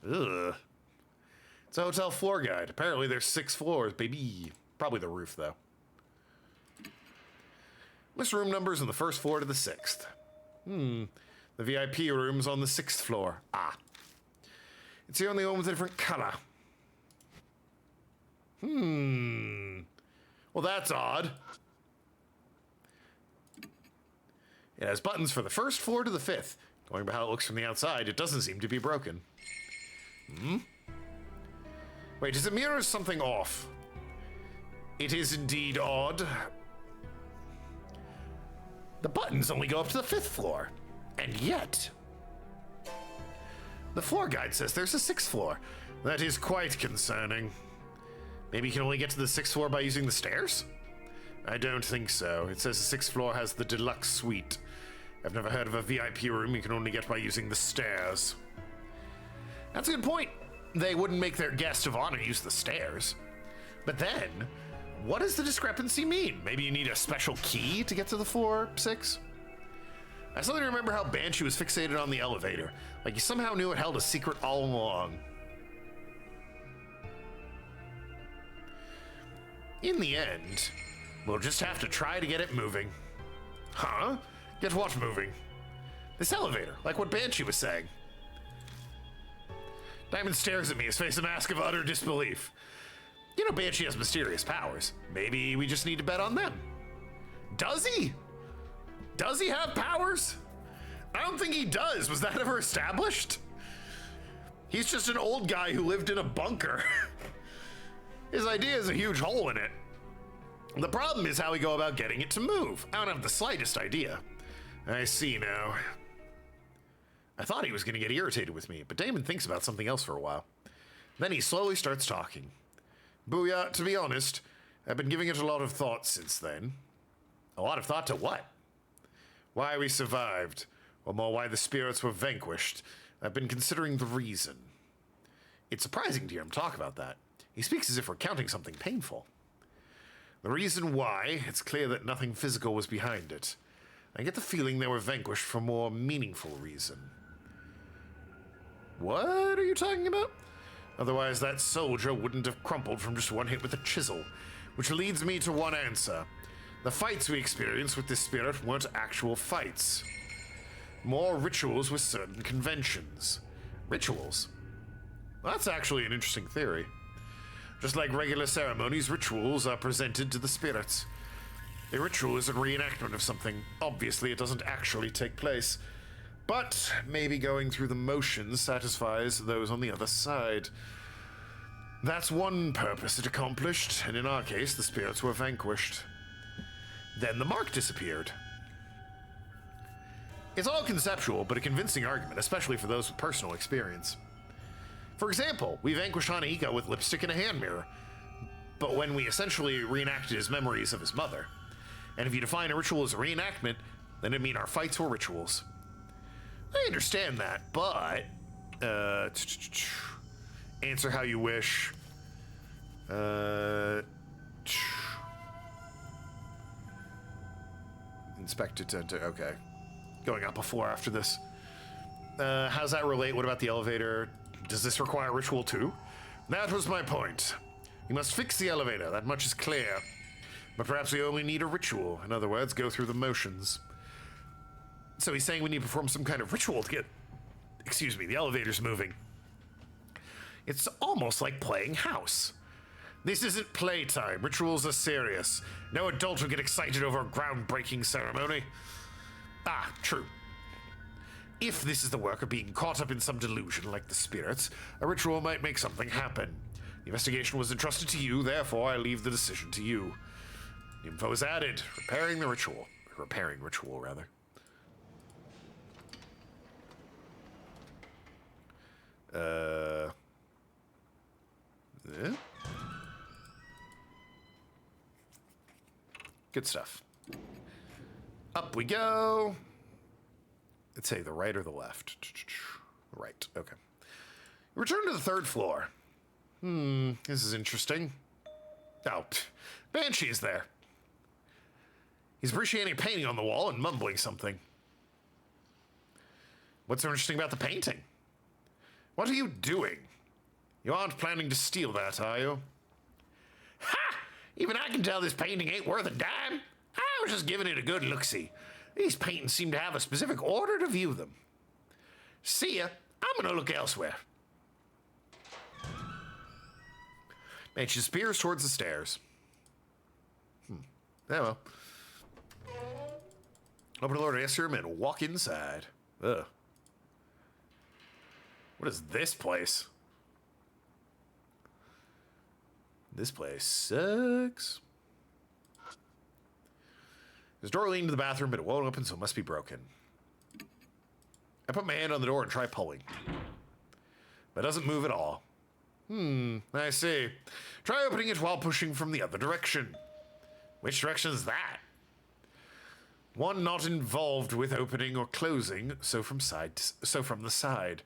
[SPEAKER 1] Ugh. It's a hotel floor guide. Apparently there's 6 floors, baby. Probably the roof, though. List room numbers on the 1st floor to the 6th. The VIP room's on the 6th floor. Ah. It's the only one with a different color. Well, that's odd. It has buttons for the 1st floor to the 5th. Going by how it looks from the outside, it doesn't seem to be broken. Wait, does it mirror something off? It is indeed odd. The buttons only go up to the 5th floor. And yet... the floor guide says there's a 6th floor. That is quite concerning. Maybe you can only get to the 6th floor by using the stairs? I don't think so. It says the 6th floor has the deluxe suite. I've never heard of a VIP room you can only get by using the stairs. That's a good point. They wouldn't make their guest of honor use the stairs. But then, what does the discrepancy mean? Maybe you need a special key to get to the floor 6? I suddenly remember how Banshee was fixated on the elevator. Like he somehow knew it held a secret all along. In the end, we'll just have to try to get it moving. Huh? Get what moving? This elevator, like what Banshee was saying. Diamond stares at me, his face a mask of utter disbelief. You know Banshee has mysterious powers. Maybe we just need to bet on them. Does he? Does he have powers? I don't think he does. Was that ever established? He's just an old guy who lived in a bunker. His idea has a huge hole in it. The problem is how we go about getting it to move. I don't have the slightest idea. I see now. I thought he was going to get irritated with me, but Damon thinks about something else for a while. Then he slowly starts talking. Booyah, to be honest, I've been giving it a lot of thought since then. A lot of thought to what? Why we survived, or more why the spirits were vanquished. I've been considering the reason. It's surprising to hear him talk about that. He speaks as if recounting something painful. The reason why, it's clear that nothing physical was behind it. I get the feeling they were vanquished for a more meaningful reason. What are you talking about? Otherwise, that soldier wouldn't have crumpled from just one hit with a chisel. Which leads me to one answer. The fights we experienced with this spirit weren't actual fights. More rituals with certain conventions. Rituals? Well, that's actually an interesting theory. Just like regular ceremonies, rituals are presented to the spirits. A ritual is a reenactment of something. Obviously, it doesn't actually take place. But maybe going through the motions satisfies those on the other side. That's one purpose it accomplished, and in our case, the spirits were vanquished. Then the mark disappeared. It's all conceptual, but a convincing argument, especially for those with personal experience. For example, we vanquished Hanaika with lipstick and a hand mirror, but when we essentially reenacted his memories of his mother. And if you define a ritual as a reenactment, then it'd mean our fights were rituals. I understand that, but... answer how you wish. Inspect it to... okay. Going up a floor after this. How does that relate? What about the elevator? Does this require ritual too? That was my point. We must fix the elevator, that much is clear. But perhaps we only need a ritual. In other words, go through the motions. So he's saying we need to perform some kind of ritual to get... excuse me, the elevator's moving. It's almost like playing house. This isn't playtime. Rituals are serious. No adult will get excited over a groundbreaking ceremony. Ah, true. If this is the work of being caught up in some delusion like the spirits, a ritual might make something happen. The investigation was entrusted to you, therefore I leave the decision to you. Info is added. Repairing ritual, rather. Yeah. Good stuff. Up we go. Let's say the right or the left. Right, okay. Return to the third floor. This is interesting. Oh, Banshee is there. He's appreciating a painting on the wall and mumbling something. What's so interesting about the painting? What are you doing? You aren't planning to steal that, are you? Ha! Even I can tell this painting ain't worth a dime. I was just giving it a good look-see. These paintings seem to have a specific order to view them. See ya. I'm gonna look elsewhere. Banshee spears towards the stairs. Oh well. Open the door to ask your room and walk inside. Ugh. What is this place? This place sucks. There's a door leading to the bathroom, but it won't open, so it must be broken. I put my hand on the door and try pulling. But it doesn't move at all. I see. Try opening it while pushing from the other direction. Which direction is that? One not involved with opening or closing, so from the side.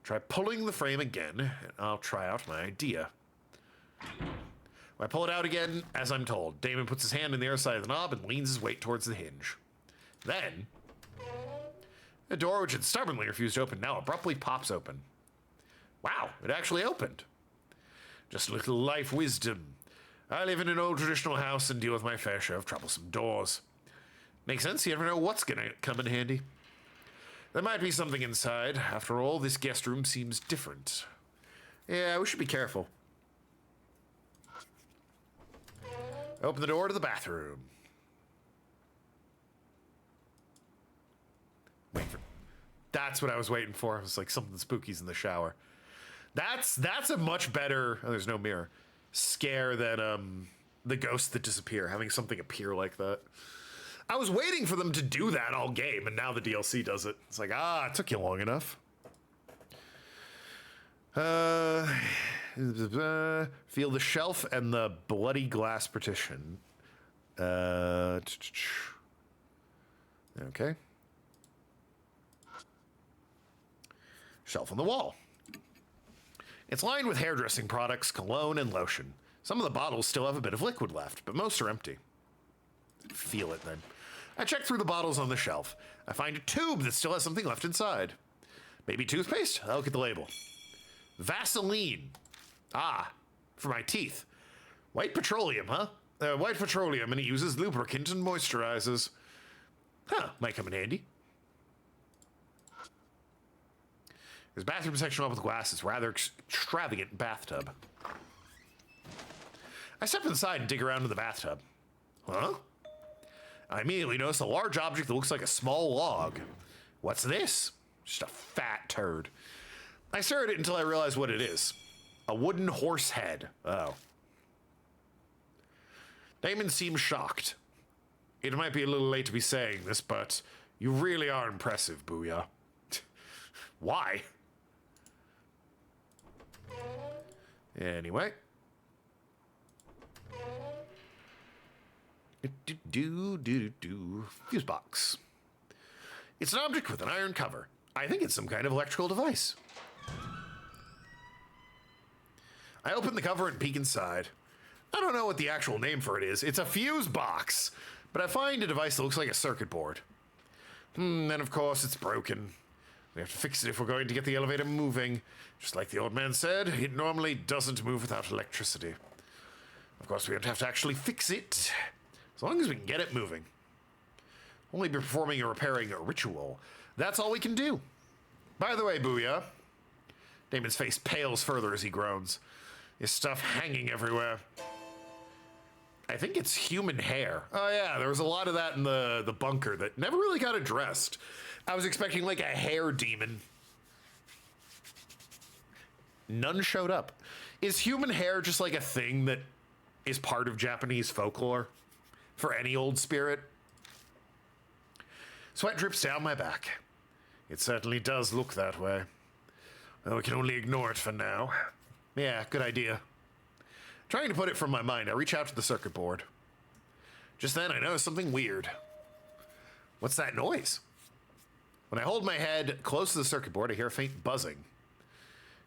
[SPEAKER 1] Try pulling the frame again, and I'll try out my idea. When I pull it out again, as I'm told, Damon puts his hand in the other side of the knob and leans his weight towards the hinge. Then, the door, which had stubbornly refused to open, now abruptly pops open. Wow, it actually opened. Just a little life wisdom. I live in an old traditional house and deal with my fair share of troublesome doors. Makes sense, you never know what's gonna come in handy. There might be something inside. After all, this guest room seems different. Yeah, we should be careful. Open the door to the bathroom. That's what I was waiting for. It was like something spooky's in the shower. That's a much better, oh, there's no mirror, scare than the ghosts that disappear, having something appear like that. I was waiting for them to do that all game, and now the DLC does it. It's like, it took you long enough. Feel the shelf and the bloody glass partition. Okay. Shelf on the wall. It's lined with hairdressing products, cologne, and lotion. Some of the bottles still have a bit of liquid left, but most are empty. Feel it then. I check through the bottles on the shelf. I find a tube that still has something left inside. Maybe toothpaste? I'll look at the label. Vaseline. For my teeth. White petroleum, huh? White petroleum, and it uses lubricant and moisturizes. Might come in handy. There's a bathroom section with glass. It's a rather extravagant bathtub. I step inside and dig around in the bathtub. Huh? I immediately notice a large object that looks like a small log. What's this? Just a fat turd. I stare at it until I realize what it is. A wooden horse head. Oh. Damon seems shocked. It might be a little late to be saying this, but you really are impressive, Booyah. Why? Anyway. Fuse box. It's an object with an iron cover. I think it's some kind of electrical device. I open the cover and peek inside. I don't know what the actual name for it is. It's a fuse box. But I find a device that looks like a circuit board. And of course it's broken. We have to fix it if we're going to get the elevator moving. Just like the old man said, it normally doesn't move without electricity. Of course, we don't have to actually fix it, as long as we can get it moving. Only be performing or repairing a ritual. That's all we can do. By the way, Booyah, Damon's face pales further as he groans. His stuff hanging everywhere. I think it's human hair. Oh yeah, there was a lot of that in the bunker that never really got addressed. I was expecting like a hair demon. None showed up. Is human hair just like a thing that is part of Japanese folklore for any old spirit? Sweat drips down my back. It certainly does look that way. Well, we can only ignore it for now. Yeah, good idea. Trying to put it from my mind, I reach out to the circuit board. Just then, I notice something weird. What's that noise? When I hold my head close to the circuit board, I hear a faint buzzing.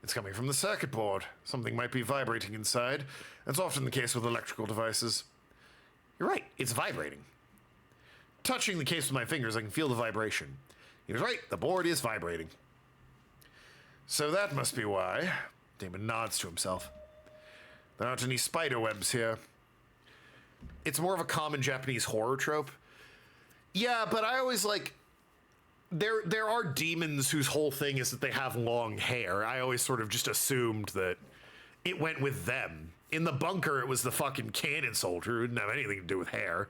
[SPEAKER 1] It's coming from the circuit board. Something might be vibrating inside. That's often the case with electrical devices. You're right, it's vibrating. Touching the case with my fingers, I can feel the vibration. He was right, the board is vibrating. So that must be why. Damon nods to himself. There aren't any spider webs here. It's more of a common Japanese horror trope. Yeah, but I always like... There are demons whose whole thing is that they have long hair. I always sort of just assumed that it went with them. In the bunker, it was the fucking cannon soldier who didn't have anything to do with hair.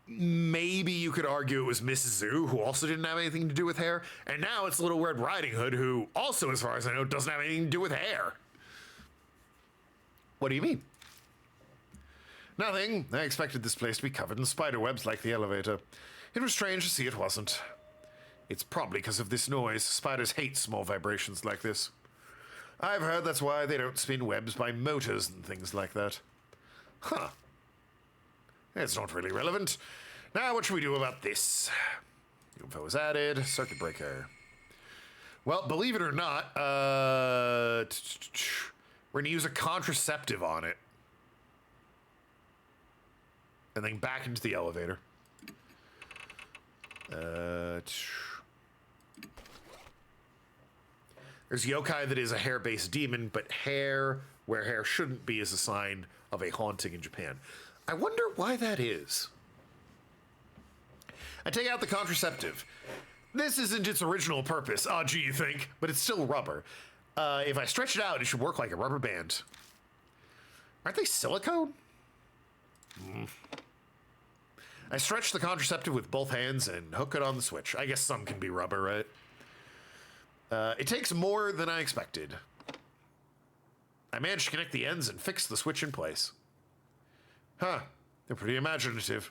[SPEAKER 1] Maybe you could argue it was Miss Zoo, who also didn't have anything to do with hair. And now it's Little Red Riding Hood, who also, as far as I know, doesn't have anything to do with hair. What do you mean? Nothing. I expected this place to be covered in spider webs like the elevator. It was strange to see it wasn't. It's probably because of this noise. Spiders hate small vibrations like this. I've heard that's why they don't spin webs by motors and things like that. Huh. It's not really relevant. Now, what should we do about this? Info is added. Circuit breaker. Well, believe it or not, we're going to use a contraceptive on it. And then back into the elevator. There's yokai that is a hair-based demon, but hair where hair shouldn't be is a sign of a haunting in Japan. I wonder why that is. I take out the contraceptive. This isn't its original purpose. Oh, gee, you think? But it's still rubber. If I stretch it out, it should work like a rubber band. Aren't they silicone? I stretch the contraceptive with both hands and hook it on the switch. I guess some can be rubber, right? It takes more than I expected. I managed to connect the ends and fix the switch in place. Huh, they're pretty imaginative.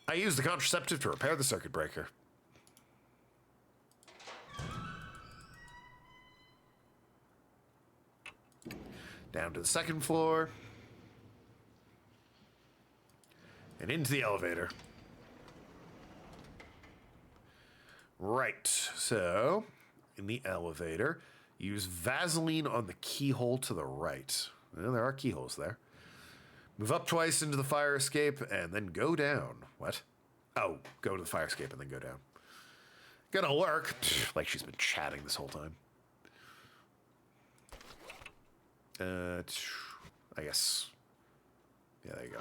[SPEAKER 1] I used the contraceptive to repair the circuit breaker. Down to the second floor. And into the elevator. Right, so in the elevator, use Vaseline on the keyhole to the right. Well, there are keyholes there. Move up twice into the fire escape and then go down. What? Oh, go to the fire escape and then go down. Gonna work. Like she's been chatting this whole time. I guess. Yeah, there you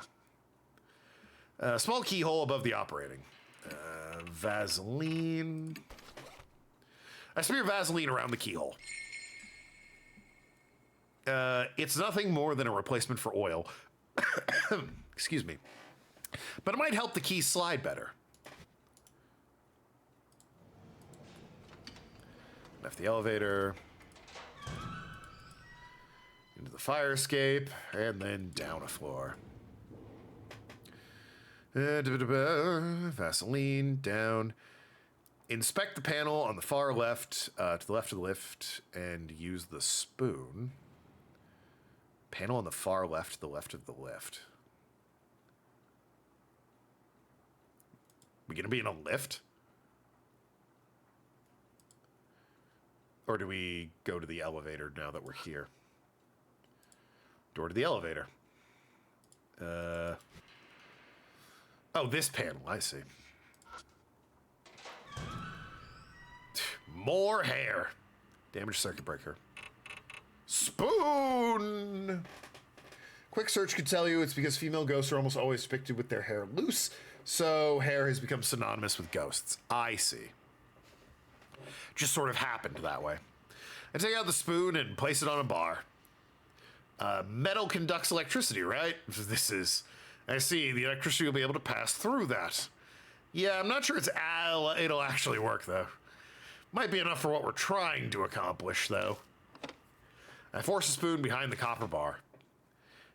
[SPEAKER 1] go. Small keyhole above the operating. Vaseline. I smear Vaseline around the keyhole. It's nothing more than a replacement for oil. Excuse me. But it might help the keys slide better. Left the elevator. Into the fire escape. And then down a floor. Vaseline, down. Inspect the panel on the far left, to the left of the lift, and use the spoon. Panel on the far left, to the left of the lift. We gonna be in a lift? Or do we go to the elevator now that we're here? Door to the elevator. Oh, this panel, I see. More hair. Damaged circuit breaker. Spoon! Quick search could tell you it's because female ghosts are almost always depicted with their hair loose, so hair has become synonymous with ghosts. I see. Just sort of happened that way. I take out the spoon and place it on a bar. Metal conducts electricity, right? This is... I see, the electricity will be able to pass through that. Yeah, I'm not sure it'll actually work, though. Might be enough for what we're trying to accomplish, though. I force the spoon behind the copper bar,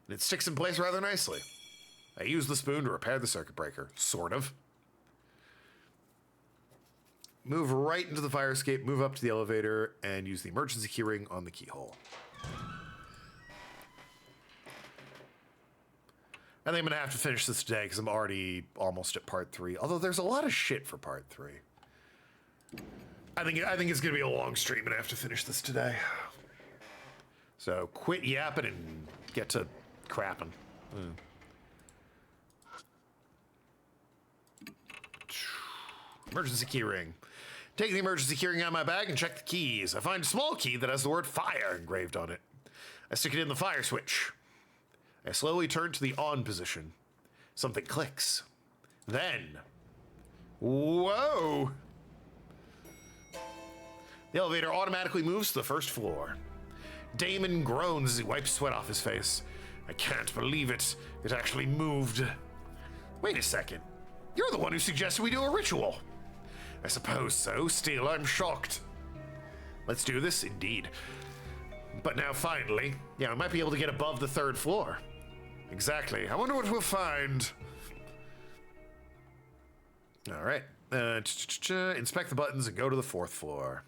[SPEAKER 1] and it sticks in place rather nicely. I use the spoon to repair the circuit breaker, sort of. Move right into the fire escape, move up to the elevator, and use the emergency keyring on the keyhole. I think I'm gonna have to finish this today because I'm already almost at part 3. Although there's a lot of shit for part 3. I think it's gonna be a long stream and I have to finish this today. So quit yapping and get to crapping. Emergency keyring. Take the emergency keyring out of my bag and check the keys. I find a small key that has the word fire engraved on it. I stick it in the fire switch. I slowly turn to the on position. Something clicks. Then, whoa! The elevator automatically moves to the first floor. Damon groans as he wipes sweat off his face. I can't believe it. It actually moved. Wait a second. You're the one who suggested we do a ritual. I suppose so. Still, I'm shocked. Let's do this, indeed. But now, finally, yeah, I might be able to get above the 3rd floor. Exactly. I wonder what we'll find. All right. Inspect the buttons and go to the 4th floor.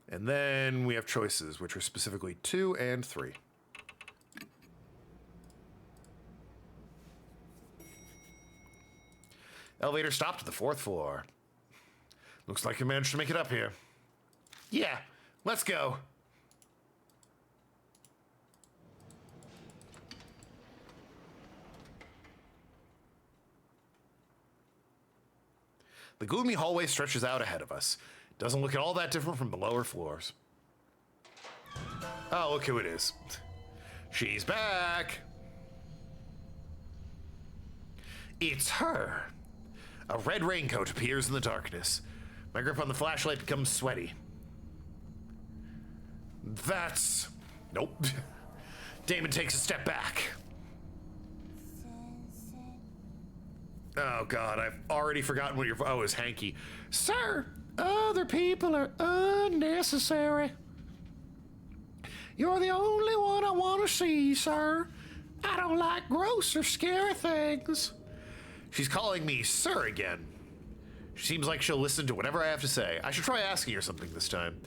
[SPEAKER 1] And then we have choices, which are specifically 2 and 3. Elevator stopped at the 4th floor. Looks like you managed to make it up here. Yeah, let's go. The gloomy hallway stretches out ahead of us. Doesn't look at all that different from the lower floors. Oh, look who it is. She's back. It's her. A red raincoat appears in the darkness. My grip on the flashlight becomes sweaty. That's... Nope. Damon takes a step back. Oh, God, I've already forgotten what your... Oh, it's Hanky. Sir, other people are unnecessary. You're the only one I want to see, sir. I don't like gross or scary things. She's calling me sir again. She seems like she'll listen to whatever I have to say. I should try asking her something this time.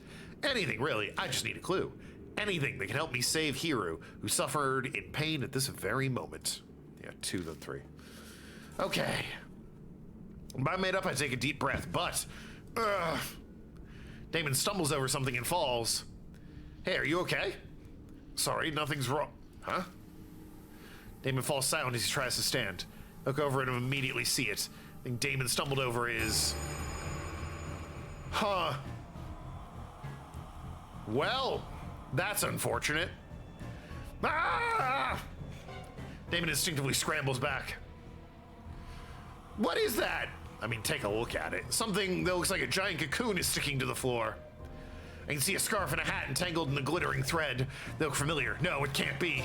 [SPEAKER 1] Anything, really. I just need a clue. Anything that can help me save Hiru, who suffered in pain at this very moment. Yeah, 2 than 3. Okay. By made up, I take a deep breath, but... Damon stumbles over something and falls. Hey, are you okay? Sorry, nothing's wrong. Huh? Damon falls silent as he tries to stand. Look over it and immediately see it. I think Damon stumbled over is... Huh. Well, that's unfortunate. Ah! Damon instinctively scrambles back. What is that? I mean, take a look at it. Something that looks like a giant cocoon is sticking to the floor. I can see a scarf and a hat entangled in the glittering thread. They look familiar. No, it can't be.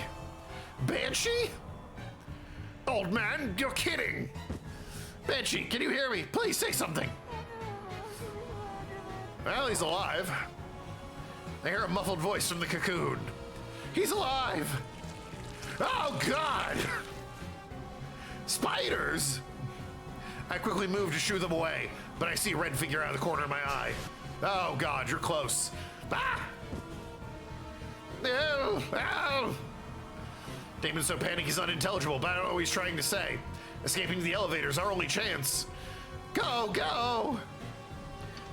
[SPEAKER 1] Banshee? Old man, you're kidding. Banshee, can you hear me? Please say something. Well, he's alive. I hear a muffled voice from the cocoon. He's alive. Oh, God. Spiders. I quickly move to shoo them away, but I see a red figure out of the corner of my eye. Oh, God, you're close. Ah! Ew! Ow! Damon's so panicked he's unintelligible, but I don't know what he's trying to say. Escaping to the elevator is our only chance. Go, go!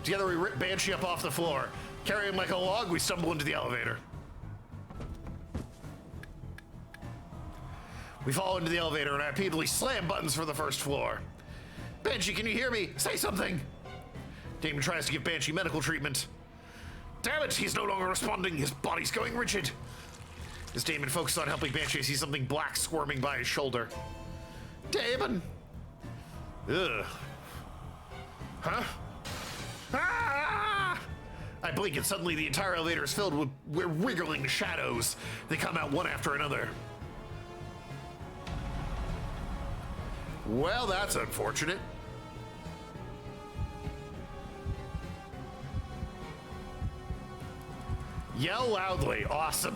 [SPEAKER 1] Together we rip Banshee up off the floor. Carrying him like a log, we stumble into the elevator. We fall into the elevator and I repeatedly slam buttons for the first floor. Banshee, can you hear me? Say something! Damon tries to give Banshee medical treatment. Damn it, he's no longer responding. His body's going rigid. As Damon focuses on helping Banshee, I see something black squirming by his shoulder. Damon! Ugh. Huh? Ah! I blink and suddenly the entire elevator is filled with wriggling shadows. They come out one after another. Well, that's unfortunate. Yell loudly. Awesome.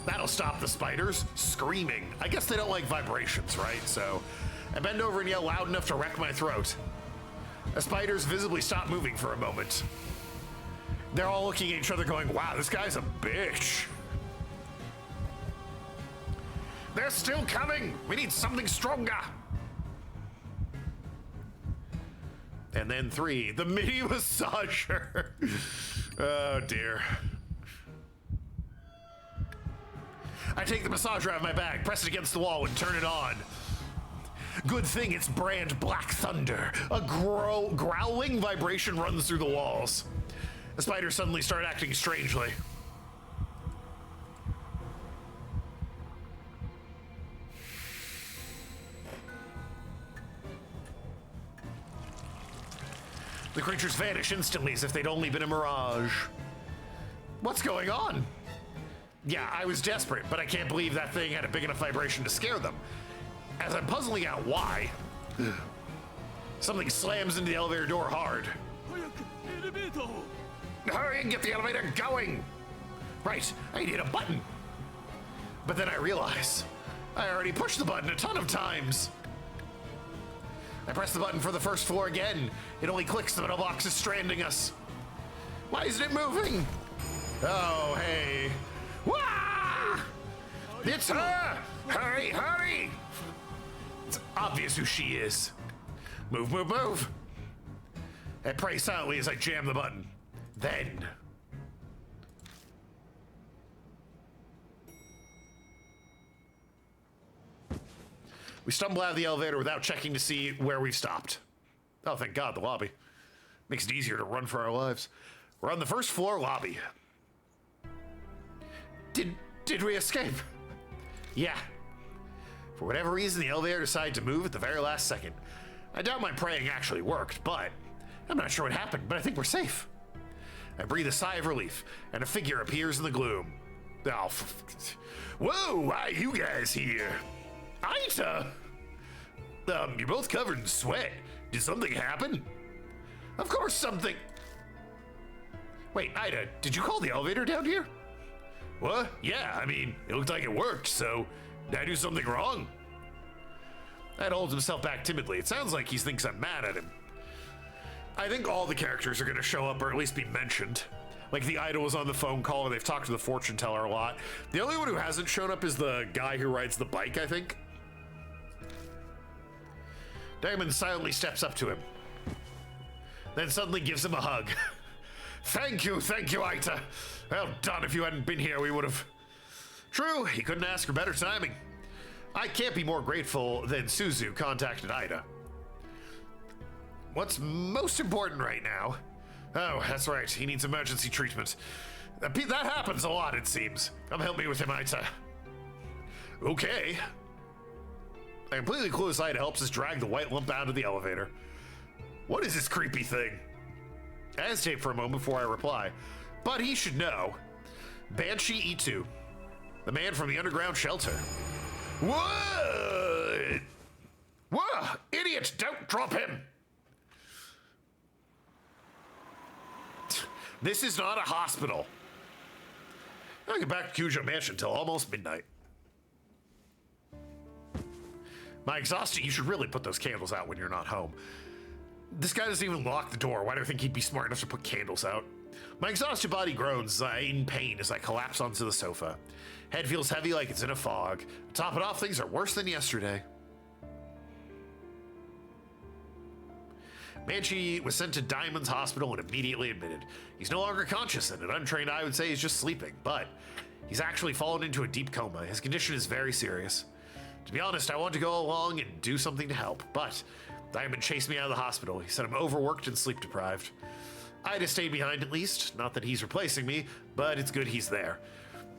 [SPEAKER 1] That'll stop the spiders. Screaming. I guess they don't like vibrations, right? So I bend over and yell loud enough to wreck my throat. The spiders visibly stop moving for a moment. They're all looking at each other going, wow, this guy's a bitch. They're still coming. We need something stronger. And then 3, the mini massager. Oh dear. I take the massager out of my bag, press it against the wall, and turn it on. Good thing it's brand Black Thunder. A growling vibration runs through the walls. The spiders suddenly start acting strangely. The creatures vanish instantly as if they'd only been a mirage. What's going on? Yeah, I was desperate, but I can't believe that thing had a big enough vibration to scare them. As I'm puzzling out why, something slams into the elevator door hard. Hurry and get the elevator going! Right, I need a button. But then I realize, I already pushed the button a ton of times. I press the button for the first floor again. It only clicks, the metal box is stranding us. Why isn't it moving? Oh, hey. Wah! It's her! Hurry, hurry! It's obvious who she is. Move, move, move. I pray silently as I jam the button. Then... we stumble out of the elevator without checking to see where we've stopped. Oh, thank God, the lobby. Makes it easier to run for our lives. We're on the first floor lobby. Did we escape? Yeah. For whatever reason, the elevator decided to move at the very last second. I doubt my praying actually worked, but I'm not sure what happened, but I think we're safe. I breathe a sigh of relief, and a figure appears in the gloom. Oh, whoa, why are you guys here? Aita! You're both covered in sweat. Did something happen? Of course something... Wait, Ida, did you call the elevator down here? What? Yeah, I mean, it looked like it worked, so did I do something wrong? Ed holds himself back timidly. It sounds like he thinks I'm mad at him. I think all the characters are going to show up or at least be mentioned. Like the idol was on the phone call, or they've talked to the fortune teller a lot. The only one who hasn't shown up is the guy who rides the bike, I think. Diamond silently steps up to him, then suddenly gives him a hug. Thank you, Aita. Well done. If you hadn't been here, we would have... True, he couldn't ask for better timing. I can't be more grateful than Suzu contacted Ida. What's most important right now? Oh, that's right. He needs emergency treatment. That happens a lot, it seems. Come help me with him, Aita. Okay. A completely clueless Ida helps us drag the white lump out of the elevator. What is this creepy thing? I hesitate for a moment before I reply, but he should know. Banshee E2, the man from the underground shelter. What? Whoa! Idiot! Don't drop him! This is not a hospital. I don't get back to Cujo Mansion until almost midnight. My exhausted, you should really put those candles out when you're not home. This guy doesn't even lock the door. Why do I think he'd be smart enough to put candles out? My exhausted body groans in pain as I collapse onto the sofa. Head feels heavy like it's in a fog. To top it off, things are worse than yesterday. Banshee was sent to Diamond's hospital and immediately admitted. He's no longer conscious, and an untrained eye would say he's just sleeping, but he's actually fallen into a deep coma. His condition is very serious. To be honest, I wanted to go along and do something to help, but Diamond chased me out of the hospital. He said I'm overworked and sleep deprived. Ida stayed behind at least. Not that he's replacing me, but it's good he's there.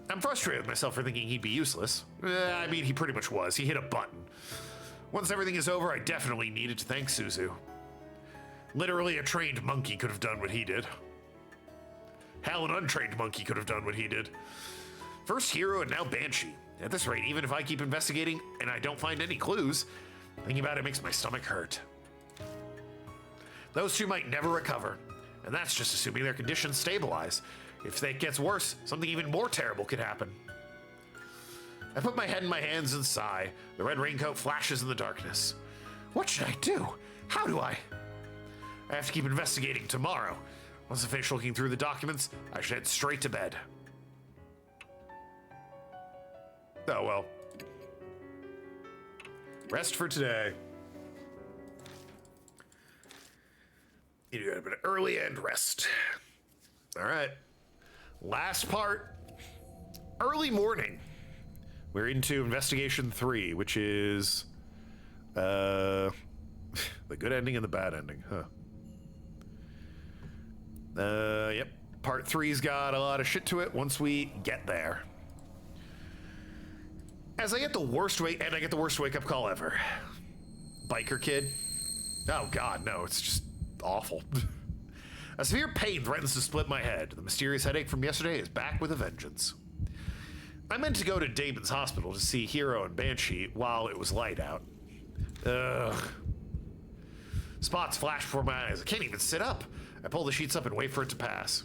[SPEAKER 1] I'm frustrated with myself for thinking he'd be useless. I mean, he pretty much was. He hit a button. Once everything is over, I definitely needed to thank Suzu. Literally a trained monkey could have done what he did. Hell, an untrained monkey could have done what he did. First Hero and now Banshee. At this rate, even if I keep investigating and I don't find any clues, thinking about it makes my stomach hurt. Those two might never recover, and that's just assuming their conditions stabilize. If it gets worse, something even more terrible could happen. I put my head in my hands and sigh. The red raincoat flashes in the darkness. What should I do? How do I? I have to keep investigating tomorrow. Once I finish looking through the documents, I should head straight to bed. Oh well. Rest for today. You do have an early end rest. All right. Last part. Early morning. We're into investigation 3, which is the good ending and the bad ending, huh? Yep. Part 3's got a lot of shit to it once we get there. As I get the worst wake-up call ever. Biker kid. Oh god, no, it's just awful. A severe pain threatens to split my head. The mysterious headache from yesterday is back with a vengeance. I meant to go to Damon's hospital to see Hero and Banshee while it was light out. Ugh. Spots flash before my eyes. I can't even sit up. I pull the sheets up and wait for it to pass.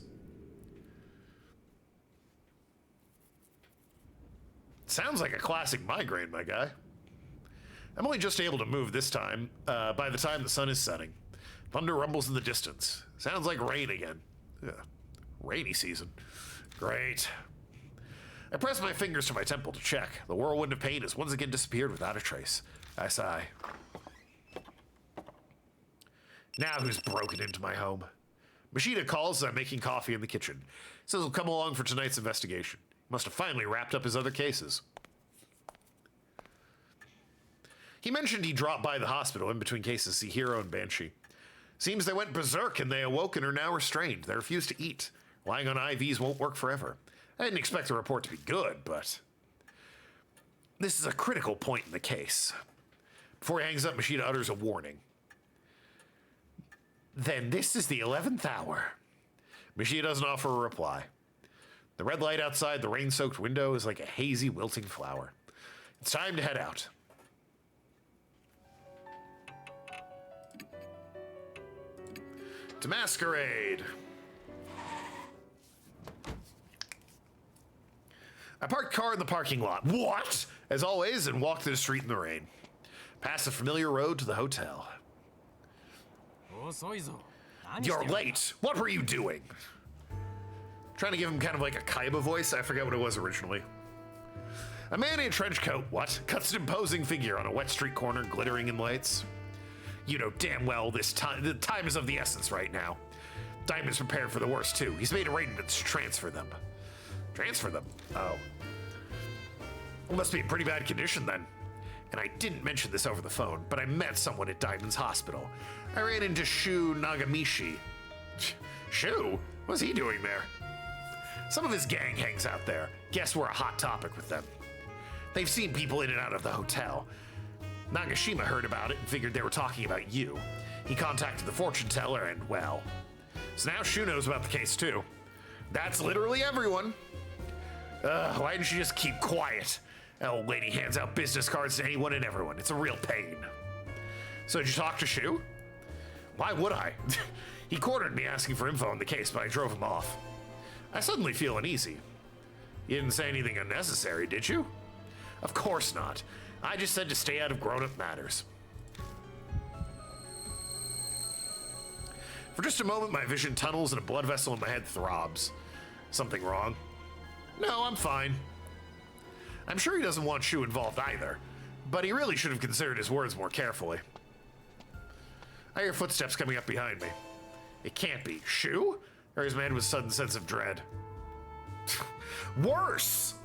[SPEAKER 1] Sounds like a classic migraine, my guy. I'm only just able to move this time, by the time the sun is setting. Thunder rumbles in the distance. Sounds like rain again. Ugh. Rainy season. Great. I press my fingers to my temple to check. The whirlwind of pain has once again disappeared without a trace. I sigh. Now who's broken into my home? Machida calls as I'm making coffee in the kitchen. Says he'll come along for tonight's investigation. He must have finally wrapped up his other cases. He mentioned he dropped by the hospital in between cases to see Hero and Banshee. Seems they went berserk and they awoke and are now restrained. They refuse to eat. Lying on IVs won't work forever. I didn't expect the report to be good, but this is a critical point in the case. Before he hangs up, Machida utters a warning. Then this is the 11th hour. Machida doesn't offer a reply. The red light outside the rain-soaked window is like a hazy, wilting flower. It's time to head out. To Masquerade. I parked car in the parking lot. What? As always, and walked through the street in the rain. Past the familiar road to the hotel. You're late. What were you doing? Trying to give him kind of like a Kaiba voice. I forget what it was originally. A man in a trench coat, what? Cuts an imposing figure on a wet street corner glittering in lights. You know damn well the time is of the essence right now. Diamond's prepared for the worst too. He's made arrangements to transfer them. Transfer them? Oh. Well, must be in pretty bad condition then. And I didn't mention this over the phone, but I met someone at Diamond's hospital. I ran into Shu Nagamishi. Shu? What's he doing there? Some of his gang hangs out there. Guess we're a hot topic with them. They've seen people in and out of the hotel. Nagashima heard about it and figured they were talking about you. He contacted the fortune teller and, well... So now Shu knows about the case too. That's literally everyone. Why didn't you just keep quiet? That old lady hands out business cards to anyone and everyone. It's a real pain. So did you talk to Shu? Why would I? He cornered me asking for info on the case, but I drove him off. I suddenly feel uneasy. You didn't say anything unnecessary, did you? Of course not. I just said to stay out of grown-up matters. For just a moment, my vision tunnels and a blood vessel in my head throbs. Something wrong? No, I'm fine. I'm sure he doesn't want Shu involved either, but he really should have considered his words more carefully. I hear footsteps coming up behind me. It can't be. Shu? Or his man with a sudden sense of dread. Worse!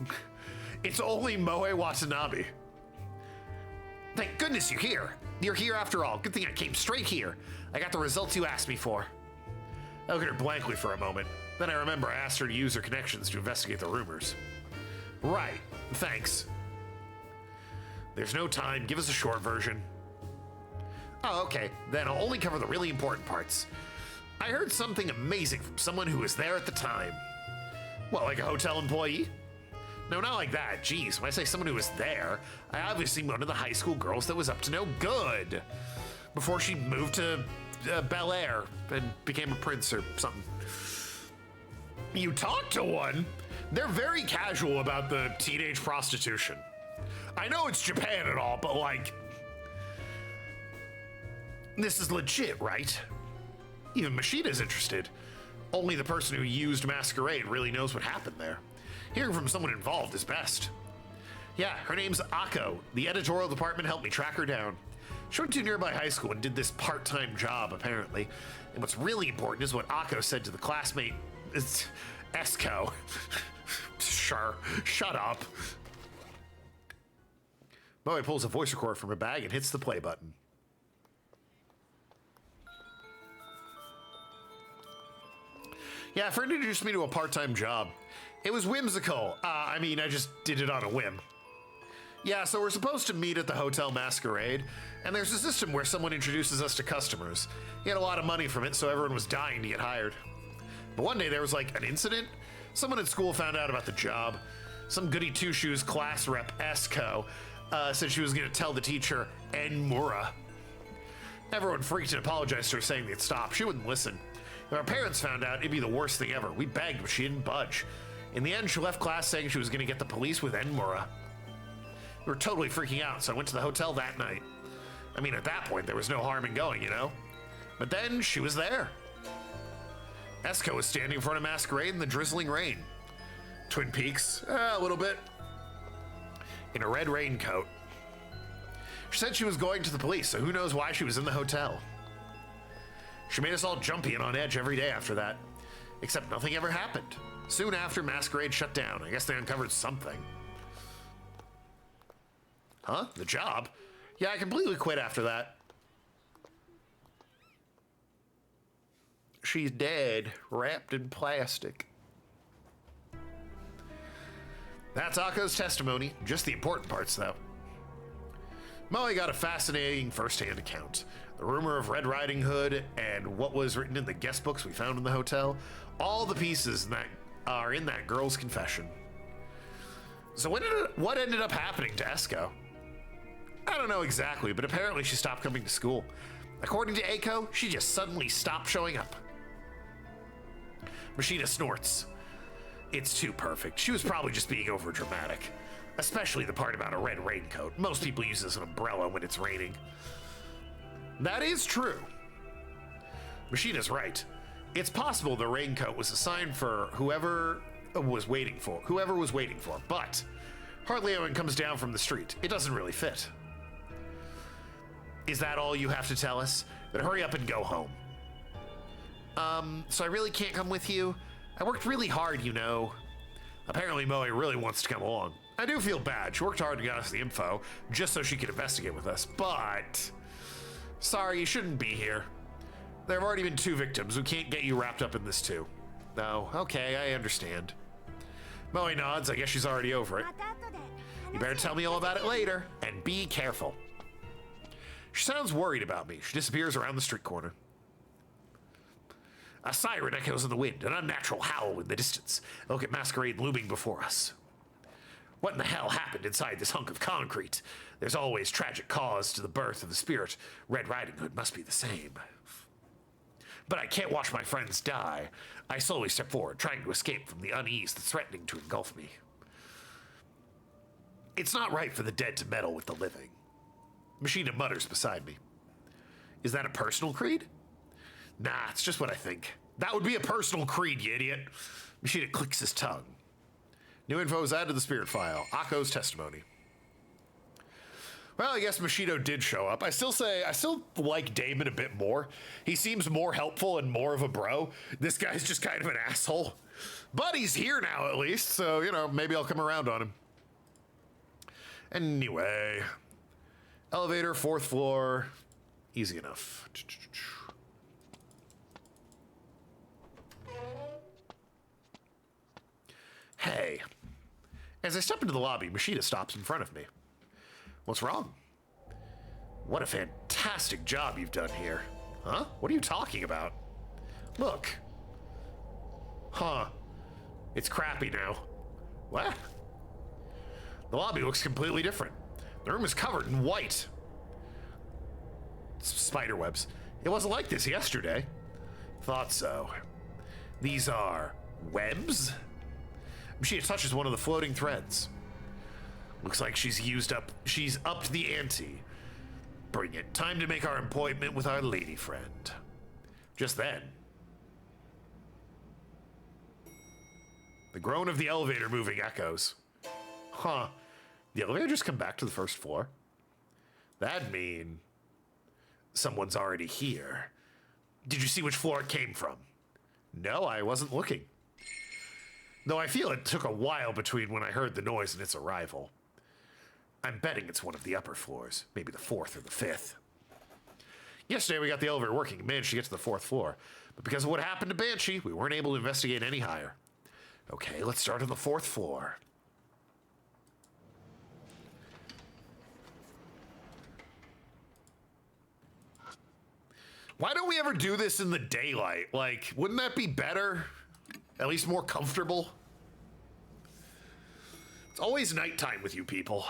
[SPEAKER 1] It's only Moe Watanabe. Thank goodness you're here. You're here after all. Good thing I came straight here. I got the results you asked me for. I look at her blankly for a moment. Then I remember I asked her to use her connections to investigate the rumors. Right. Thanks. There's no time. Give us a short version. Oh, okay. Then I'll only cover the really important parts. I heard something amazing from someone who was there at the time. What, like a hotel employee? No, not like that. Jeez, when I say someone who was there, I obviously mean one of the high school girls that was up to no good before she moved to Bel Air and became a prince or something. You talked to one? They're very casual about the teenage prostitution. I know it's Japan and all, but like, this is legit, right? Even Mashida's interested. Only the person who used Masquerade really knows what happened there. Hearing from someone involved is best. Yeah, her name's Akko. The editorial department helped me track her down. She went to a nearby high school and did this part-time job, apparently. And what's really important is what Akko said to the classmate, Esco. Sure, shut up. Moe pulls a voice recorder from her bag and hits the play button. Yeah, a friend introduced me to a part-time job. It was whimsical. I just did it on a whim. Yeah, so we're supposed to meet at the Hotel Masquerade, and there's a system where someone introduces us to customers. He had a lot of money from it, so everyone was dying to get hired. But one day there was like an incident. Someone at school found out about the job. Some goody two-shoes class rep, Esco, said she was going to tell the teacher, Enmura. Everyone freaked and apologized to her, saying they'd stop. She wouldn't listen. If our parents found out, it'd be the worst thing ever. We begged, but she didn't budge. In the end, she left class saying she was going to get the police with Enmura. We were totally freaking out, so I went to the hotel that night. I mean, at that point, there was no harm in going, you know? But then, she was there. Esco was standing in front of Masquerade in the drizzling rain. Twin Peaks, a little bit. In a red raincoat. She said she was going to the police, so who knows why she was in the hotel. She made us all jumpy and on edge every day after that. Except nothing ever happened. Soon after, Masquerade shut down. I guess they uncovered something. Huh? The job? Yeah, I completely quit after that. She's dead, wrapped in plastic. That's Akko's testimony. Just the important parts, though. Moe got a fascinating first-hand account. The rumor of Red Riding Hood and what was written in the guest books we found in the hotel. All the pieces that are in that girl's confession. So what ended up happening to Esco? I don't know exactly, but apparently she stopped coming to school. According to Eiko, she just suddenly stopped showing up. Machina snorts. It's too perfect. She was probably just being overdramatic. Especially the part about a red raincoat. Most people use this as an umbrella when it's raining. That is true. Machina's right. It's possible the raincoat was a sign for whoever was waiting for, but hardly anyone comes down from the street. It doesn't really fit. Is that all you have to tell us? Then hurry up and go home. So I really can't come with you? I worked really hard, you know. Apparently Moe really wants to come along. I do feel bad. She worked hard to get us the info, just so she could investigate with us, but... Sorry, you shouldn't be here. There have already been 2 victims. We can't get you wrapped up in this too. No, okay, I understand. Moe nods. I guess she's already over it. You better tell me all about it later, and be careful. She sounds worried about me. She disappears around the street corner. A siren echoes in the wind, an unnatural howl in the distance. I look at Masquerade looming before us. What in the hell happened inside this hunk of concrete? There's always tragic cause to the birth of the spirit. Red Riding Hood must be the same. But I can't watch my friends die. I slowly step forward, trying to escape from the unease that's threatening to engulf me. It's not right for the dead to meddle with the living. Machina mutters beside me. Is that a personal creed? Nah, it's just what I think. That would be a personal creed, you idiot. Machina clicks his tongue. New info is added to the spirit file. Akko's testimony. Well, I guess Machido did show up. I still like Damon a bit more. He seems more helpful and more of a bro. This guy's just kind of an asshole. But he's here now, at least, so, you know, maybe I'll come around on him. Anyway. Elevator, 4th floor. Easy enough. Hey. As I step into the lobby, Machida stops in front of me. What's wrong? What a fantastic job you've done here. Huh? What are you talking about? Look. Huh. It's crappy now. What? The lobby looks completely different. The room is covered in white. Spider webs. It wasn't like this yesterday. Thought so. These are webs? She touches one of the floating threads. Looks like she's upped the ante. Bring it. Time to make our appointment with our lady friend. Just then, the groan of the elevator moving echoes. Huh. The elevator just come back to the first floor? That'd mean someone's already here. Did you see which floor it came from? No, I wasn't looking. Though I feel it took a while between when I heard the noise and its arrival. I'm betting it's one of the upper floors, maybe the 4th or the 5th. Yesterday we got the elevator working and managed to get to the 4th floor. But because of what happened to Banshee, we weren't able to investigate any higher. Okay, let's start on the 4th floor. Why don't we ever do this in the daylight? Like, wouldn't that be better? At least more comfortable? It's always nighttime with you people.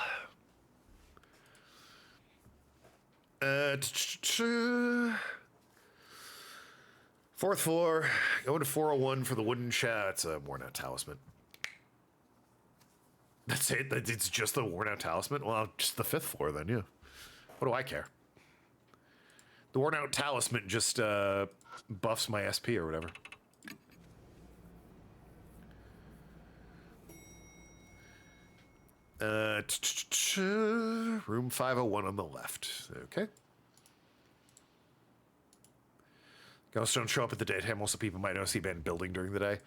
[SPEAKER 1] 4th floor, going to 401 for the wooden chat. It's a worn out talisman. That's it? It's just the worn out talisman? Well, just the 5th floor then, yeah. What do I care? The worn out talisman just buffs my SP or whatever. Room 501 on the left. Okay. Ghosts don't show up at the daytime. Also, people might notice he's been building during the day.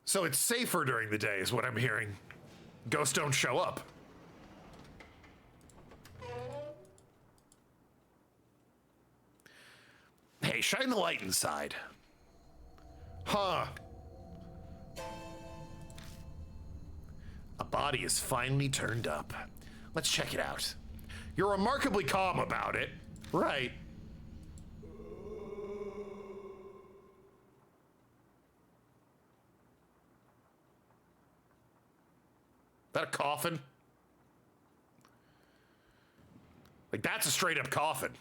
[SPEAKER 1] So it's safer during the day is what I'm hearing. Ghosts don't show up. Hey, shine the light inside. Huh. A body is finally turned up. Let's check it out. You're remarkably calm about it. Right. That a coffin? Like, that's a straight up coffin.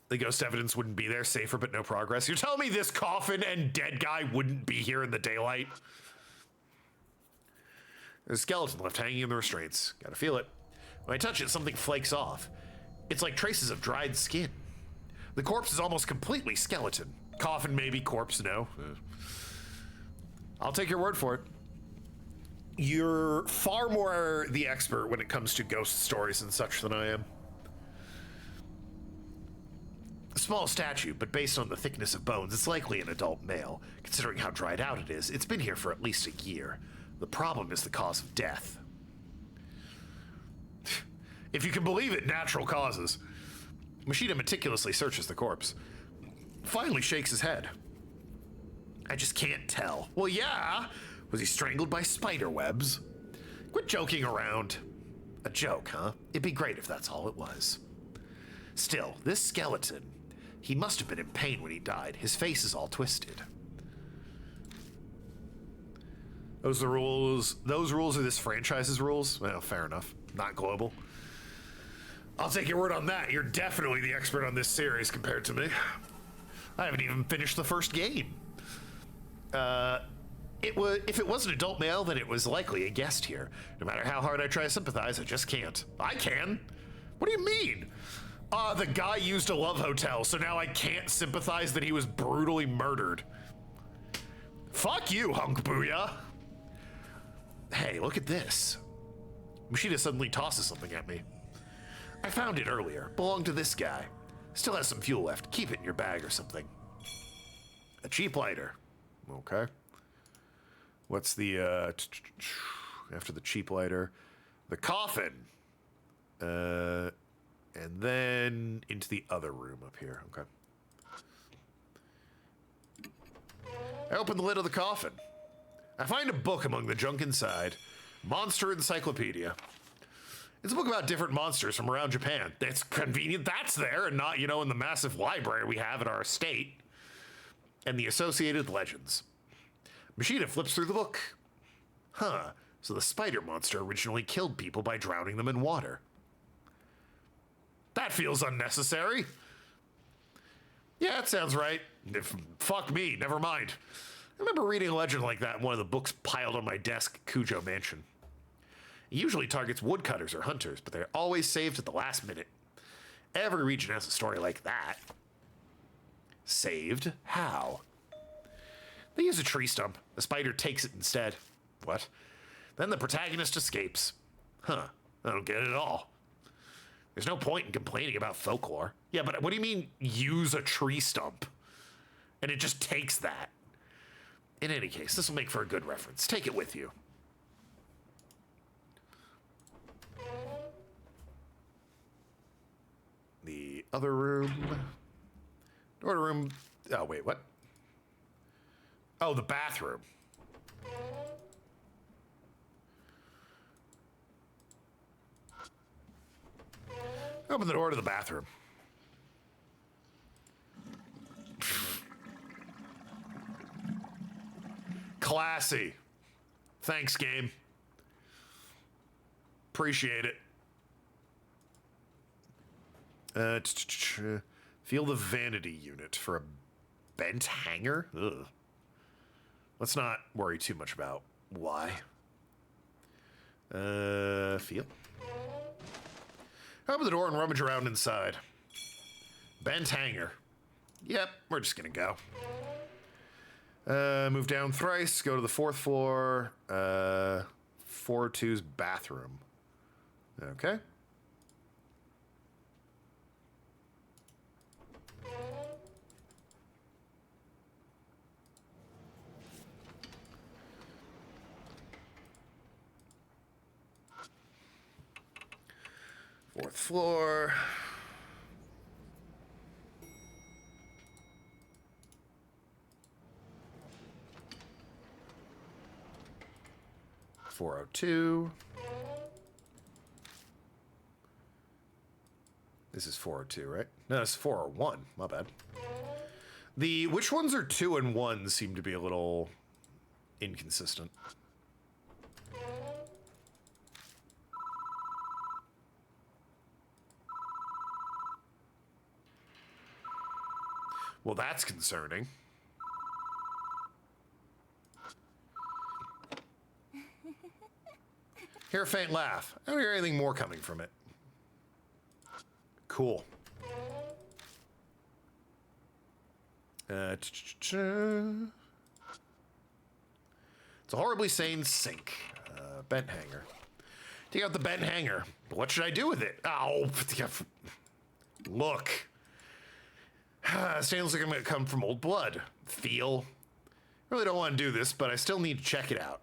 [SPEAKER 1] The ghost evidence wouldn't be there, safer but no progress. You're telling me this coffin and dead guy wouldn't be here in the daylight? There's a skeleton left hanging in the restraints. Gotta feel it. When I touch it, something flakes off. It's like traces of dried skin. The corpse is almost completely skeleton. Coffin maybe, corpse no. I'll take your word for it. You're far more the expert when it comes to ghost stories and such than I am. A small statue, but based on the thickness of bones, it's likely an adult male. Considering how dried out it is, it's been here for at least a year. The problem is the cause of death. If you can believe it, natural causes. Machida meticulously searches the corpse. Finally shakes his head. I just can't tell. Well, yeah. Was he strangled by spider webs? Quit joking around. A joke, huh? It'd be great if that's all it was. Still, this skeleton, he must have been in pain when he died. His face is all twisted. Those are the rules. Those rules are this franchise's rules? Well, fair enough. Not global. I'll take your word on that. You're definitely the expert on this series compared to me. I haven't even finished the first game. If it was an adult male, then it was likely a guest here. No matter how hard I try to sympathize, I just can't. I can? What do you mean? The guy used a love hotel, so now I can't sympathize that he was brutally murdered. Fuck you, hunk booyah. Hey, look at this. Machida suddenly tosses something at me. I found it earlier. Belonged to this guy. Still has some fuel left. Keep it in your bag or something. A cheap lighter. Okay. What's the, after the cheap lighter? The coffin. And then into the other room up here. Okay. I open the lid of the coffin. I find a book among the junk inside. Monster Encyclopedia. It's a book about different monsters from around Japan. It's convenient that's there and not, in the massive library we have at our estate. And the associated legends. Machida flips through the book. Huh, so the spider monster originally killed people by drowning them in water. That feels unnecessary. Yeah, that sounds right. Fuck me, never mind. I remember reading a legend like that in one of the books piled on my desk at Cujo Mansion. It usually targets woodcutters or hunters, but they're always saved at the last minute. Every region has a story like that. Saved? How? They use a tree stump. The spider takes it instead. What? Then the protagonist escapes. Huh. I don't get it at all. There's no point in complaining about folklore. Yeah, but what do you mean, use a tree stump? And it just takes that. In any case, this will make for a good reference. Take it with you. The other room. Door to room. Oh, wait, what? Oh, the bathroom. Open the door to the bathroom. Classy. Thanks, game. Appreciate it. Feel the vanity unit for a bent hanger? Ugh. Let's not worry too much about why. Feel. Open the door and rummage around inside. Bent hanger. Yep, we're just gonna go. Move down thrice, go to the 4th floor. 402's bathroom. Okay. Fourth floor. .402. This is 402, right? No, it's 401. My bad. Which ones are 2 and 1 seem to be a little inconsistent. Well, that's concerning. Hear a faint laugh. I don't hear anything more coming from it. Cool. It's a horribly sane sink. Bent hanger. Take out the bent hanger. What should I do with it? Oh, look. Stains like I'm going to come from old blood. Feel. Really don't want to do this, but I still need to check it out.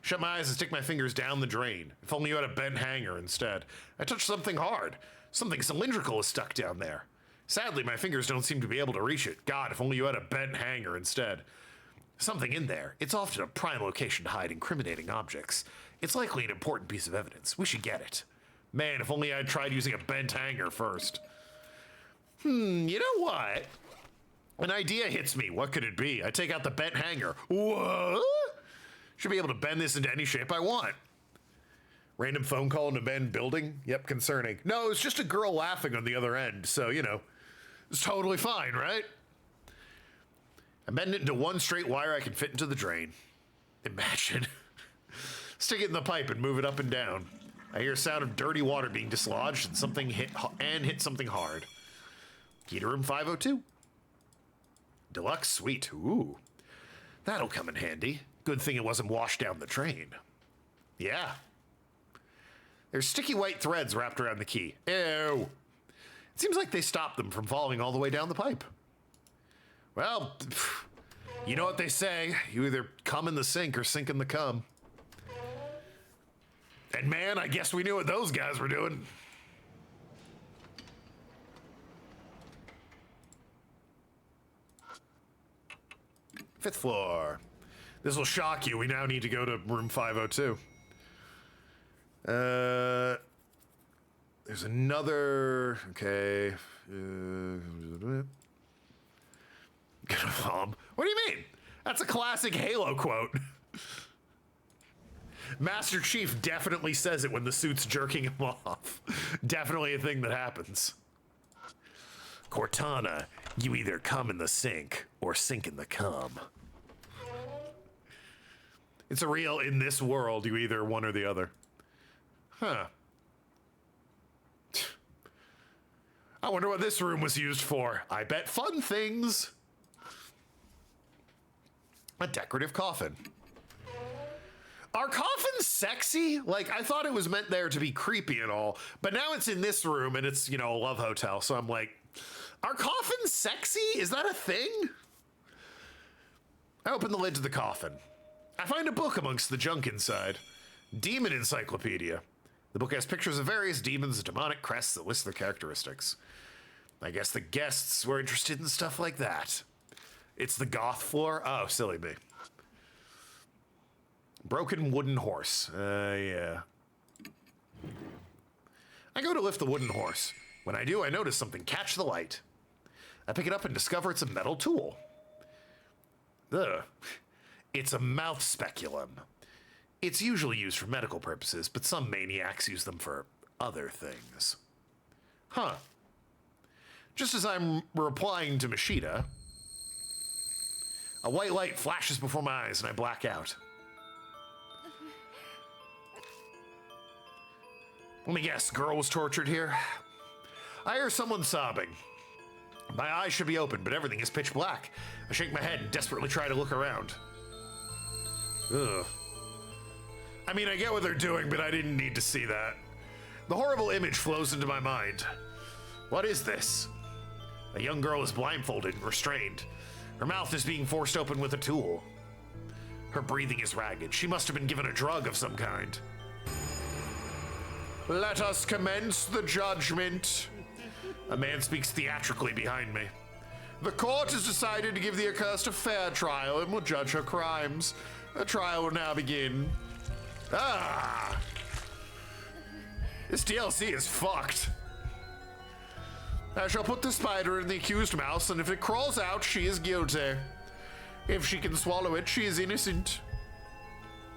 [SPEAKER 1] Shut my eyes and stick my fingers down the drain. If only you had a bent hanger instead. I touched something hard. Something cylindrical is stuck down there. Sadly, my fingers don't seem to be able to reach it. God, if only you had a bent hanger instead. Something in there. It's often a prime location to hide incriminating objects. It's likely an important piece of evidence. We should get it. Man, if only I'd tried using a bent hanger first. You know what? An idea hits me. What could it be? I take out the bent hanger. What? Should be able to bend this into any shape I want. Random phone call in a bend building? Yep, concerning. No, it's just a girl laughing on the other end, so, it's totally fine, right? I bend it into one straight wire I can fit into the drain. Imagine. Stick it in the pipe and move it up and down. I hear a sound of dirty water being dislodged and something hit something hard. Key to room 502. Deluxe suite. Ooh. That'll come in handy. Good thing it wasn't washed down the drain. Yeah. There's sticky white threads wrapped around the key. Ew. It seems like they stopped them from falling all the way down the pipe. Well, you know what they say. You either come in the sink or sink in the cum. And man, I guess we knew what those guys were doing. Fifth floor. This will shock you. We now need to go to room 502. There's another. Okay. Gonna bomb. What do you mean? That's a classic Halo quote. Master Chief definitely says it when the suit's jerking him off. Definitely a thing that happens. Cortana, you either come in the sink or sink in the cum. It's a real, in this world, you either one or the other. Huh. I wonder what this room was used for. I bet fun things. A decorative coffin. Are coffins sexy? Like, I thought it was meant there to be creepy and all, but now it's in this room and it's, you know, a love hotel. So I'm like, are coffins sexy? Is that a thing? I open the lid to the coffin. I find a book amongst the junk inside. Demon Encyclopedia. The book has pictures of various demons and demonic crests that list their characteristics. I guess the guests were interested in stuff like that. It's the goth floor? Oh, silly me. Broken wooden horse. Yeah. I go to lift the wooden horse. When I do, I notice something catch the light. I pick it up and discover it's a metal tool. Ugh. It's a mouth speculum. It's usually used for medical purposes, but some maniacs use them for other things. Huh. Just as I'm replying to Mashita, a white light flashes before my eyes and I black out. Let me guess, girl was tortured here? I hear someone sobbing. My eyes should be open, but everything is pitch black. I shake my head and desperately try to look around. Ugh. I mean, I get what they're doing, but I didn't need to see that. The horrible image flows into my mind. What is this? A young girl is blindfolded and restrained. Her mouth is being forced open with a tool. Her breathing is ragged. She must have been given a drug of some kind. Let us commence the judgment. A man speaks theatrically behind me. The court has decided to give the accursed a fair trial and will judge her crimes. The trial will now begin. Ah! This DLC is fucked. I shall put the spider in the accused mouse, and if it crawls out, she is guilty. If she can swallow it, she is innocent.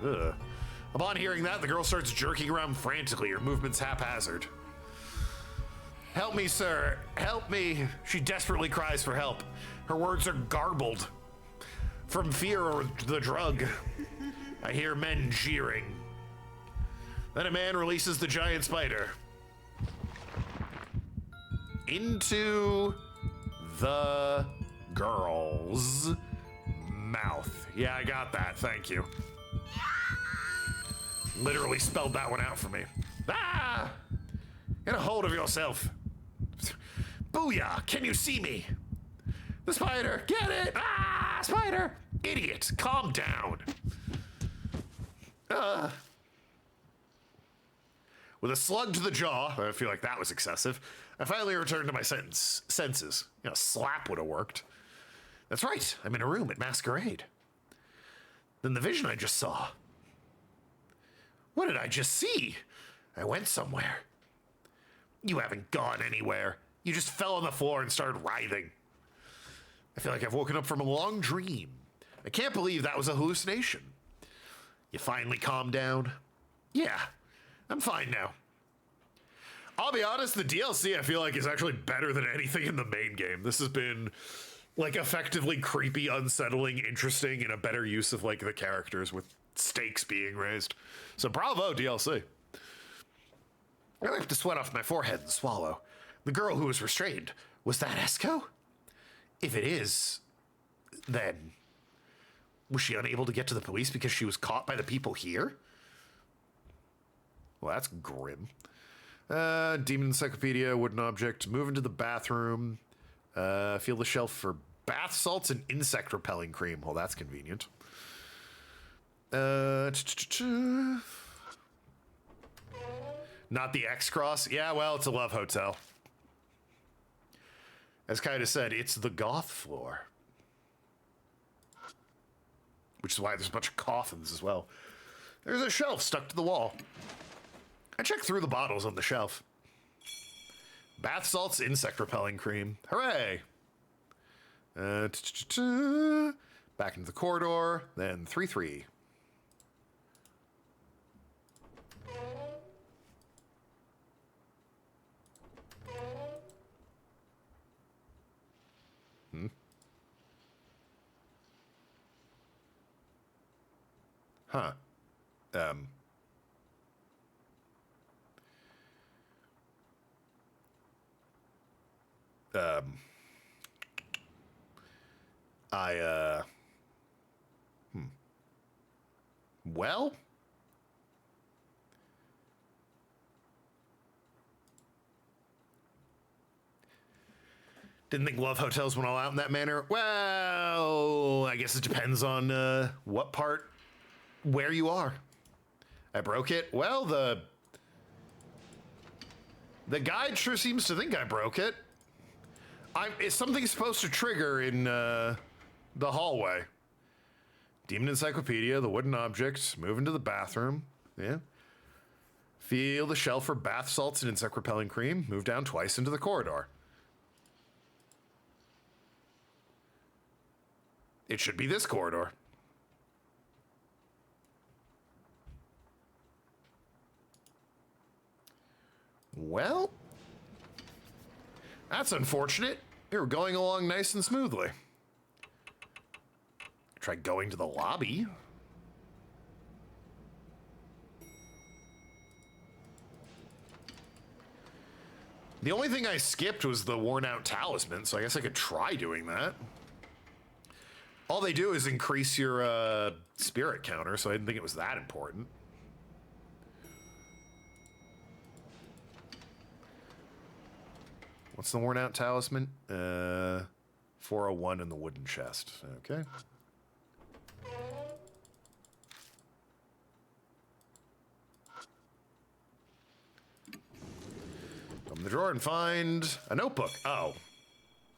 [SPEAKER 1] Ugh. Upon hearing that, the girl starts jerking around frantically, her movements haphazard. Help me, sir. Help me. She desperately cries for help. Her words are garbled from fear or the drug. I hear men jeering. Then a man releases the giant spider into the girl's mouth. Yeah, I got that. Thank you. Literally spelled that one out for me. Ah! Get a hold of yourself. Booyah! Can you see me? The spider! Get it! Ah! Spider! Idiot! Calm down. With a slug to the jaw, I feel like that was excessive, I finally returned to my senses. You know, a slap would have worked. That's right, I'm in a room at Masquerade. Then the vision I just saw. What did I just see? I went somewhere. You haven't gone anywhere. You just fell on the floor and started writhing. I feel like I've woken up from a long dream. I can't believe that was a hallucination. You finally calmed down? Yeah, I'm fine now. I'll be honest, the DLC I feel like is actually better than anything in the main game. This has been like effectively creepy, unsettling, interesting, and a better use of like the characters with stakes being raised. So bravo, DLC. I wiped the sweat off my forehead and swallow. The girl who was restrained, was that Esco? If it is, then was she unable to get to the police because she was caught by the people here? Well, that's grim. Demon Encyclopedia, wooden object, move into the bathroom, feel the shelf for bath salts and insect repelling cream. Well, that's convenient. Not the X-Cross? Yeah, well, it's a love hotel. As Kaida said, it's the goth floor. Which is why there's a bunch of coffins as well. There's a shelf stuck to the wall. I check through the bottles on the shelf. Bath salts, insect repelling cream. Hooray! Back into the corridor, then 3-3. Huh. Well? Didn't think love hotels went all out in that manner. Well, I guess it depends on what part, where you are. I broke it. Well, the guide sure seems to think I broke it. Is something supposed to trigger in the hallway? Demon Encyclopedia, the wooden object, move into the bathroom. Yeah. Feel the shelf for bath salts and insect repelling cream. Move down twice into the corridor. It should be this corridor. Well, that's unfortunate. You were going along nice and smoothly. Try going to the lobby. The only thing I skipped was the worn out talisman, so I guess I could try doing that. All they do is increase your spirit counter, so I didn't think it was that important. What's the worn out talisman? 401 in the wooden chest. Okay. Open the drawer and find a notebook. Oh.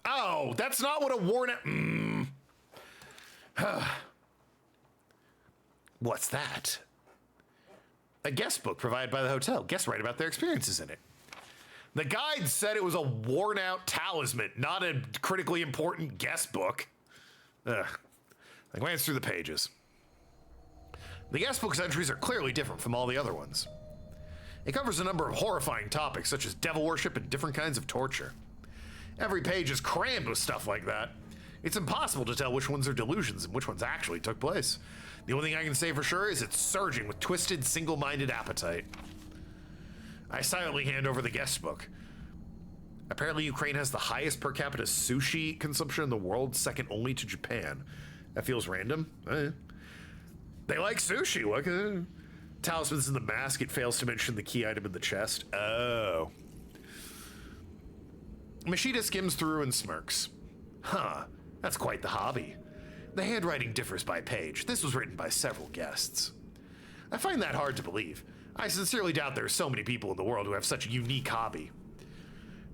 [SPEAKER 1] Oh, that's not what a worn out... What's that? A guest book provided by the hotel. Guests write about their experiences in it. The guide said it was a worn out talisman, not a critically important guest book. Ugh. I glanced through the pages. The guest book's entries are clearly different from all the other ones. It covers a number of horrifying topics, such as devil worship and different kinds of torture. Every page is crammed with stuff like that. It's impossible to tell which ones are delusions and which ones actually took place. The only thing I can say for sure is it's surging with twisted, single-minded appetite. I silently hand over the guest book. Apparently Ukraine has the highest per capita sushi consumption in the world, second only to Japan. That feels random. They like sushi. What? Talisman's in the mask. It fails to mention the key item in the chest. Oh. Mashita skims through and smirks. Huh, that's quite the hobby. The handwriting differs by page. This was written by several guests. I find that hard to believe. I sincerely doubt there are so many people in the world who have such a unique hobby.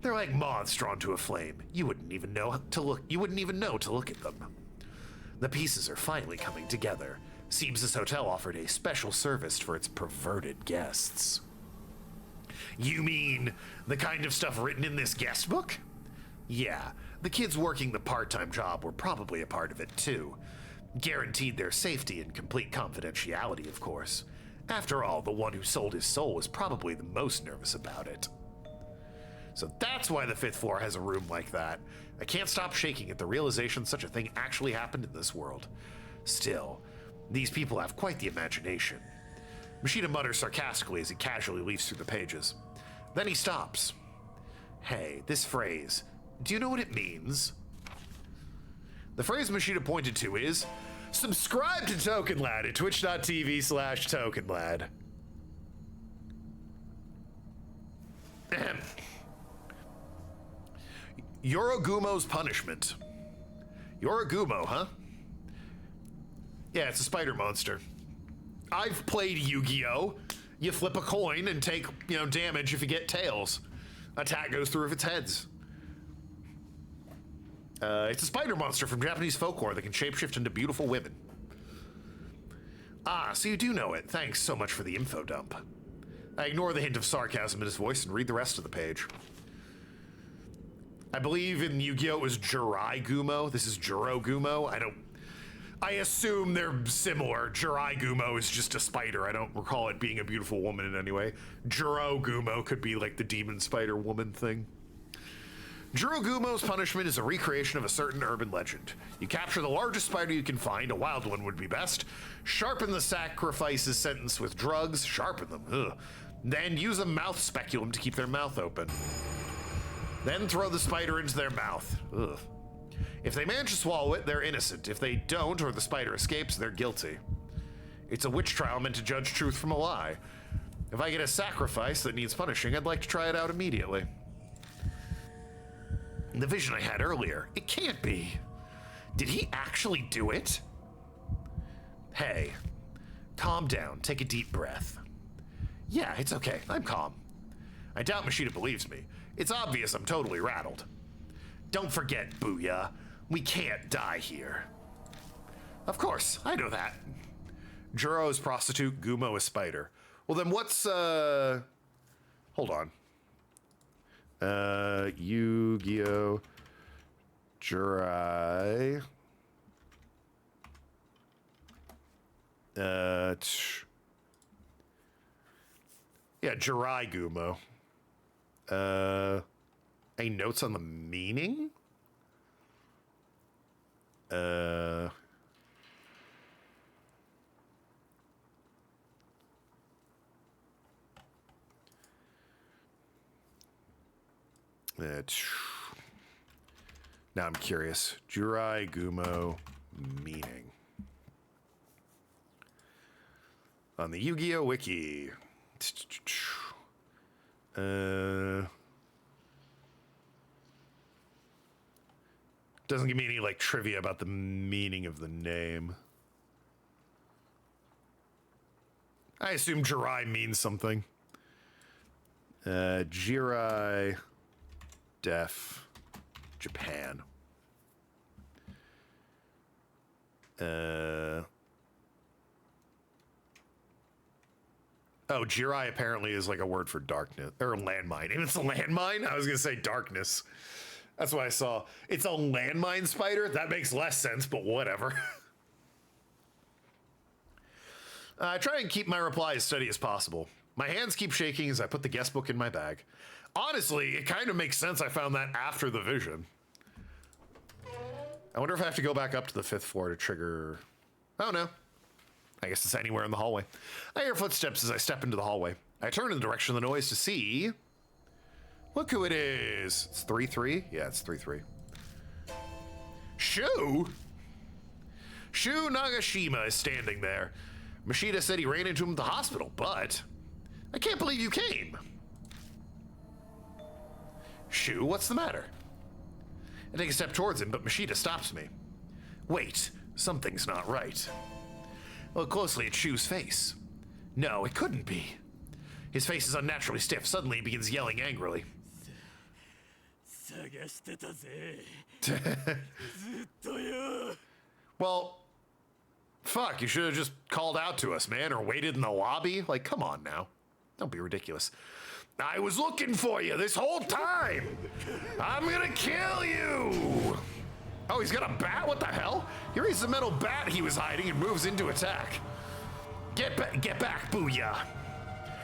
[SPEAKER 1] They're like moths drawn to a flame. You wouldn't even know to look at them. The pieces are finally coming together. Seems this hotel offered a special service for its perverted guests. You mean the kind of stuff written in this guest book? Yeah, the kids working the part-time job were probably a part of it too. Guaranteed their safety and complete confidentiality, of course. After all, the one who sold his soul was probably the most nervous about it. So that's why the 5th floor has a room like that. I can't stop shaking at the realization such a thing actually happened in this world. Still, these people have quite the imagination. Mashita mutters sarcastically as he casually leafs through the pages. Then he stops. Hey, this phrase, do you know what it means? The phrase Mashita pointed to is, subscribe to Tokenlad at twitch.tv/Tokenlad. Yorogumo's punishment. Yorogumo, huh? Yeah, it's a spider monster. I've played Yu-Gi-Oh! You flip a coin and take, damage if you get tails. Attack goes through if it's heads. It's a spider monster from Japanese folklore that can shapeshift into beautiful women. Ah, so you do know it. Thanks so much for the info dump. I ignore the hint of sarcasm in his voice and read the rest of the page. I believe in Yu-Gi-Oh! It was Jirai Gumo. This is Jiro Gumo. I assume they're similar. Jirai Gumo is just a spider. I don't recall it being a beautiful woman in any way. Jiro Gumo could be like the demon spider woman thing. Jiro Gumo's punishment is a recreation of a certain urban legend. You capture the largest spider you can find, a wild one would be best, sharpen the sacrifice's sentence with drugs, sharpen them, ugh. Then use a mouth speculum to keep their mouth open. Then throw the spider into their mouth, ugh. If they manage to swallow it, they're innocent. If they don't, or the spider escapes, they're guilty. It's a witch trial meant to judge truth from a lie. If I get a sacrifice that needs punishing, I'd like to try it out immediately. The vision I had earlier, it can't be. Did he actually do it? Hey, calm down, take a deep breath. Yeah, it's okay, I'm calm. I doubt Machida believes me. It's obvious I'm totally rattled. Don't forget, Booyah, we can't die here. Of course, I know that. Juro is prostitute, Gumo is spider. Well then what's, hold on. Yu-Gi-Oh! Jirai. Yeah, Jirai Gumo. Any notes on the meaning? Now I'm curious. Jirai Gumo meaning. On the Yu-Gi-Oh! Wiki. Doesn't give me any like trivia about the meaning of the name. I assume Jirai means something. Jirai Def Japan. Oh, Jirai apparently is like a word for darkness or landmine. And it's a landmine? I was gonna say darkness. That's what I saw. It's a landmine spider? That makes less sense, but whatever. I try and keep my reply as steady as possible. My hands keep shaking as I put the guest book in my bag. Honestly, it kind of makes sense I found that after the vision. I wonder if I have to go back up to the 5th floor to trigger... Oh, no. I guess it's anywhere in the hallway. I hear footsteps as I step into the hallway. I turn in the direction of the noise to see... Look who it is. It's 3-3? Yeah, it's 3-3. Shu? Shu Nagashima is standing there. Machida said he ran into him at the hospital, but... I can't believe you came. Shu, what's the matter? I take a step towards him, but Machida stops me. Wait, something's not right. Look closely at Shu's face. No, it couldn't be. His face is unnaturally stiff. Suddenly he begins yelling angrily. Well, fuck, you should have just called out to us, man, or waited in the lobby. Like, come on now. Don't be ridiculous. I was looking for you this whole time. I'm gonna kill you. Oh, he's got a bat? What the hell? Here he's the metal bat he was hiding and moves into attack. Get back, Booyah.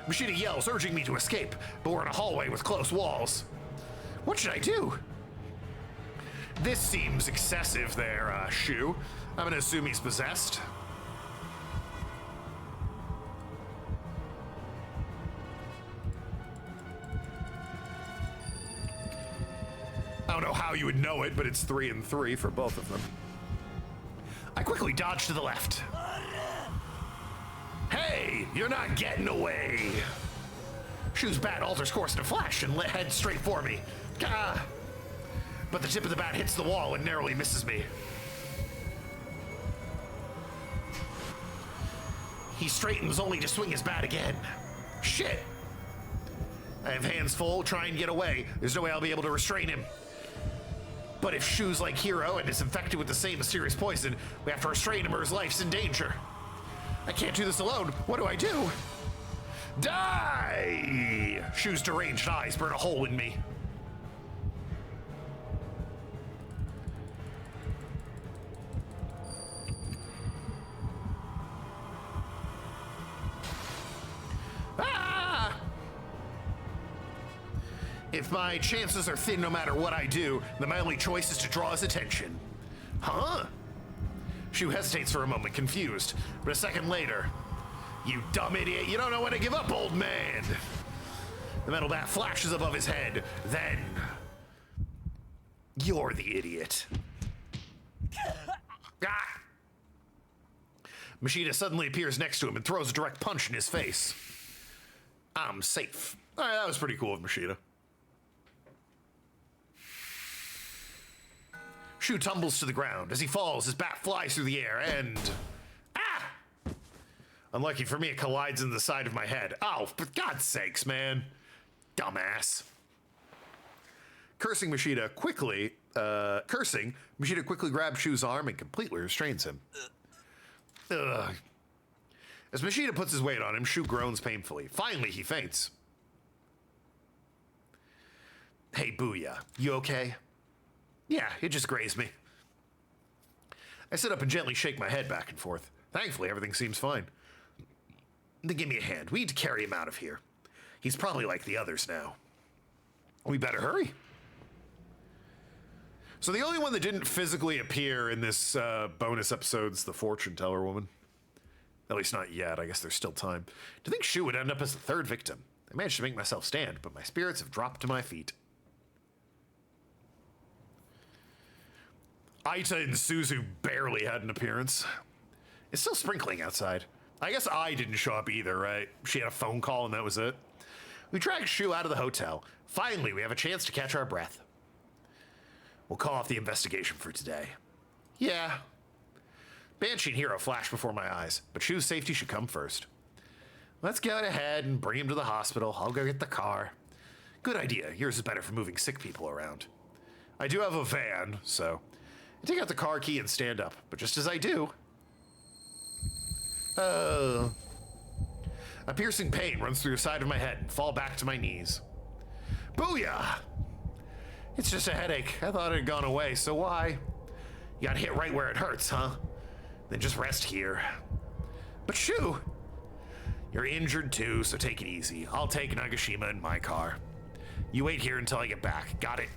[SPEAKER 1] Machida yells, urging me to escape, but we're in a hallway with close walls. What should I do? This seems excessive there, Shu. I'm gonna assume he's possessed. I don't know how you would know it, but it's 3 and 3 for both of them. I quickly dodge to the left. Hey, you're not getting away. Shu's bat alters course in a flash and heads straight for me. Gah! But the tip of the bat hits the wall and narrowly misses me. He straightens only to swing his bat again. Shit! I have hands full trying to get away. There's no way I'll be able to restrain him. But if Shu's like Hero and is infected with the same mysterious poison, we have to restrain him or his life's in danger. I can't do this alone. What do I do? Die! Shu's deranged eyes burn a hole in me. If my chances are thin no matter what I do, then my only choice is to draw his attention. Huh? Shu hesitates for a moment, confused, but a second later, you dumb idiot, you don't know when to give up, old man. The metal bat flashes above his head, then you're the idiot. Ah! Machida suddenly appears next to him and throws a direct punch in his face. I'm safe. All right, that was pretty cool of Machida. Shu tumbles to the ground. As he falls, his bat flies through the air and... Ah! Unlucky for me, it collides in the side of my head. Oh, for God's sakes, man. Dumbass. Machida quickly grabs Shu's arm and completely restrains him. Ugh. As Machida puts his weight on him, Shu groans painfully. Finally, he faints. Hey, Booyah, you okay? Yeah, it just grazed me. I sit up and gently shake my head back and forth. Thankfully, everything seems fine. Then give me a hand. We need to carry him out of here. He's probably like the others now. We better hurry. So the only one that didn't physically appear in this bonus episode's the fortune teller woman. At least not yet. I guess there's still time. Do you think Shu would end up as the third victim? I managed to make myself stand, but my spirits have dropped to my feet. Aita and Suzu barely had an appearance. It's still sprinkling outside. I guess I didn't show up either, right? She had a phone call and that was it. We dragged Shu out of the hotel. Finally, we have a chance to catch our breath. We'll call off the investigation for today. Yeah. Banshee and Hero flash before my eyes, but Shu's safety should come first. Let's go ahead and bring him to the hospital. I'll go get the car. Good idea. Yours is better for moving sick people around. I do have a van, so I take out the car key and stand up, but just as I do... Oh. A piercing pain runs through the side of my head and fall back to my knees. Booyah! It's just a headache. I thought it had gone away, so why? You got hit right where it hurts, huh? Then just rest here. But Shu! You're injured too, so take it easy. I'll take Nagashima in my car. You wait here until I get back. Got it?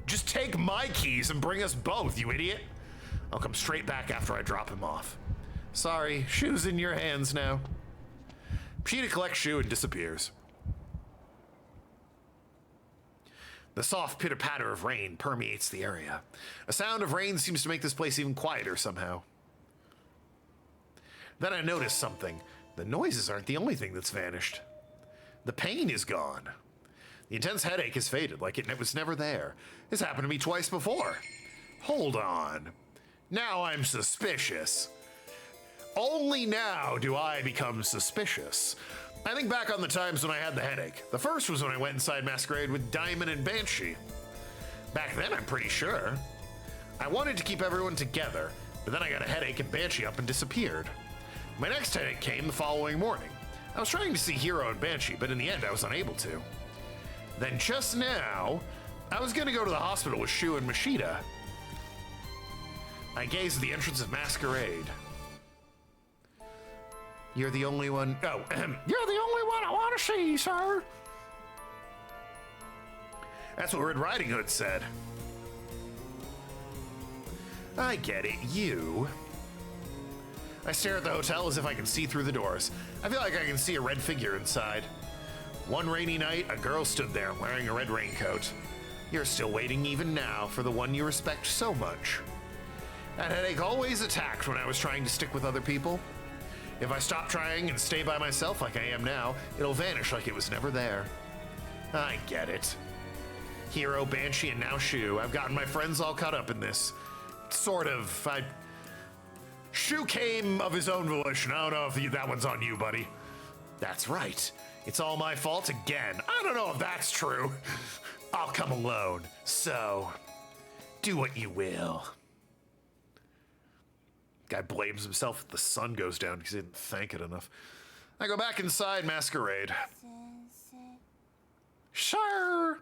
[SPEAKER 1] Just take my keys and bring us both, you idiot. I'll come straight back after I drop him off. Sorry, Shu's in your hands now. Pshita collects Shu and disappears. The soft pitter-patter of rain permeates the area. A sound of rain seems to make this place even quieter somehow. Then I notice something. The noises aren't the only thing that's vanished. The pain is gone. The intense headache has faded like it was never there. This happened to me twice before. Hold on. Now I'm suspicious. Only now do I become suspicious. I think back on the times when I had the headache. The first was when I went inside Masquerade with Diamond and Banshee. Back then, I'm pretty sure. I wanted to keep everyone together, but then I got a headache and Banshee up and disappeared. My next headache came the following morning. I was trying to see Hero and Banshee, but in the end, I was unable to. Then just now, I was going to go to the hospital with Shu and Machida. I gazed at the entrance of Masquerade. You're the only one... Oh, you're the only one I want to see, sir. That's what Red Riding Hood said. I get it, you. I stare at the hotel as if I can see through the doors. I feel like I can see a red figure inside. One rainy night, a girl stood there wearing a red raincoat. You're still waiting even now for the one you respect so much. That headache always attacked when I was trying to stick with other people. If I stop trying and stay by myself like I am now, it'll vanish like it was never there. I get it. Hero, Banshee, and now Shu. I've gotten my friends all caught up in this. Sort of. Shu came of his own volition. I don't know if that one's on you, buddy. That's right. It's all my fault again. I don't know if that's true. I'll come alone. So, do what you will. Guy blames himself if the sun goes down because he didn't thank it enough. I go back inside Masquerade. Sure.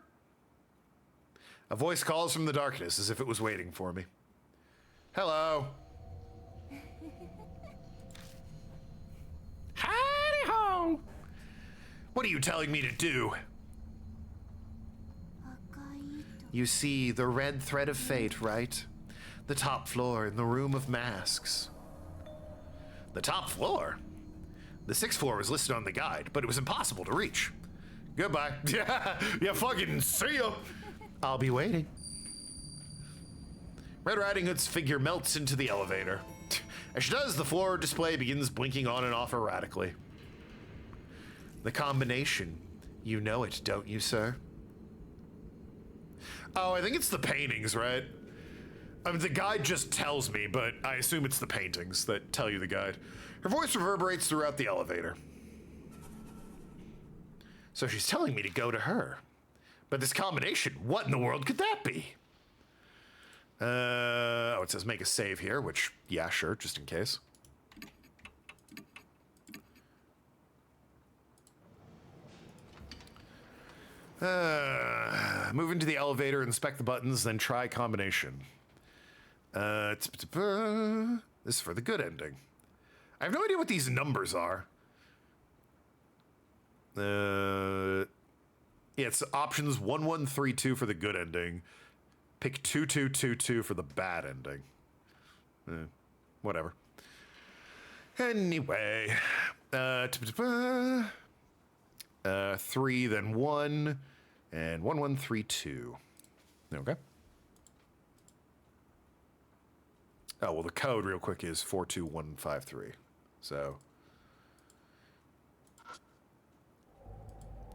[SPEAKER 1] A voice calls from the darkness as if it was waiting for me. Hello. Howdy ho. What are you telling me to do? You see the red thread of fate, right? The top floor in the room of masks. The top floor? The 6th floor was listed on the guide, but it was impossible to reach. Goodbye. Yeah, fucking see ya. I'll be waiting. Red Riding Hood's figure melts into the elevator. As she does, the floor display begins blinking on and off erratically. The combination. You know it, don't you, sir? Oh, I think it's the paintings, right? I mean, the guide just tells me, but I assume it's the paintings that tell you the guide. Her voice reverberates throughout the elevator. So she's telling me to go to her. But this combination, what in the world could that be? Oh, it says make a save here, which, yeah, sure, just in case. Move into the elevator, inspect the buttons, then try combination. This is for the good ending. I have no idea what these numbers are. Yeah, it's options 1132 for the good ending. Pick 2222 for the bad ending. Whatever. Anyway, 3, then 1, and 1132. Okay. Oh, well, the code real quick is 42153. So.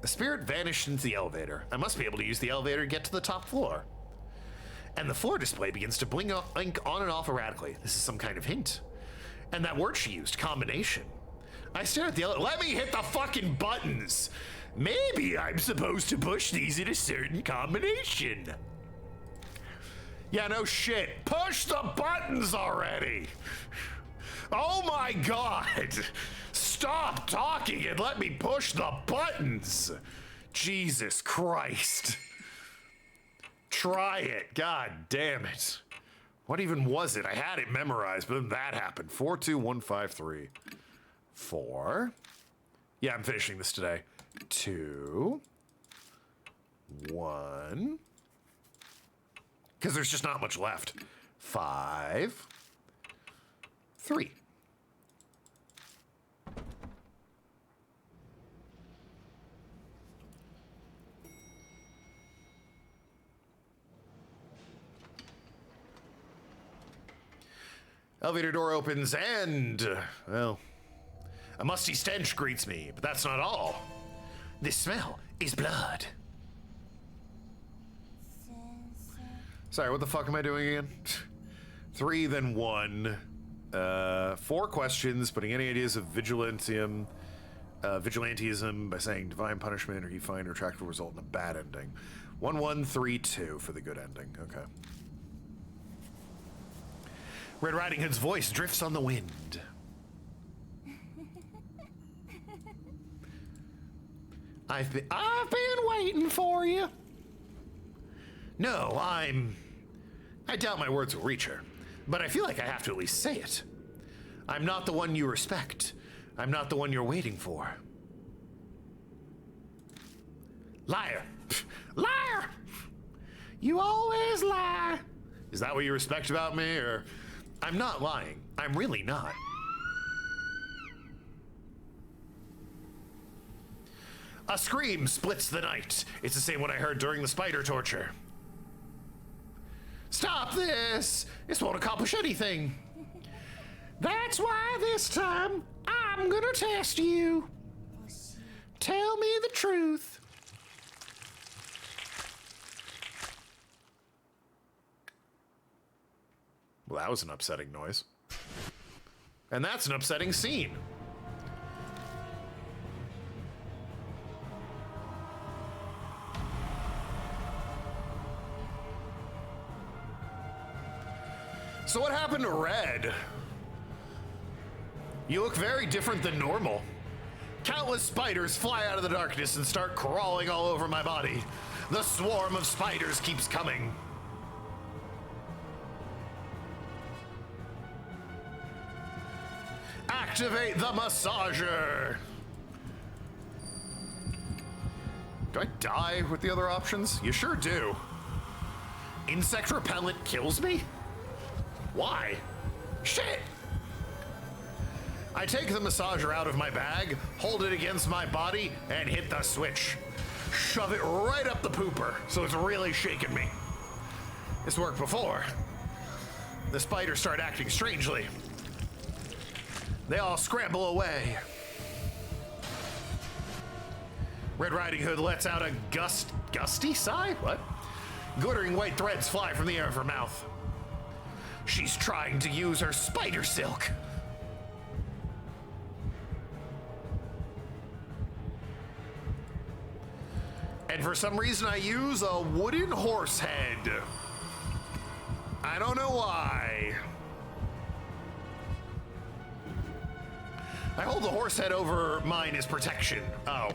[SPEAKER 1] The spirit vanished into the elevator. I must be able to use the elevator to get to the top floor. And the floor display begins to blink on and off erratically. This is some kind of hint. And that word she used, combination. I stare at the elevator. Let me hit the fucking buttons. Maybe I'm supposed to push these in a certain combination. Yeah, no shit. Push the buttons already. Oh my God. Stop talking and let me push the buttons. Jesus Christ. Try it. God damn it. What even was it? I had it memorized, but then that happened. 42153. 4. Yeah, I'm finishing this today. 2. 1. Because there's just not much left. 5. 3. Elevator door opens and, well, a musty stench greets me, but that's not all. This smell is blood. Sorry, what the fuck am I doing again? 3, then 1. 4 questions, putting any ideas of vigilantism by saying divine punishment, or you find a retractable result in a bad ending. 1132 for the good ending. Okay. Red Riding Hood's voice drifts on the wind. I've been waiting for you. No, I doubt my words will reach her, but I feel like I have to at least say it. I'm not the one you respect. I'm not the one you're waiting for. Liar. Liar! You always lie. Is that what you respect about me, or... I'm not lying. I'm really not. A scream splits the night. It's the same one I heard during the spider torture. Stop this! This won't accomplish anything. That's why this time I'm gonna test you. Tell me the truth. Well, that was an upsetting noise. And that's an upsetting scene. So what happened to Red? You look very different than normal. Countless spiders fly out of the darkness and start crawling all over my body. The swarm of spiders keeps coming. Activate the massager. Do I die with the other options? You sure do. Insect repellent kills me? Why? Shit! I take the massager out of my bag, hold it against my body, and hit the switch. Shove it right up the pooper, so it's really shaking me. This worked before. The spiders start acting strangely. They all scramble away. Red Riding Hood lets out a gusty sigh? What? Glittering white threads fly from the air of her mouth. She's trying to use her spider silk. And for some reason I use a wooden horse head. I don't know why. I hold the horse head over mine as protection. Oh.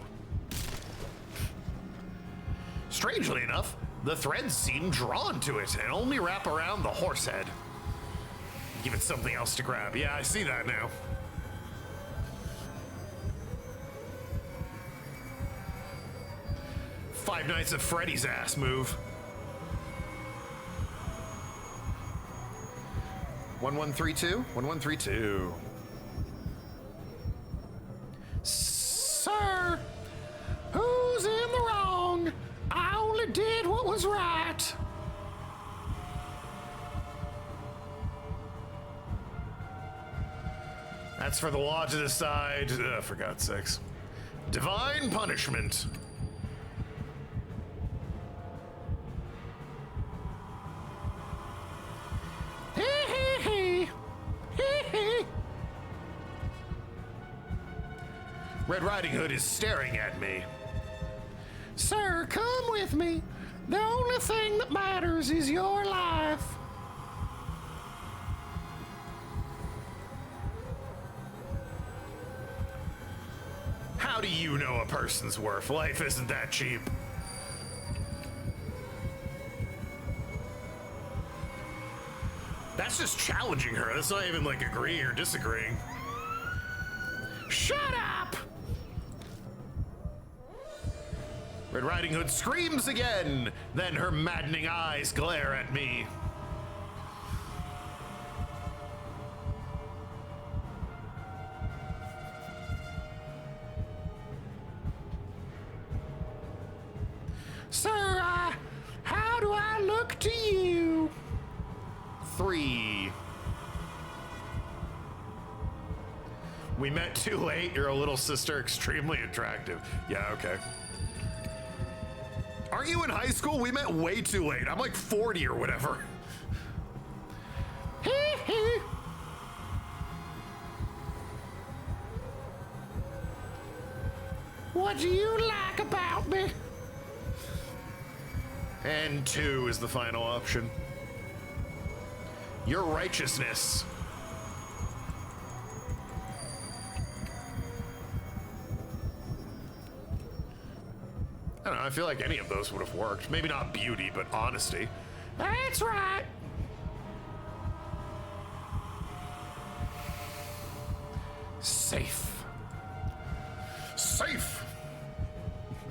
[SPEAKER 1] Strangely enough, the threads seem drawn to it and only wrap around the horse head. Give it something else to grab. Yeah, I see that now. Five Nights at Freddy's ass move. 1132? 1132. Sir, who's in the wrong? I only did what was right. That's for the law to decide. For God's sakes. Divine punishment. Red Riding Hood is staring at me. Sir, come with me. The only thing that matters is your life. How do you know a person's worth? Life isn't that cheap. That's just challenging her. That's not even like agreeing or disagreeing. Shut up! Red Riding Hood screams again, then her maddening eyes glare at me. Sir, how do I look to you? 3. We met too late. Your little sister extremely attractive. Yeah, okay. Aren't you in high school? We met way too late. I'm like 40 or whatever. What do you like about me? And 2 is the final option. Your righteousness. I don't know, I feel like any of those would have worked. Maybe not beauty, but honesty. That's right. Safe. Safe.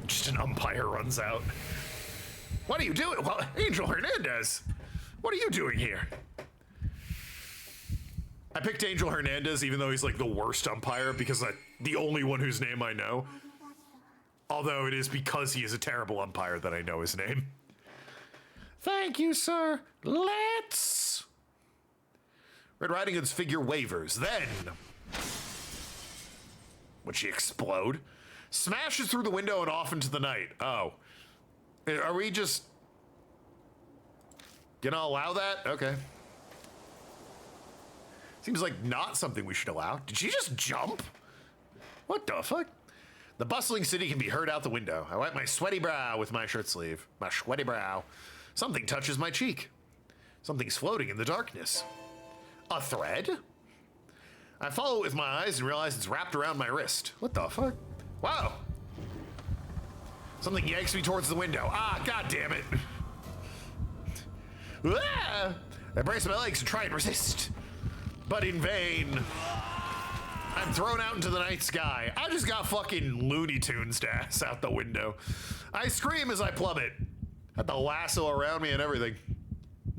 [SPEAKER 1] Just an umpire runs out. What are you doing? Well, Angel Hernandez, what are you doing here? I picked Angel Hernandez even though he's like the worst umpire because the only one whose name I know. Although it is because he is a terrible umpire that I know his name. Thank you, sir. Let's... Red Riding Hood's figure wavers. Then... Would she explode? Smashes through the window and off into the night. Oh. Are we just... gonna allow that? Okay. Seems like not something we should allow. Did she just jump? What the fuck? The bustling city can be heard out the window. I wipe my sweaty brow with my shirt sleeve. My sweaty brow. Something touches my cheek. Something's floating in the darkness. A thread? I follow it with my eyes and realize it's wrapped around my wrist. What the fuck? Wow. Something yanks me towards the window. Ah, god damn it. Ah! I brace my legs to try and resist. But in vain. I'm thrown out into the night sky. I just got fucking Looney Tunes ass out the window. I scream as I plummet. Had the lasso around me and everything.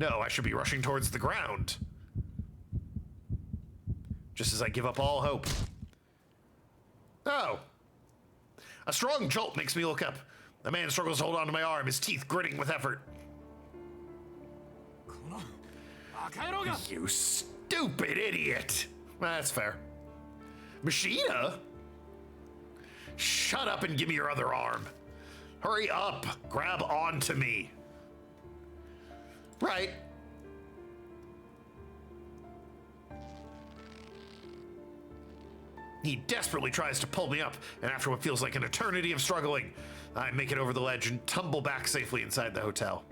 [SPEAKER 1] No, I should be rushing towards the ground. Just as I give up all hope. Oh. A strong jolt makes me look up. The man struggles to hold onto my arm, his teeth gritting with effort. You stupid idiot. That's fair. Machida? Shut up and give me your other arm. Hurry up. Grab onto me. Right. He desperately tries to pull me up, and after what feels like an eternity of struggling, I make it over the ledge and tumble back safely inside the hotel.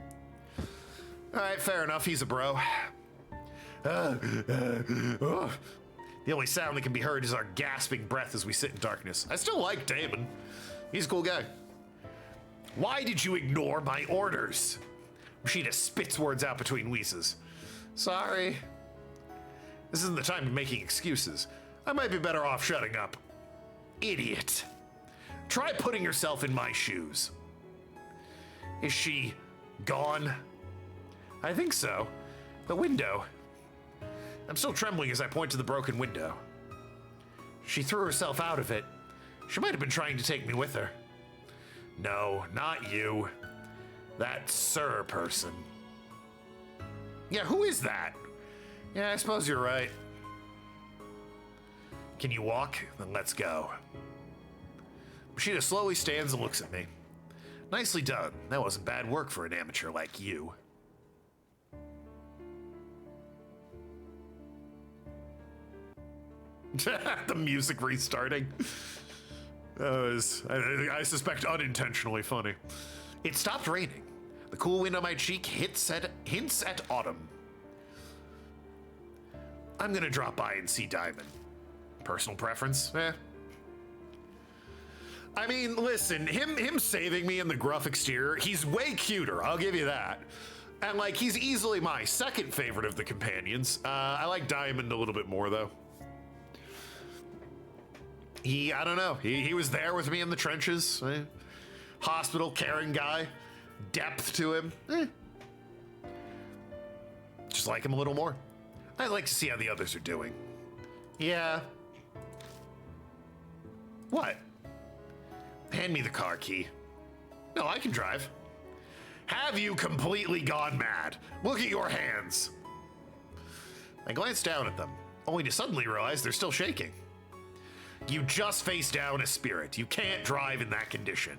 [SPEAKER 1] All right, fair enough. He's a bro. The only sound that can be heard is our gasping breath as we sit in darkness. I still like Damon. He's a cool guy. Why did you ignore my orders? Machida spits words out between wheezes. Sorry. This isn't the time to be making excuses. I might be better off shutting up. Idiot. Try putting yourself in my shoes. Is she gone? I think so. The window. I'm still trembling as I point to the broken window. She threw herself out of it. She might have been trying to take me with her. No, not you. That sir person. Yeah, who is that? Yeah, I suppose you're right. Can you walk? Then let's go. Machida slowly stands and looks at me. Nicely done. That wasn't bad work for an amateur like you. The music restarting. That was, I suspect, unintentionally funny. It stopped raining. The cool wind on my cheek hints at autumn. I'm gonna drop by and see Diamond. Personal preference? Eh. I mean, listen, him saving me in the gruff exterior, he's way cuter, I'll give you that. And like, he's easily my second favorite of the companions. I like Diamond a little bit more though. I don't know, he was there with me in the trenches. Hospital, caring guy, depth to him. Just like him a little more. I'd like to see how the others are doing. Yeah. What? Hand me the car key. No, I can drive. Have you completely gone mad? Look at your hands. I glanced down at them, only to suddenly realize they're still shaking. You just faced down a spirit. You can't drive in that condition.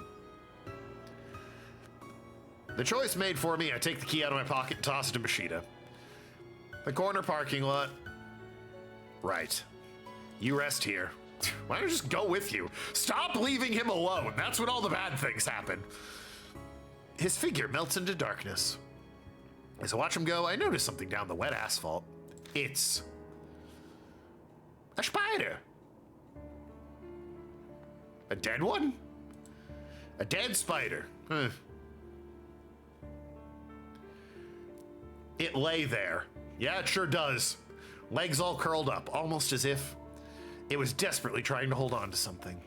[SPEAKER 1] The choice made for me, I take the key out of my pocket and toss it to Machida. The corner parking lot. Right. You rest here. Why don't I just go with you? Stop leaving him alone. That's when all the bad things happen. His figure melts into darkness. As I watch him go, I notice something down the wet asphalt. It's a spider. A dead one? A dead spider. It lay there. Yeah, it sure does. Legs all curled up, almost as if it was desperately trying to hold on to something.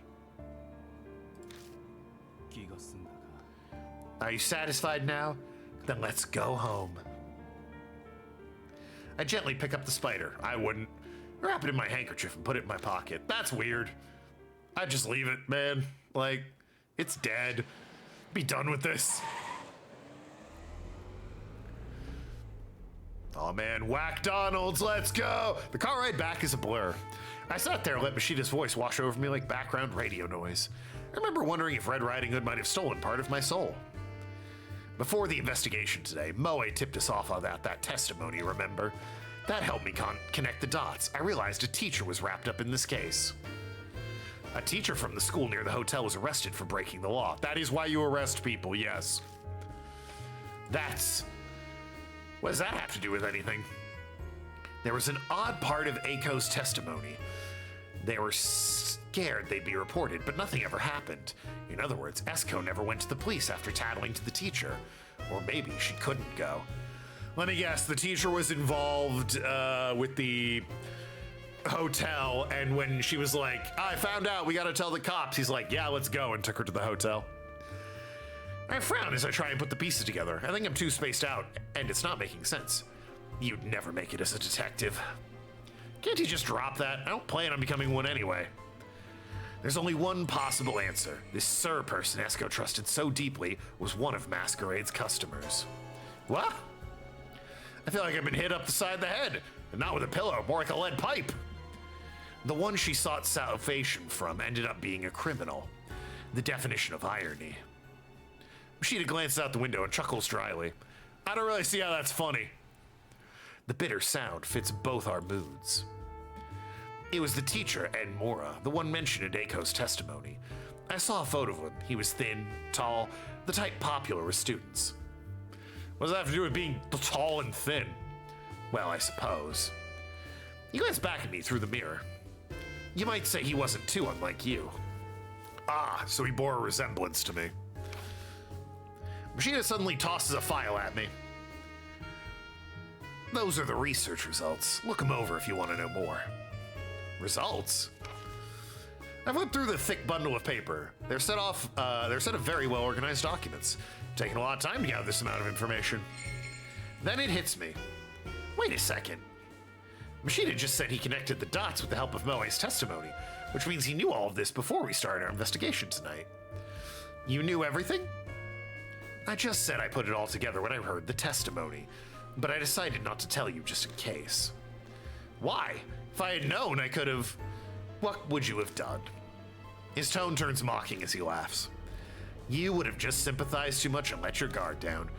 [SPEAKER 1] Are you satisfied now? Then let's go home. I gently pick up the spider. I wouldn't. Wrap it in my handkerchief and put it in my pocket. That's weird. I'd just leave it, man. Like, it's dead. Be done with this. Oh man, Whack Donald's, let's go! The car ride back is a blur. I sat there and let Machida's voice wash over me like background radio noise. I remember wondering if Red Riding Hood might have stolen part of my soul. Before the investigation today, Moe tipped us off on that testimony, remember? That helped me connect the dots. I realized a teacher was wrapped up in this case. A teacher from the school near the hotel was arrested for breaking the law. That is why you arrest people, yes. What does that have to do with anything? There was an odd part of Aiko's testimony. They were scared they'd be reported, but nothing ever happened. In other words, Esko never went to the police after tattling to the teacher. Or maybe she couldn't go. Let me guess, the teacher was involved with the hotel, and when she was like, I found out, we gotta tell the cops, he's like, yeah, let's go, and took her to the hotel. I frown as I try and put the pieces together. I think I'm too spaced out, and it's not making sense. You'd never make it as a detective. Can't you just drop that? I don't plan on becoming one anyway. There's only one possible answer. This Sir person Esco trusted so deeply was one of Masquerade's customers. What? I feel like I've been hit up the side of the head, and not with a pillow, more like a lead pipe. The one she sought salvation from ended up being a criminal. The definition of irony. Machida glances out the window and chuckles dryly. I don't really see how that's funny. The bitter sound fits both our moods. It was the teacher, Ed Mora, the one mentioned in Aiko's testimony. I saw a photo of him. He was thin, tall, the type popular with students. What does that have to do with being tall and thin? Well, I suppose. He glanced back at me through the mirror. You might say he wasn't too unlike you. Ah, so he bore a resemblance to me. Machida suddenly tosses a file at me. Those are the research results. Look them over if you want to know more. Results? I've looked through the thick bundle of paper. They're set of very well organized documents. Taking a lot of time to gather this amount of information. Then it hits me. Wait a second. Machida just said he connected the dots with the help of Moe's testimony, which means he knew all of this before we started our investigation tonight. You knew everything? I just said I put it all together when I heard the testimony, but I decided not to tell you just in case. Why? If I had known, I could have... What would you have done? His tone turns mocking as he laughs. You would have just sympathized too much and let your guard down.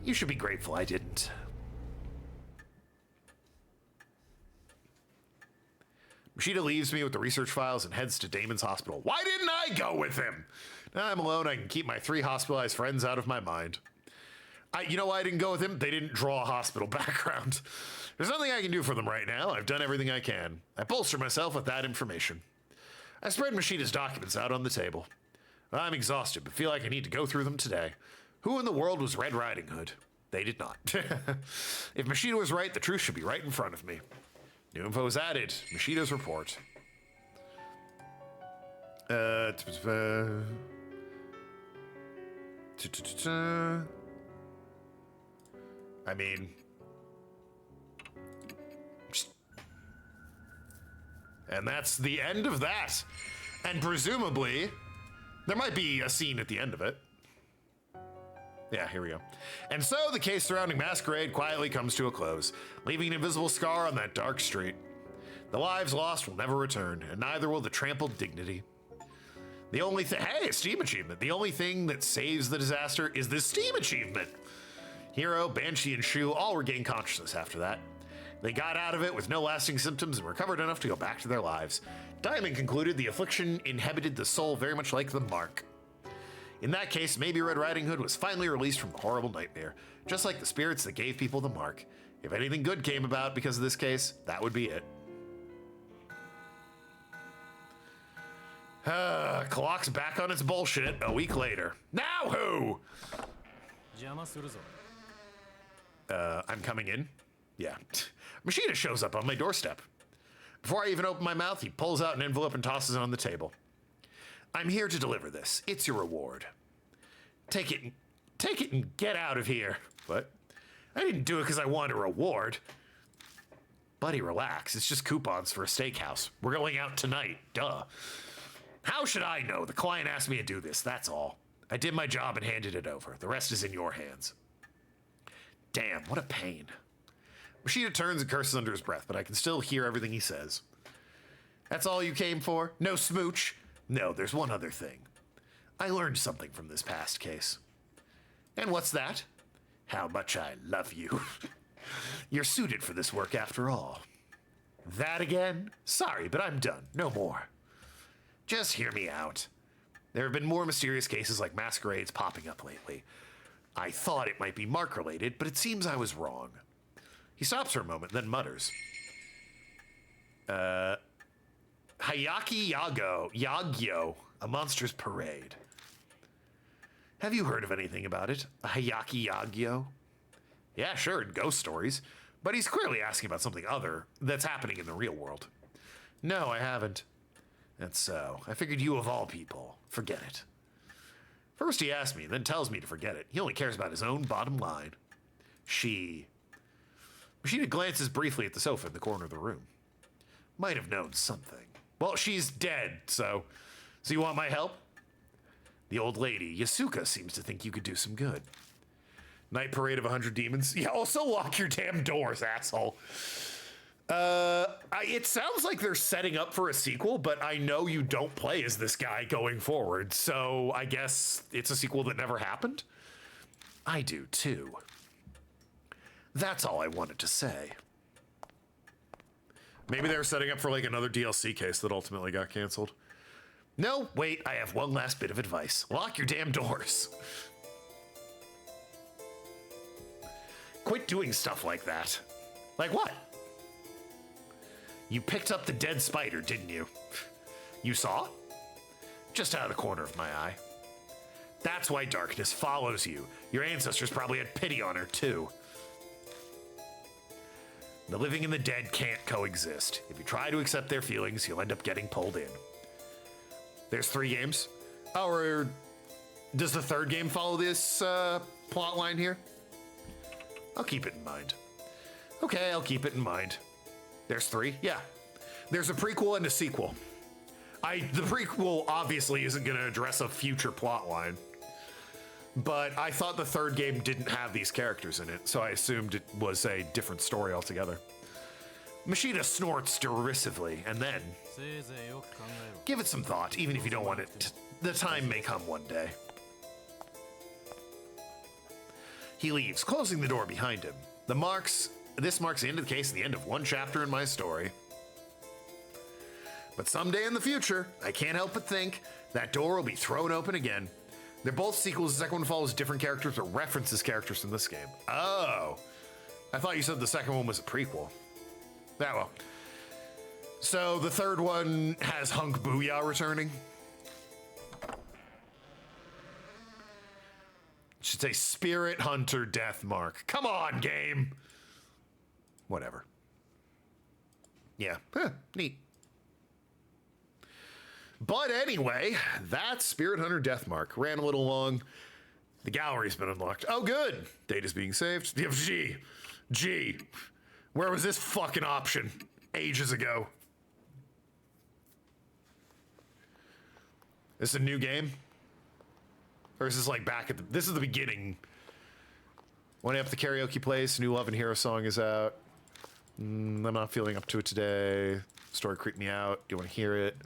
[SPEAKER 1] You should be grateful I didn't. Machida leaves me with the research files and heads to Damon's hospital. Why didn't I go with him? Now I'm alone, I can keep my 3 hospitalized friends out of my mind. You know why I didn't go with him? They didn't draw a hospital background. There's nothing I can do for them right now. I've done everything I can. I bolster myself with that information. I spread Machida's documents out on the table. I'm exhausted, but feel like I need to go through them today. Who in the world was Red Riding Hood? They did not. If Machida was right, the truth should be right in front of me. New info is added. Machida's report. I mean... And that's the end of that. And presumably, there might be a scene at the end of it. Yeah, here we go. And so the case surrounding Masquerade quietly comes to a close, leaving an invisible scar on that dark street. The lives lost will never return, and neither will the trampled dignity. The only thing, hey, a Steam achievement. The only thing that saves the disaster is this Steam achievement. Hero, Banshee, and Shu all regained consciousness after that. They got out of it with no lasting symptoms and recovered enough to go back to their lives. Diamond concluded the affliction inhabited the soul very much like the mark. In that case, maybe Red Riding Hood was finally released from the horrible nightmare, just like the spirits that gave people the mark. If anything good came about because of this case, that would be it. Clock's back on its bullshit a week later. Now who? I'm coming in? Yeah. Machida shows up on my doorstep. Before I even open my mouth, he pulls out an envelope and tosses it on the table. I'm here to deliver this. It's your reward. Take it and get out of here. What? I didn't do it because I wanted a reward. Buddy, relax. It's just coupons for a steakhouse. We're going out tonight. Duh. How should I know? The client asked me to do this, that's all. I did my job and handed it over. The rest is in your hands. Damn, what a pain. Machida turns and curses under his breath, but I can still hear everything he says. That's all you came for? No smooch? No, there's one other thing. I learned something from this past case. And what's that? How much I love you. You're suited for this work after all. That again? Sorry, but I'm done. No more. Just hear me out. There have been more mysterious cases like Masquerades popping up lately. I thought it might be Mark-related, but it seems I was wrong. He stops for a moment, then mutters. Hayaki Yagyo, a monster's parade. Have you heard of anything about it? A Hayaki Yagyo? Yeah, sure, in ghost stories. But he's clearly asking about something other that's happening in the real world. No, I haven't. And so, I figured you of all people, forget it. First he asks me, then tells me to forget it. He only cares about his own bottom line. Machina glances briefly at the sofa in the corner of the room. Might have known something. Well, she's dead, so you want my help? The old lady, Yasuka, seems to think you could do some good. Night parade of 100 demons. Yeah, also lock your damn doors, asshole. It sounds like they're setting up for a sequel, but I know you don't play as this guy going forward, so I guess it's a sequel that never happened? I do, too. That's all I wanted to say. Maybe they were setting up for like another DLC case that ultimately got canceled. No, wait, I have one last bit of advice. Lock your damn doors. Quit doing stuff like that. Like what? You picked up the dead spider, didn't you? You saw it? Just out of the corner of my eye. That's why darkness follows you. Your ancestors probably had pity on her, too. The living and the dead can't coexist. If you try to accept their feelings, you'll end up getting pulled in. There's 3 games. Oh, or does the 3rd game follow this plot line here? I'll keep it in mind. Okay, I'll keep it in mind. There's 3? Yeah. There's a prequel and a sequel. The prequel obviously isn't going to address a future plot line. But I thought the 3rd game didn't have these characters in it, so I assumed it was a different story altogether. Machina snorts derisively, and then... Give it some thought, even if you don't want it. The time may come one day. He leaves, closing the door behind him. This marks the end of the case and the end of one chapter in my story. But someday in the future, I can't help but think, that door will be thrown open again. They're both sequels. The second one follows different characters but references characters from this game. Oh. I thought you said the second one was a prequel. Yeah, well. So the 3rd one has Hunk Booyah returning. Should say Spirit Hunter Death Mark. Come on, game. Whatever. Yeah, neat. But anyway, that's Spirit Hunter Deathmark. Ran a little long. The gallery's been unlocked. Oh, good. Data's being saved. Gee. Where was this fucking option? Ages ago. Is this a new game? Or is this like back at the... This is the beginning. Went up the karaoke place. New Love and Hero song is out. I'm not feeling up to it today. Story creeped me out. Do you want to hear it?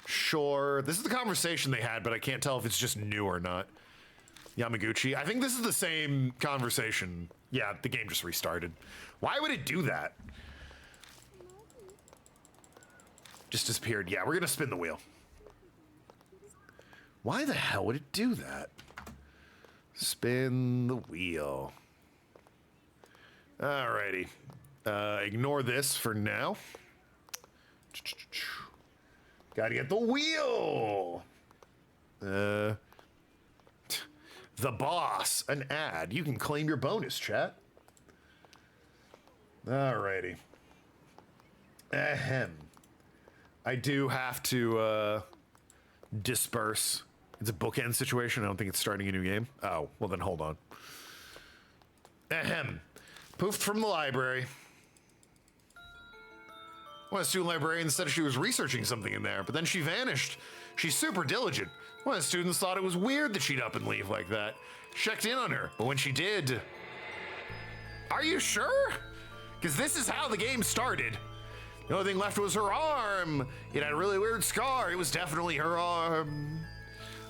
[SPEAKER 1] Sure. This is the conversation they had, but I can't tell if it's just new or not. Yamaguchi. I think this is the same conversation. Yeah, the game just restarted. Why would it do that? Just disappeared. Yeah, we're gonna spin the wheel. Why the hell would it do that? Spin the wheel. Alrighty. Ignore this for now. Gotta get the wheel. The boss, an ad. You can claim your bonus, chat. Alrighty. Ahem. I do have to disperse. It's a bookend situation. I don't think it's starting a new game. Oh, well then hold on. Ahem. Poofed from the library. One student librarian said she was researching something in there, but then she vanished. She's super diligent. One of the students thought it was weird that she'd up and leave like that. Checked in on her, but when she did... Are you sure? Because this is how the game started. The only thing left was her arm. It had a really weird scar. It was definitely her arm.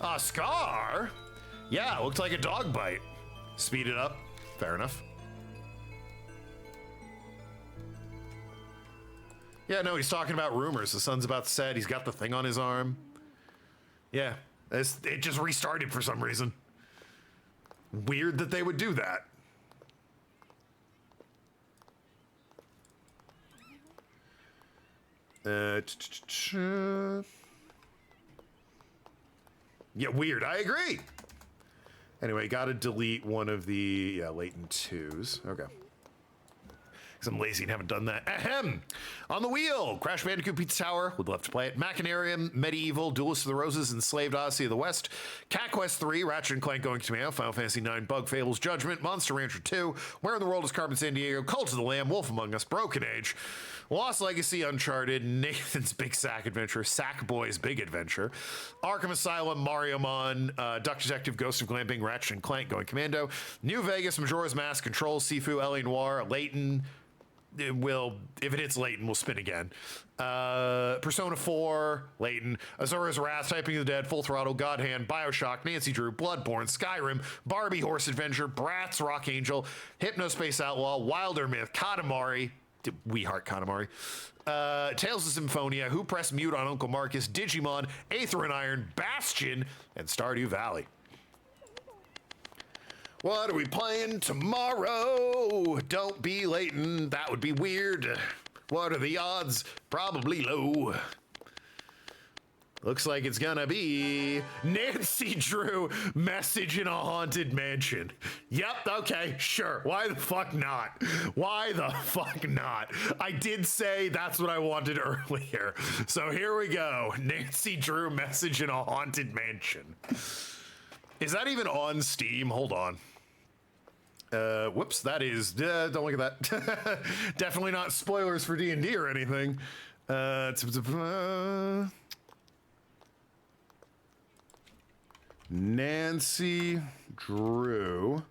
[SPEAKER 1] A scar? Yeah, it looked like a dog bite. Speed it up. Fair enough. Yeah, no, he's talking about rumors. The sun's about to set. He's got the thing on his arm. Yeah, it just restarted for some reason. Weird that they would do that. Yeah, weird. I agree. Anyway, gotta delete one of the latent twos. Okay. because I'm lazy and haven't done that. Ahem. On the wheel, Crash Bandicoot Pizza Tower, would love to play it. Machinarium, Medieval, Duelist of the Roses, Enslaved Odyssey of the West, Cat Quest 3, Ratchet and Clank Going Commando, Final Fantasy 9, Bug Fables, Judgment, Monster Rancher 2, Where in the World is Carmen Sandiego, Cult of the Lamb, Wolf Among Us, Broken Age, Lost Legacy, Uncharted, Nathan's Big Sack Adventure, Sackboy's Big Adventure, Arkham Asylum, Mario Mon, Duck Detective, Ghost of Glamping, Ratchet and Clank Going Commando, New Vegas, Majora's Mask, Control, Sifu, L.A. Noire, Layton. It will, if it hits Layton, we'll spin again. Persona 4, Layton, Azura's Wrath, Typing of the Dead, Full Throttle, God Hand, Bioshock, Nancy Drew, Bloodborne, Skyrim, Barbie Horse Adventure, Bratz, Rock Angel, Hypnospace Outlaw, Wilder Myth, Katamari, We Heart Katamari, Tales of Symphonia, Who Pressed Mute on Uncle Marcus, Digimon, Aether and Iron, Bastion, and Stardew Valley. What are we playing tomorrow? Don't be Layton, that would be weird. What are the odds? Probably low. Looks like it's gonna be Nancy Drew, Message in a Haunted Mansion. Yep, okay, sure. Why the fuck not? Why the fuck not? I did say that's what I wanted earlier. So here we go. Nancy Drew, Message in a Haunted Mansion. Is that even on Steam? Hold on. Whoops, that is, don't look at that. Definitely not spoilers for D&D or anything. Nancy Drew.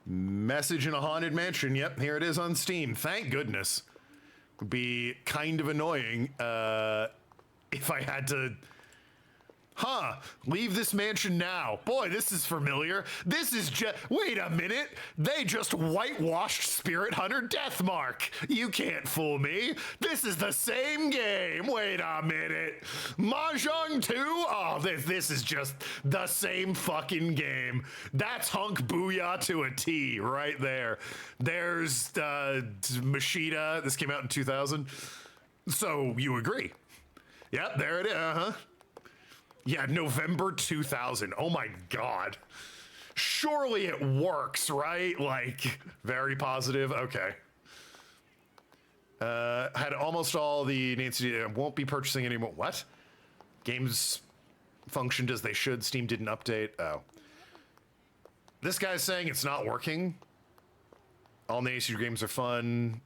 [SPEAKER 1] Message in a Haunted Mansion. Yep, here it is on Steam. Thank goodness. Would be kind of annoying if I had to... Leave this mansion now. Boy, this is familiar. This is just... Wait a minute. They just whitewashed Spirit Hunter Deathmark. You can't fool me. This is the same game. Wait a minute. Mahjong 2? Oh, this is just the same fucking game. That's Hunk Booyah to a T right there. There's Machida. This came out in 2000. So you agree? Yep, there it is. Yeah, November 2000. Oh my God. Surely it works, right? Like, very positive. Okay. Had almost all the Nancy, won't be purchasing anymore. What? Games functioned as they should. Steam didn't update. Oh. This guy's saying it's not working. All Nancy games are fun.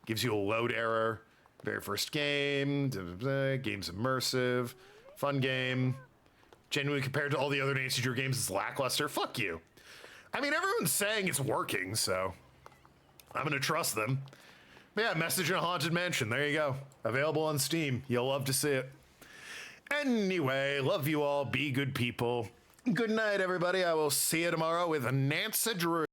[SPEAKER 1] Gives you a load error. Very first game, game's immersive, fun game. Genuinely compared to all the other Nancy Drew games, it's lackluster. Fuck you. I mean, everyone's saying it's working, so I'm gonna trust them. But yeah, Message in a Haunted Mansion, there you go. Available on Steam, you'll love to see it. Anyway, love you all, be good people. Good night, everybody. I will see you tomorrow with Nancy Drew.